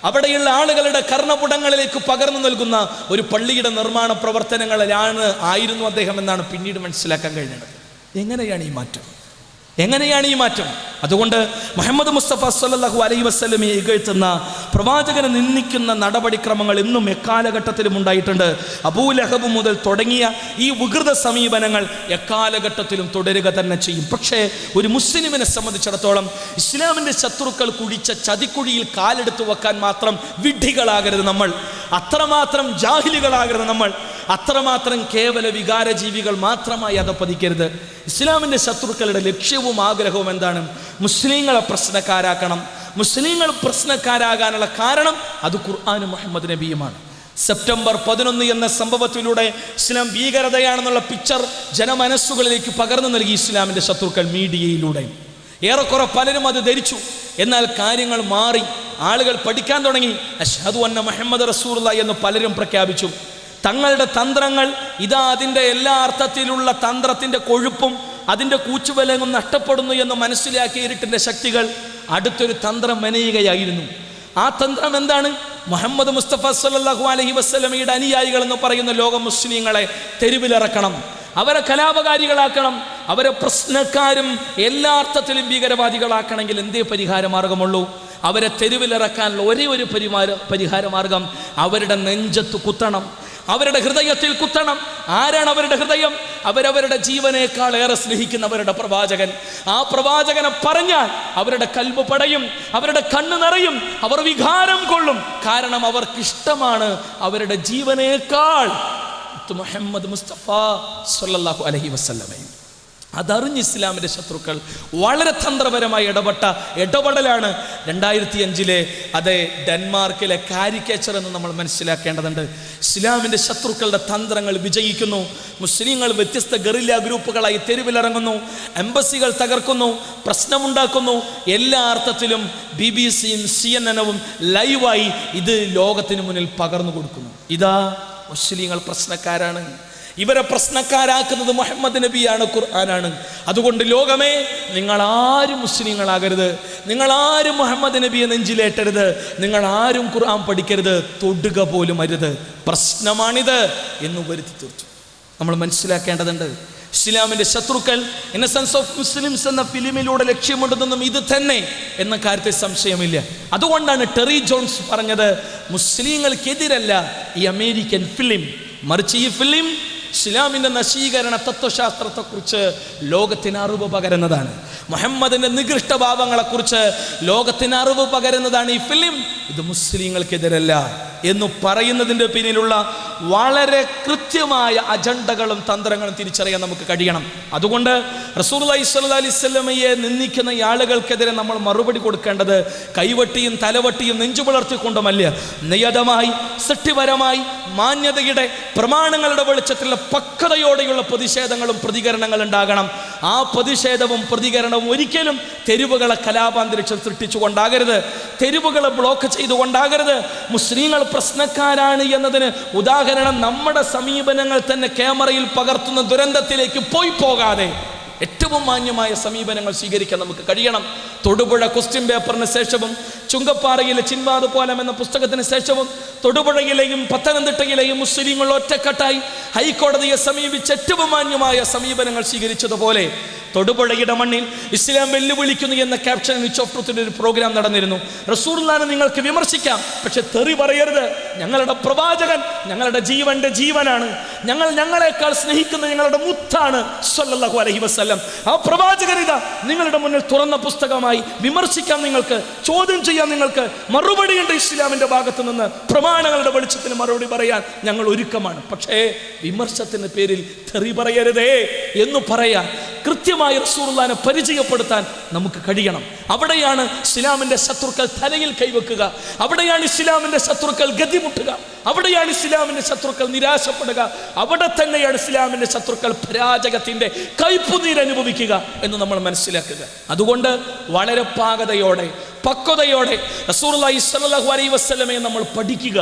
അവിടെയുള്ള ആളുകളുടെ കർണപുടങ്ങളിലേക്ക് പകർന്നു നൽകുന്ന ഒരു പള്ളിയുടെ നിർമ്മാണ പ്രവർത്തനങ്ങളിലായിരുന്നു അദ്ദേഹം എന്നാണ് പിന്നീട് മനസ്സിലാക്കാൻ കഴിഞ്ഞത്. എങ്ങനെയാണ് ഈ മാറ്റം? അതുകൊണ്ട് മുഹമ്മദ് മുസ്തഫ സല്ലല്ലാഹു അലൈഹി വസല്ലമയെ ഇകഴ്ത്തുന്ന, പ്രവാചകനെ നിന്ദിക്കുന്ന നടപടിക്രമങ്ങൾ ഇന്നും എക്കാലഘട്ടത്തിലും ഉണ്ടായിട്ടുണ്ട്. അബൂലഹബ് മുതൽ തുടങ്ങിയ ഈ വികൃത സമീപനങ്ങൾ എക്കാലഘട്ടത്തിലും തുടരുക തന്നെ ചെയ്യും. പക്ഷേ ഒരു മുസ്ലിമിനെ സംബന്ധിച്ചിടത്തോളം ഇസ്ലാമിൻ്റെ ശത്രുക്കൾ കുഴിച്ച ചതിക്കുഴിയിൽ കാലെടുത്തു വെക്കാൻ മാത്രം വിഡ്ഢികളാകരുത് നമ്മൾ, അത്രമാത്രം ജാഹിലുകളാകരുത് നമ്മൾ, അത്രമാത്രം കേവല വികാരജീവികൾ മാത്രമായി അധപ്പതിക്കരുത്. ഇസ്ലാമിൻ്റെ ശത്രുക്കളുടെ ലക്ഷ്യവും ആഗ്രഹവും എന്താണ്? മുസ്ലിങ്ങളെ പ്രശ്നക്കാരാക്കണം. മുസ്ലിങ്ങൾ പ്രശ്നക്കാരാകാനുള്ള കാരണം അത് ഖുർആനും മുഹമ്മദ് നബിയുമാണ്. സെപ്റ്റംബർ 11 എന്ന സംഭവത്തിലൂടെ ഇസ്ലാം ഭീകരതയാണെന്നുള്ള പിക്ചർ ജനമനസ്സുകളിലേക്ക് പകർന്നു നൽകി ഇസ്ലാമിൻ്റെ ശത്രുക്കൾ മീഡിയയിലൂടെ. ഏറെക്കുറെ പലരും അത് ധരിച്ചു. എന്നാൽ കാര്യങ്ങൾ മാറി, ആളുകൾ പഠിക്കാൻ തുടങ്ങി. അശ്ഹദു അന്ന മുഹമ്മദ് റസൂലുള്ളാഹി എന്ന് പലരും പ്രഖ്യാപിച്ചു. തങ്ങളുടെ തന്ത്രങ്ങൾ ഇതാ അതിൻ്റെ എല്ലാ അർത്ഥത്തിലുള്ള തന്ത്രത്തിൻ്റെ കൊഴുപ്പും അതിൻ്റെ കൂച്ചുവലങ്ങും നഷ്ടപ്പെടുന്നു എന്ന് മനസ്സിലാക്കിയ ഇരുട്ടിൻ്റെ ശക്തികൾ അടുത്തൊരു തന്ത്രം മെനയുകയായിരുന്നു. ആ തന്ത്രം എന്താണ്? മുഹമ്മദ് മുസ്തഫ സല്ലല്ലാഹു അലൈഹി വസല്ലമയുടെ അനുയായികൾ എന്ന് പറയുന്ന ലോക മുസ്ലിങ്ങളെ തെരുവിലിറക്കണം, അവരെ കലാപകാരികളാക്കണം, അവരെ പ്രശ്നക്കാരും എല്ലാ അർത്ഥത്തിലും ഭീകരവാദികളാക്കണമെങ്കിൽ എന്തേ പരിഹാരമാർഗമുള്ളൂ? അവരെ തെരുവിലിറക്കാനുള്ള ഒരേ ഒരു പരിഹാരമാർഗം അവരുടെ നെഞ്ചത്ത് കുത്തണം, അവരുടെ ഹൃദയത്തിൽ കുത്തണം. ആരാണ് അവരുടെ ഹൃദയം? അവരവരുടെ ജീവനേക്കാൾ ഏറെ സ്നേഹിക്കുന്നവരുടെ പ്രവാചകൻ. ആ പ്രവാചകനെ പറഞ്ഞാൽ അവരുടെ കൽബ് പടയും, അവരുടെ കണ്ണ് നിറയും, അവർ വികാരം കൊള്ളും. കാരണം അവർക്കിഷ്ടമാണ് അവരുടെ ജീവനേക്കാൾ മുഹമ്മദ് മുസ്തഫ സല്ലല്ലാഹു അലൈഹി വസല്ലമയും. അതറിഞ്ഞ് ഇസ്ലാമിൻ്റെ ശത്രുക്കൾ വളരെ തന്ത്രപരമായി ഇടപെടലാണ് 2005 അതേ ഡെൻമാർക്കിലെ കാരിക്കേച്ചർ എന്ന് നമ്മൾ മനസ്സിലാക്കേണ്ടതുണ്ട്. ഇസ്ലാമിൻ്റെ ശത്രുക്കളുടെ തന്ത്രങ്ങൾ വിജയിക്കുന്നു. മുസ്ലിങ്ങൾ വ്യത്യസ്ത ഗറില്ല ഗ്രൂപ്പുകളായി തെരുവിലിറങ്ങുന്നു, എംബസികൾ തകർക്കുന്നു, പ്രശ്നമുണ്ടാക്കുന്നു. എല്ലാ അർത്ഥത്തിലും BBC-യും CNN-ഉം ലൈവായി ഇത് ലോകത്തിന് മുന്നിൽ പകർന്നു കൊടുക്കുന്നു. ഇതാ മുസ്ലിങ്ങൾ പ്രശ്നക്കാരാണ്. ഇവരെ പ്രശ്നക്കാരാക്കുന്നത് മുഹമ്മദ് നബിയാണ്, ഖുർആനാണ്. അതുകൊണ്ട് ലോകമേ, നിങ്ങളാരും മുസ്ലിങ്ങളാകരുത്, നിങ്ങളാരും മുഹമ്മദ് നബിയെ നെഞ്ചിലേറ്റരുത്, നിങ്ങളാരും ഖുർആൻ പഠിക്കരുത്, തൊടുക പോലും അരുത്. പ്രശ്നമാണിത് എന്ന് വരുത്തി തീർത്തു. നമ്മൾ മനസ്സിലാക്കേണ്ടതുണ്ട്, ഇസ്ലാമിൻ്റെ ശത്രുക്കൾ ഇന്നസെൻസ് ഓഫ് മുസ്ലിംസ് എന്ന ഫിലിമിലൂടെ ലക്ഷ്യമിടുന്നതും ഇത് തന്നെ എന്ന കാര്യത്തിൽ സംശയമില്ല. അതുകൊണ്ടാണ് ടെറി ജോൺസ് പറഞ്ഞത്, മുസ്ലിങ്ങൾക്കെതിരല്ല ഈ അമേരിക്കൻ ഫിലിം, മറിച്ച് ഈ ഫിലിം ഇസ്ലാമിൻ്റെ നശീകരണ തത്വശാസ്ത്രത്തെക്കുറിച്ച് ലോകത്തിന് അറിവ് പകരുന്നതാണ്. മുഹമ്മദിൻ്റെ നികൃഷ്ടഭാവങ്ങളെക്കുറിച്ച് ലോകത്തിന് അറിവ് പകരുന്നതാണ് ഈ ഫിലിം. ഇത് മുസ്ലിങ്ങൾക്കെതിരല്ല എന്ന് പറയുന്നതിൻ്റെ പിന്നിലുള്ള വളരെ കൃത്യമായ അജണ്ടകളും തന്ത്രങ്ങളും തിരിച്ചറിയാൻ നമുക്ക് കഴിയണം. അതുകൊണ്ട് റസൂലുള്ളാഹി സ്വല്ലല്ലാഹി അലൈഹി വസല്ലമയെ നിന്ദിക്കുന്ന ആളുകൾക്കെതിരെ നമ്മൾ മറുപടി കൊടുക്കേണ്ടത് കൈവട്ടിയും തലവട്ടിയും നെഞ്ചുപുലർത്തിക്കൊണ്ടുമല്ല, നിയതമായി സൃഷ്ടിപരമായി മാന്യതയുടെ പ്രമാണങ്ങളുടെ വെളിച്ചത്തിലുള്ള പക്വതയോടെയുള്ള പ്രതിഷേധങ്ങളും പ്രതികരണങ്ങൾ ഉണ്ടാകണം. ആ പ്രതിഷേധവും പ്രതികരണവും ഒരിക്കലും തെരുവുകളെ കലാപാന്തരീക്ഷം സൃഷ്ടിച്ചുകൊണ്ടാകരുത്, തെരുവുകളെ ബ്ലോക്ക് ചെയ്തുകൊണ്ടാകരുത്. മുസ്ലിങ്ങൾ പ്രശ്നക്കാരാണ് എന്നതിന് ഉദാഹരണം നമ്മുടെ സമീപനങ്ങൾ തന്നെ ക്യാമറയിൽ പകർത്തുന്ന ദുരന്തത്തിലേക്ക് പോകാതെ ഏറ്റവും മാന്യമായ സമീപനങ്ങൾ സ്വീകരിക്കാൻ നമുക്ക് കഴിയണം. തൊടുപുഴ ക്വസ്റ്റ്യൻ പേപ്പറിന് ശേഷവും ചുങ്കപ്പാറയിലെ ചിൻവാദ് പോലം എന്ന പുസ്തകത്തിന് ശേഷവും തൊടുപുഴയിലെയും പത്തനംതിട്ടയിലെയും മുസ്ലിങ്ങൾ ഒറ്റക്കെട്ടായി ഹൈക്കോടതിയെ സമീപിച്ച് ഏറ്റവും മാന്യമായ സമീപനങ്ങൾ സ്വീകരിച്ചതുപോലെ തൊടുപുഴയുടെ മണ്ണിൽ ഇസ്ലാം വെല്ലുവിളിക്കുന്നു എന്ന ക്യാപ്ഷൻ വിച്ച് ഓഫ് ട്രൂത്തിന്റെ ഒരു പ്രോഗ്രാം നടന്നിരുന്നു. റസൂലുള്ളാഹിനെ നിങ്ങൾക്ക് വിമർശിക്കാം, പക്ഷെ തെറി പറയരുത്. ഞങ്ങളുടെ പ്രവാചകൻ ഞങ്ങളുടെ ജീവന്റെ ജീവനാണ്, ഞങ്ങളെക്കാൾ സ്നേഹിക്കുന്ന ഞങ്ങളുടെ മുത്താണ് സ്വല്ലല്ലാഹു അലൈഹി വസല്ലം. ആ പ്രവാചകനിതാ നിങ്ങളുടെ മുന്നിൽ തുറന്ന പുസ്തകമായി. വിമർശിക്കാം നിങ്ങൾക്ക്, ചോദ്യം ചെയ്യാൻ നിങ്ങൾക്ക്, മറുപടിയുണ്ട് ഇസ്ലാമിന്റെ ഭാഗത്തു നിന്ന്. പ്രമാണങ്ങളുടെ വെളിച്ചത്തിന് മറുപടി പറയാൻ ഞങ്ങൾ ഒരുക്കമാണ്. പക്ഷേ വിമർശനത്തിന്റെ പേരിൽ തെറി പറയരുതേ എന്ന് പറയാൻ കൃത്യമായി റസൂലുള്ളാഹിനെ പരിചയപ്പെടുത്താൻ നമുക്ക് കഴിയണം. അവിടെയാണ് ഇസ്ലാമിന്റെ ശത്രുക്കൾ തലയിൽ കൈവെക്കുക, അവിടെയാണ് ഇസ്ലാമിന്റെ ശത്രുക്കൾ ഗതിമുട്ടുക, അവിടെയാണ് ഇസ്ലാമിന്റെ ശത്രുക്കൾ നിരാശപ്പെടുക, അവിടെ തന്നെയാണ് ഇസ്ലാമിന്റെ ശത്രുക്കൾ പരാജയത്തിന്റെ കൈപ്പുനീരനുഭവിക്കുക എന്ന് നമ്മൾ മനസ്സിലാക്കുക. അതുകൊണ്ട് വളരെ പാകതയോടെ പക്വതയോടെ റസൂലുള്ളാഹി സ്വല്ലല്ലാഹു അലൈഹി വസല്ലമയെ നമ്മൾ പഠിക്കുക.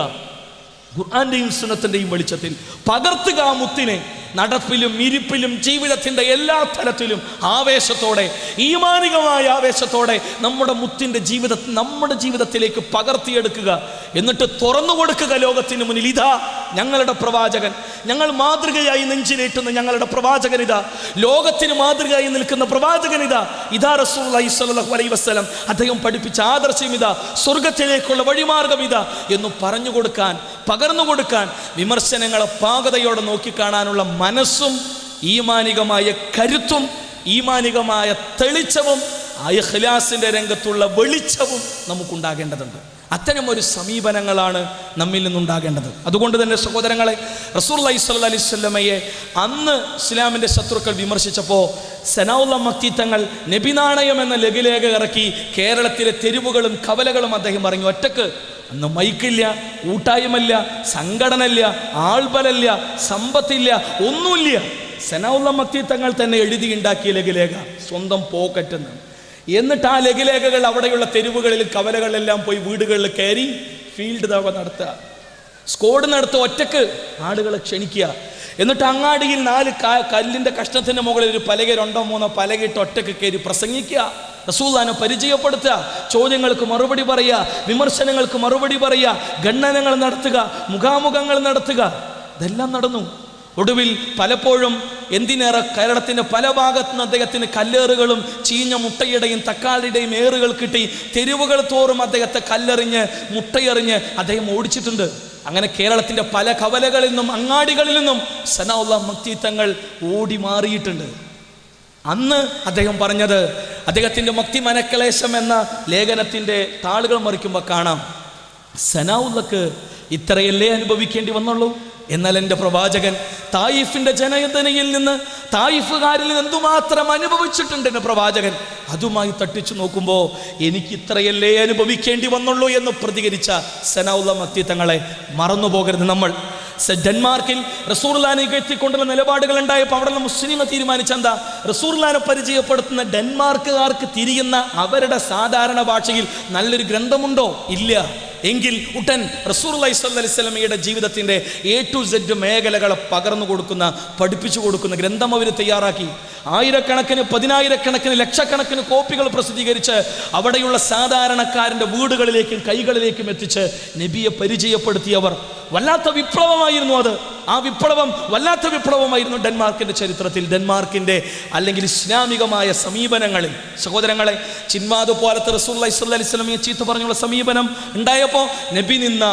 ഖുർആന്റെയും സുന്നത്തിന്റെയും വെളിച്ചത്തിൽ പകർത്തുക മുത്തിനെ നടപ്പിലും ഇരിപ്പിലും ജീവിതത്തിൻ്റെ എല്ലാ തലത്തിലും ആവേശത്തോടെ, ഈമാനികമായ ആവേശത്തോടെ നമ്മുടെ മുത്തിൻ്റെ നമ്മുടെ ജീവിതത്തിലേക്ക് പകർത്തിയെടുക്കുക. എന്നിട്ട് തുറന്നു കൊടുക്കുക ലോകത്തിന് മുന്നിൽ, ഇതാ ഞങ്ങളുടെ പ്രവാചകൻ, ഞങ്ങൾ മാതൃകയായി നെഞ്ചിലേറ്റുന്ന ഞങ്ങളുടെ പ്രവാചകൻ ഇതാ, ലോകത്തിന് മാതൃകയായി നിൽക്കുന്ന പ്രവാചകൻ ഇതാ, ഇതാ റസൂലുള്ളാഹി സ്വല്ലല്ലാഹു അലൈഹി വസല്ലം അദ്ദേഹം പഠിപ്പിച്ച ആദർശം ഇതാ, സ്വർഗത്തിലേക്കുള്ള വഴിമാർഗം ഇതാ എന്ന് പറഞ്ഞു കൊടുക്കാൻ, പകർന്നു കൊടുക്കാൻ, വിമർശനങ്ങളെ പാകതയോടെ നോക്കിക്കാണാനുള്ള മനസ്സും ഈമാനികമായ കരുത്തും ഈമാനികമായ തെളിച്ചവും ഇഖ്ലാസിന്റെ രംഗത്തുള്ള വെളിച്ചവും നമുക്കുണ്ടാകേണ്ടതുണ്ട്. അത്തരം ഒരു സമീപനങ്ങളാണ് നമ്മിൽ നിന്നുണ്ടാകേണ്ടത്. അതുകൊണ്ട് തന്നെ സഹോദരങ്ങളെ, റസൂലുള്ളാഹി സ്വല്ലല്ലാഹി അലൈഹി വസല്ലമയെ അന്ന് ഇസ്ലാമിൻ്റെ ശത്രുക്കൾ വിമർശിച്ചപ്പോൾ സനാഉല്ലാഹ് മക്തി തങ്ങൾ നബിനാണയം എന്ന ലഘുലേഖ ഇറക്കി കേരളത്തിലെ തെരുവുകളും കവലകളും അദ്ദേഹം പറഞ്ഞു ഒറ്റക്ക്. അന്ന് മൈക്കില്ല, കൂട്ടായ്മല്ല, സംഘടനയില്ല, ആൾബലല്ല, സമ്പത്തില്ല, ഒന്നുമില്ല. സനാഉല്ലാഹ് മക്തി തങ്ങൾ തന്നെ എഴുതിയുണ്ടാക്കിയ ലഘുലേഖ സ്വന്തം പോക്കറ്റെന്ന്. എന്നിട്ട് ആ ലഘുലേഖകൾ അവിടെയുള്ള തെരുവുകളിൽ കവലകളിലെല്ലാം പോയി വീടുകളിൽ കയറി ഫീൽഡ് ദഅവ നടത്തുക, സ്ക്വാഡ് നടത്തുക, ഒറ്റക്ക് ആളുകളെ ക്ഷണിക്കുക. എന്നിട്ട് അങ്ങാടിയിൽ 4 കല്ലിൻ്റെ കഷ്ണത്തിൻ്റെ മുകളിൽ ഒരു പലക 2-3 പലകയിട്ട് ഒറ്റക്ക് കയറി പ്രസംഗിക്കുക, റസൂലുള്ളാഹിനെ പരിചയപ്പെടുത്തുക, ചോദ്യങ്ങൾക്ക് മറുപടി പറയുക, വിമർശനങ്ങൾക്ക് മറുപടി പറയുക, ഖണ്ഡനങ്ങൾ നടത്തുക, മുഖാമുഖങ്ങൾ നടത്തുക. ഇതെല്ലാം നടന്നു. ഒടുവിൽ പലപ്പോഴും എന്തിനേറെ കേരളത്തിൻ്റെ പല ഭാഗത്തു നിന്ന് അദ്ദേഹത്തിന് കല്ലേറുകളും ചീഞ്ഞ മുട്ടയുടെയും തക്കാളിയുടെയും ഏറുകൾ കിട്ടി. തെരുവുകൾ തോറും അദ്ദേഹത്തെ കല്ലെറിഞ്ഞ് മുട്ടയെറിഞ്ഞ് അദ്ദേഹം ഓടിച്ചിട്ടുണ്ട്. അങ്ങനെ കേരളത്തിൻ്റെ പല കവലകളിൽ നിന്നും അങ്ങാടികളിൽ നിന്നും സനാഉല്ലാഹ് മക്തി തങ്ങൾ ഓടി മാറിയിട്ടുണ്ട്. അന്ന് അദ്ദേഹം പറഞ്ഞത്, അദ്ദേഹത്തിൻ്റെ മക്തി മനക്ലേശം എന്ന ലേഖനത്തിൻ്റെ താളുകൾ മറിക്കുമ്പോൾ കാണാം, സനാഉല്ലാഹ്ക്ക് ഇത്രയല്ലേ അനുഭവിക്കേണ്ടി വന്നുള്ളൂ, എന്നാൽ എൻ്റെ പ്രവാചകൻ തായിഫിൻ്റെ ജനതയിൽ നിന്ന്, തായിഫുകാരിൽ നിന്ന് എന്തുമാത്രം അനുഭവിച്ചിട്ടുണ്ട് എൻ്റെ പ്രവാചകൻ, അതുമായി തട്ടിച്ചു നോക്കുമ്പോൾ എനിക്ക് ഇത്രയല്ലേ അനുഭവിക്കേണ്ടി വന്നുള്ളൂ എന്ന് പ്രതികരിച്ച സനാഉല്ലാഹ് മക്തി തങ്ങളെ മറന്നു പോകരുത് നമ്മൾ. ഡെൻമാർക്കിൽ റസൂലുള്ളാഹിനെ എത്തിക്കൊണ്ടുള്ള നിലപാടുകൾ ഉണ്ടായപ്പോൾ അവിടെയുള്ള മുസ്ലിങ്ങൾ തീരുമാനിച്ചെന്താ, റസൂലുള്ളാഹിനെ പരിചയപ്പെടുത്തുന്ന ഡെൻമാർക്കുകാർക്ക് തിരിയുന്ന അവരുടെ സാധാരണ ഭാഷയിൽ നല്ലൊരു ഗ്രന്ഥമുണ്ടോ? ഇല്ല. എങ്കിൽ ഉടൻ റസൂലുള്ളാഹി സ്വല്ലല്ലാഹി അലൈഹി വസല്ലമയുടെ ജീവിതത്തിൻ്റെ A to Z മേഖലകളെ പകർന്നു കൊടുക്കുന്ന, പഠിപ്പിച്ചു കൊടുക്കുന്ന ഗ്രന്ഥം അവർ തയ്യാറാക്കി. ആയിരക്കണക്കിന്, പതിനായിരക്കണക്കിന്, ലക്ഷക്കണക്കിന് കോപ്പികൾ പ്രസിദ്ധീകരിച്ച് അവിടെയുള്ള സാധാരണക്കാരൻ്റെ വീടുകളിലേക്കും കൈകളിലേക്കും എത്തിച്ച് നബിയെ പരിചയപ്പെടുത്തിയവർ. വല്ലാത്ത വിപ്ലവമായിരുന്നു അത്. ആ വിപ്ലവം വല്ലാത്ത വിപ്ലവമായിരുന്നു ഡെൻമാർക്കിൻ്റെ ചരിത്രത്തിൽ. ഡെൻമാർക്കിൻ്റെ അല്ലെങ്കിൽ ഇസ്ലാമികമായ സമീപനങ്ങളിൽ സഹോദരങ്ങളെ, ചിന്മാദ് പോലത്തെ റസൂലുള്ളാഹി സ്വല്ലല്ലാഹി അലൈഹി വസല്ലമയെ ചീത്ത പറഞ്ഞുള്ള സമീപനം ഉണ്ടായപ്പോൾ നബി നിന്ന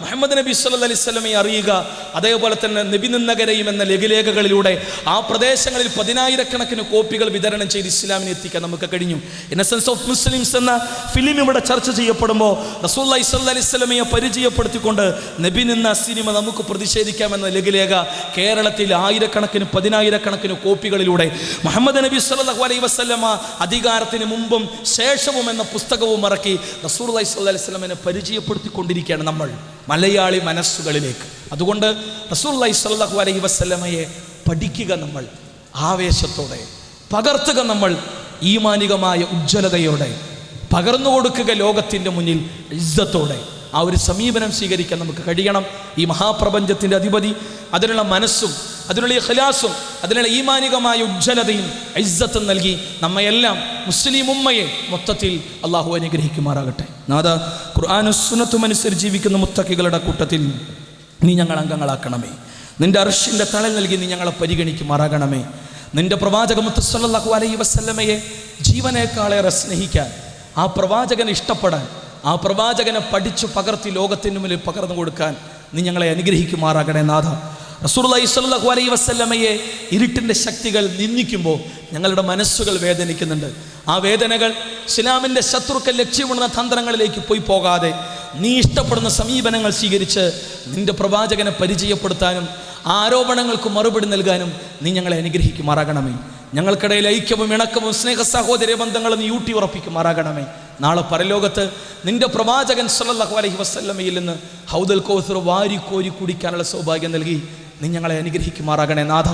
മുഹമ്മദ് നബി സല്ലല്ലാഹി അലൈഹി വസല്ലമയെ അറിയുക, അതേപോലെ തന്നെ നബി നിന്നകരയും എന്ന ലഘുലേഖകളിലൂടെ ആ പ്രദേശങ്ങളിൽ പതിനായിരക്കണക്കിന് കോപ്പികൾ വിതരണം ചെയ്ത് ഇസ്ലാമിനെ എത്തിക്കാൻ നമുക്ക് കഴിഞ്ഞു. ഇന്നസെൻസ് ഓഫ് മുസ്ലിംസ് എന്ന ഫിലിം ഇവിടെ ചർച്ച ചെയ്യപ്പെടുമ്പോൾ റസൂലുള്ളാഹി സ്വല്ലല്ലാഹി അലൈഹി വസല്ലമയെ പരിചയപ്പെടുത്തിക്കൊണ്ട് നബി നിന്ന സിനിമ നമുക്ക് പ്രതിഷേധിക്കാമെന്ന ലഘുലേഖ കേരളത്തിൽ ആയിരക്കണക്കിന്, പതിനായിരക്കണക്കിന് കോപ്പികളിലൂടെ മുഹമ്മദ് നബി സല്ലല്ലാഹു അലൈഹി വസല്ലമ അധികാരത്തിന് മുമ്പും ശേഷവും എന്ന പുസ്തകവും ഇറക്കി റസൂലുള്ളാഹി സ്വല്ലല്ലാഹി അലൈഹി വസല്ലമയെ പരിചയപ്പെടുത്തിക്കൊണ്ടിരിക്കുകയാണ് നമ്മൾ മലയാളി മനസ്സുകളിലേക്ക്. അതുകൊണ്ട് റസൂലുള്ളാഹി സ്വല്ലല്ലാഹു അലൈഹി വസല്ലമയെ പഠിക്കുക നമ്മൾ ആവേശത്തോടെ, പകർത്തുക നമ്മൾ ഈമാനികമായ ഉജ്ജ്വലതയോടെ, പകർന്നു കൊടുക്കുക ലോകത്തിൻ്റെ മുന്നിൽ ഇസ്സത്തോടെ. ആ ഒരു സമീപനം സ്വീകരിക്കാൻ നമുക്ക് കഴിയണം. ഈ മഹാപ്രപഞ്ചത്തിൻ്റെ അധിപതി അതിനുള്ള മനസ്സും അതിനുള്ള ഇഖ്ലാസും അതിനുള്ള ഈമാനികമായ ഉജ്ജ്വലതയും ഇസ്സത്തും നൽകി നമ്മയെല്ലാം മുസ്ലിം ഉമ്മയെ മൊത്തത്തിൽ അള്ളാഹു അനുഗ്രഹിക്കുമാറാകട്ടെ. നാഥ, ഖുർആനും സുന്നത്തും അനുസരിച്ച് ജീവിക്കുന്ന മുത്തഖികളുടെ കൂട്ടത്തിൽ നീ ഞങ്ങൾ അംഗങ്ങളാക്കണമേ. നിന്റെ അർശിൻ്റെ തണൽ നൽകി നീ ഞങ്ങളെ പരിഗണിക്കുമാറാകണമേ. നിന്റെ പ്രവാചക മുത്ത് സല്ലല്ലാഹു അലൈഹി വസല്ലമയെ ജീവനേക്കാളേറെ സ്നേഹിക്കാൻ, ആ പ്രവാചകനെ ഇഷ്ടപ്പെടാൻ, ആ പ്രവാചകനെ പഠിച്ചു പകർത്തി ലോകത്തിൻ്റെ മുന്നിൽ പകർന്നു കൊടുക്കാൻ നീ ഞങ്ങളെ അനുഗ്രഹിക്കുമാറാകണേ നാഥ. റസൂലുള്ളാഹി സ്വല്ലല്ലാഹു അലൈഹി വസല്ലമയെ ഇരുട്ടിൻ്റെ ശക്തികൾ നിന്ദിക്കുമ്പോൾ ഞങ്ങളുടെ മനസ്സുകൾ വേദനിക്കുന്നുണ്ട്. ആ വേദനകൾ ഇസ്ലാമിൻ്റെ ശത്രുക്കൾ ലക്ഷ്യമിടുന്ന തന്ത്രങ്ങളിലേക്ക് പോയി പോകാതെ നീ ഇഷ്ടപ്പെടുന്ന സമീപനങ്ങൾ സ്വീകരിച്ച് നിന്റെ പ്രവാചകനെ പരിചയപ്പെടുത്താനും ആരോപണങ്ങൾക്ക് മറുപടി നൽകാനും നീ ഞങ്ങളെ അനുഗ്രഹിക്കുമാറാകണമേ. ഞങ്ങൾക്കിടയിൽ ഐക്യവും ഇണക്കവും സ്നേഹ സഹോദര്യ ബന്ധങ്ങളും നീ ഊട്ടി ഉറപ്പിക്കുമാറാകണമേ. നാളെ പരലോകത്ത് നിന്റെ പ്രവാചകൻ സല്ലല്ലാഹു അലൈഹി വസല്ലമയിൽ നിന്ന് ഹൗദൽ കൗസർ വാരിക്കോരി കുടിക്കാനുള്ള സൗഭാഗ്യം നൽകി നീ ഞങ്ങളെ അനുഗ്രഹിക്കുമാറാകണേ നാഥ.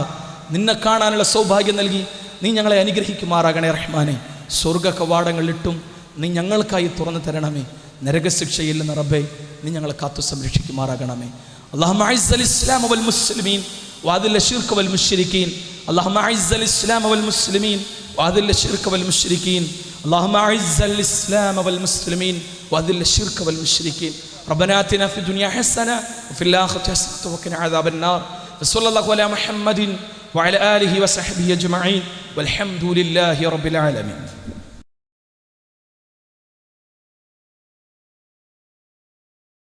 നിന്നെ കാണാനുള്ള സൗഭാഗ്യം നൽകി നീ ഞങ്ങളെ അനുഗ്രഹിക്കുമാറാകണേ റഹ്മാനെ. സ്വർഗ കവാടങ്ങളിലിട്ടും നീ ഞങ്ങൾക്കായി തുറന്നു തരണമേ. നരകശിക്ഷയിൽ നിന്ന് റബ്ബേ നീ ഞങ്ങളെ കാത്തു സംരക്ഷിക്കുമാറാകണമേ. അല്ലാഹുമ്മ അഇസ്സൽ ഇസ്ലാമ വൽ മുസ്ലിമീൻ വഅദിൽ ശിർക വൽ മുശ്രിക്കീൻ. അല്ലാഹുമ്മ അഇസ്സൽ ഇസ്ലാമ വൽ മുസ്ലിമീൻ വഅദിൽ ശിർക വൽ മുശ്രിക്കീൻ. اللهم أعز الإسلام والمسلمين وأذل الشرك والمشركين. ربنا آتنا في الدنيا حسنة وفي الآخرة حسنة وقنا عذاب النار. وصلى الله على محمد وعلى آله وصحبه أجمعين والحمد لله رب العالمين.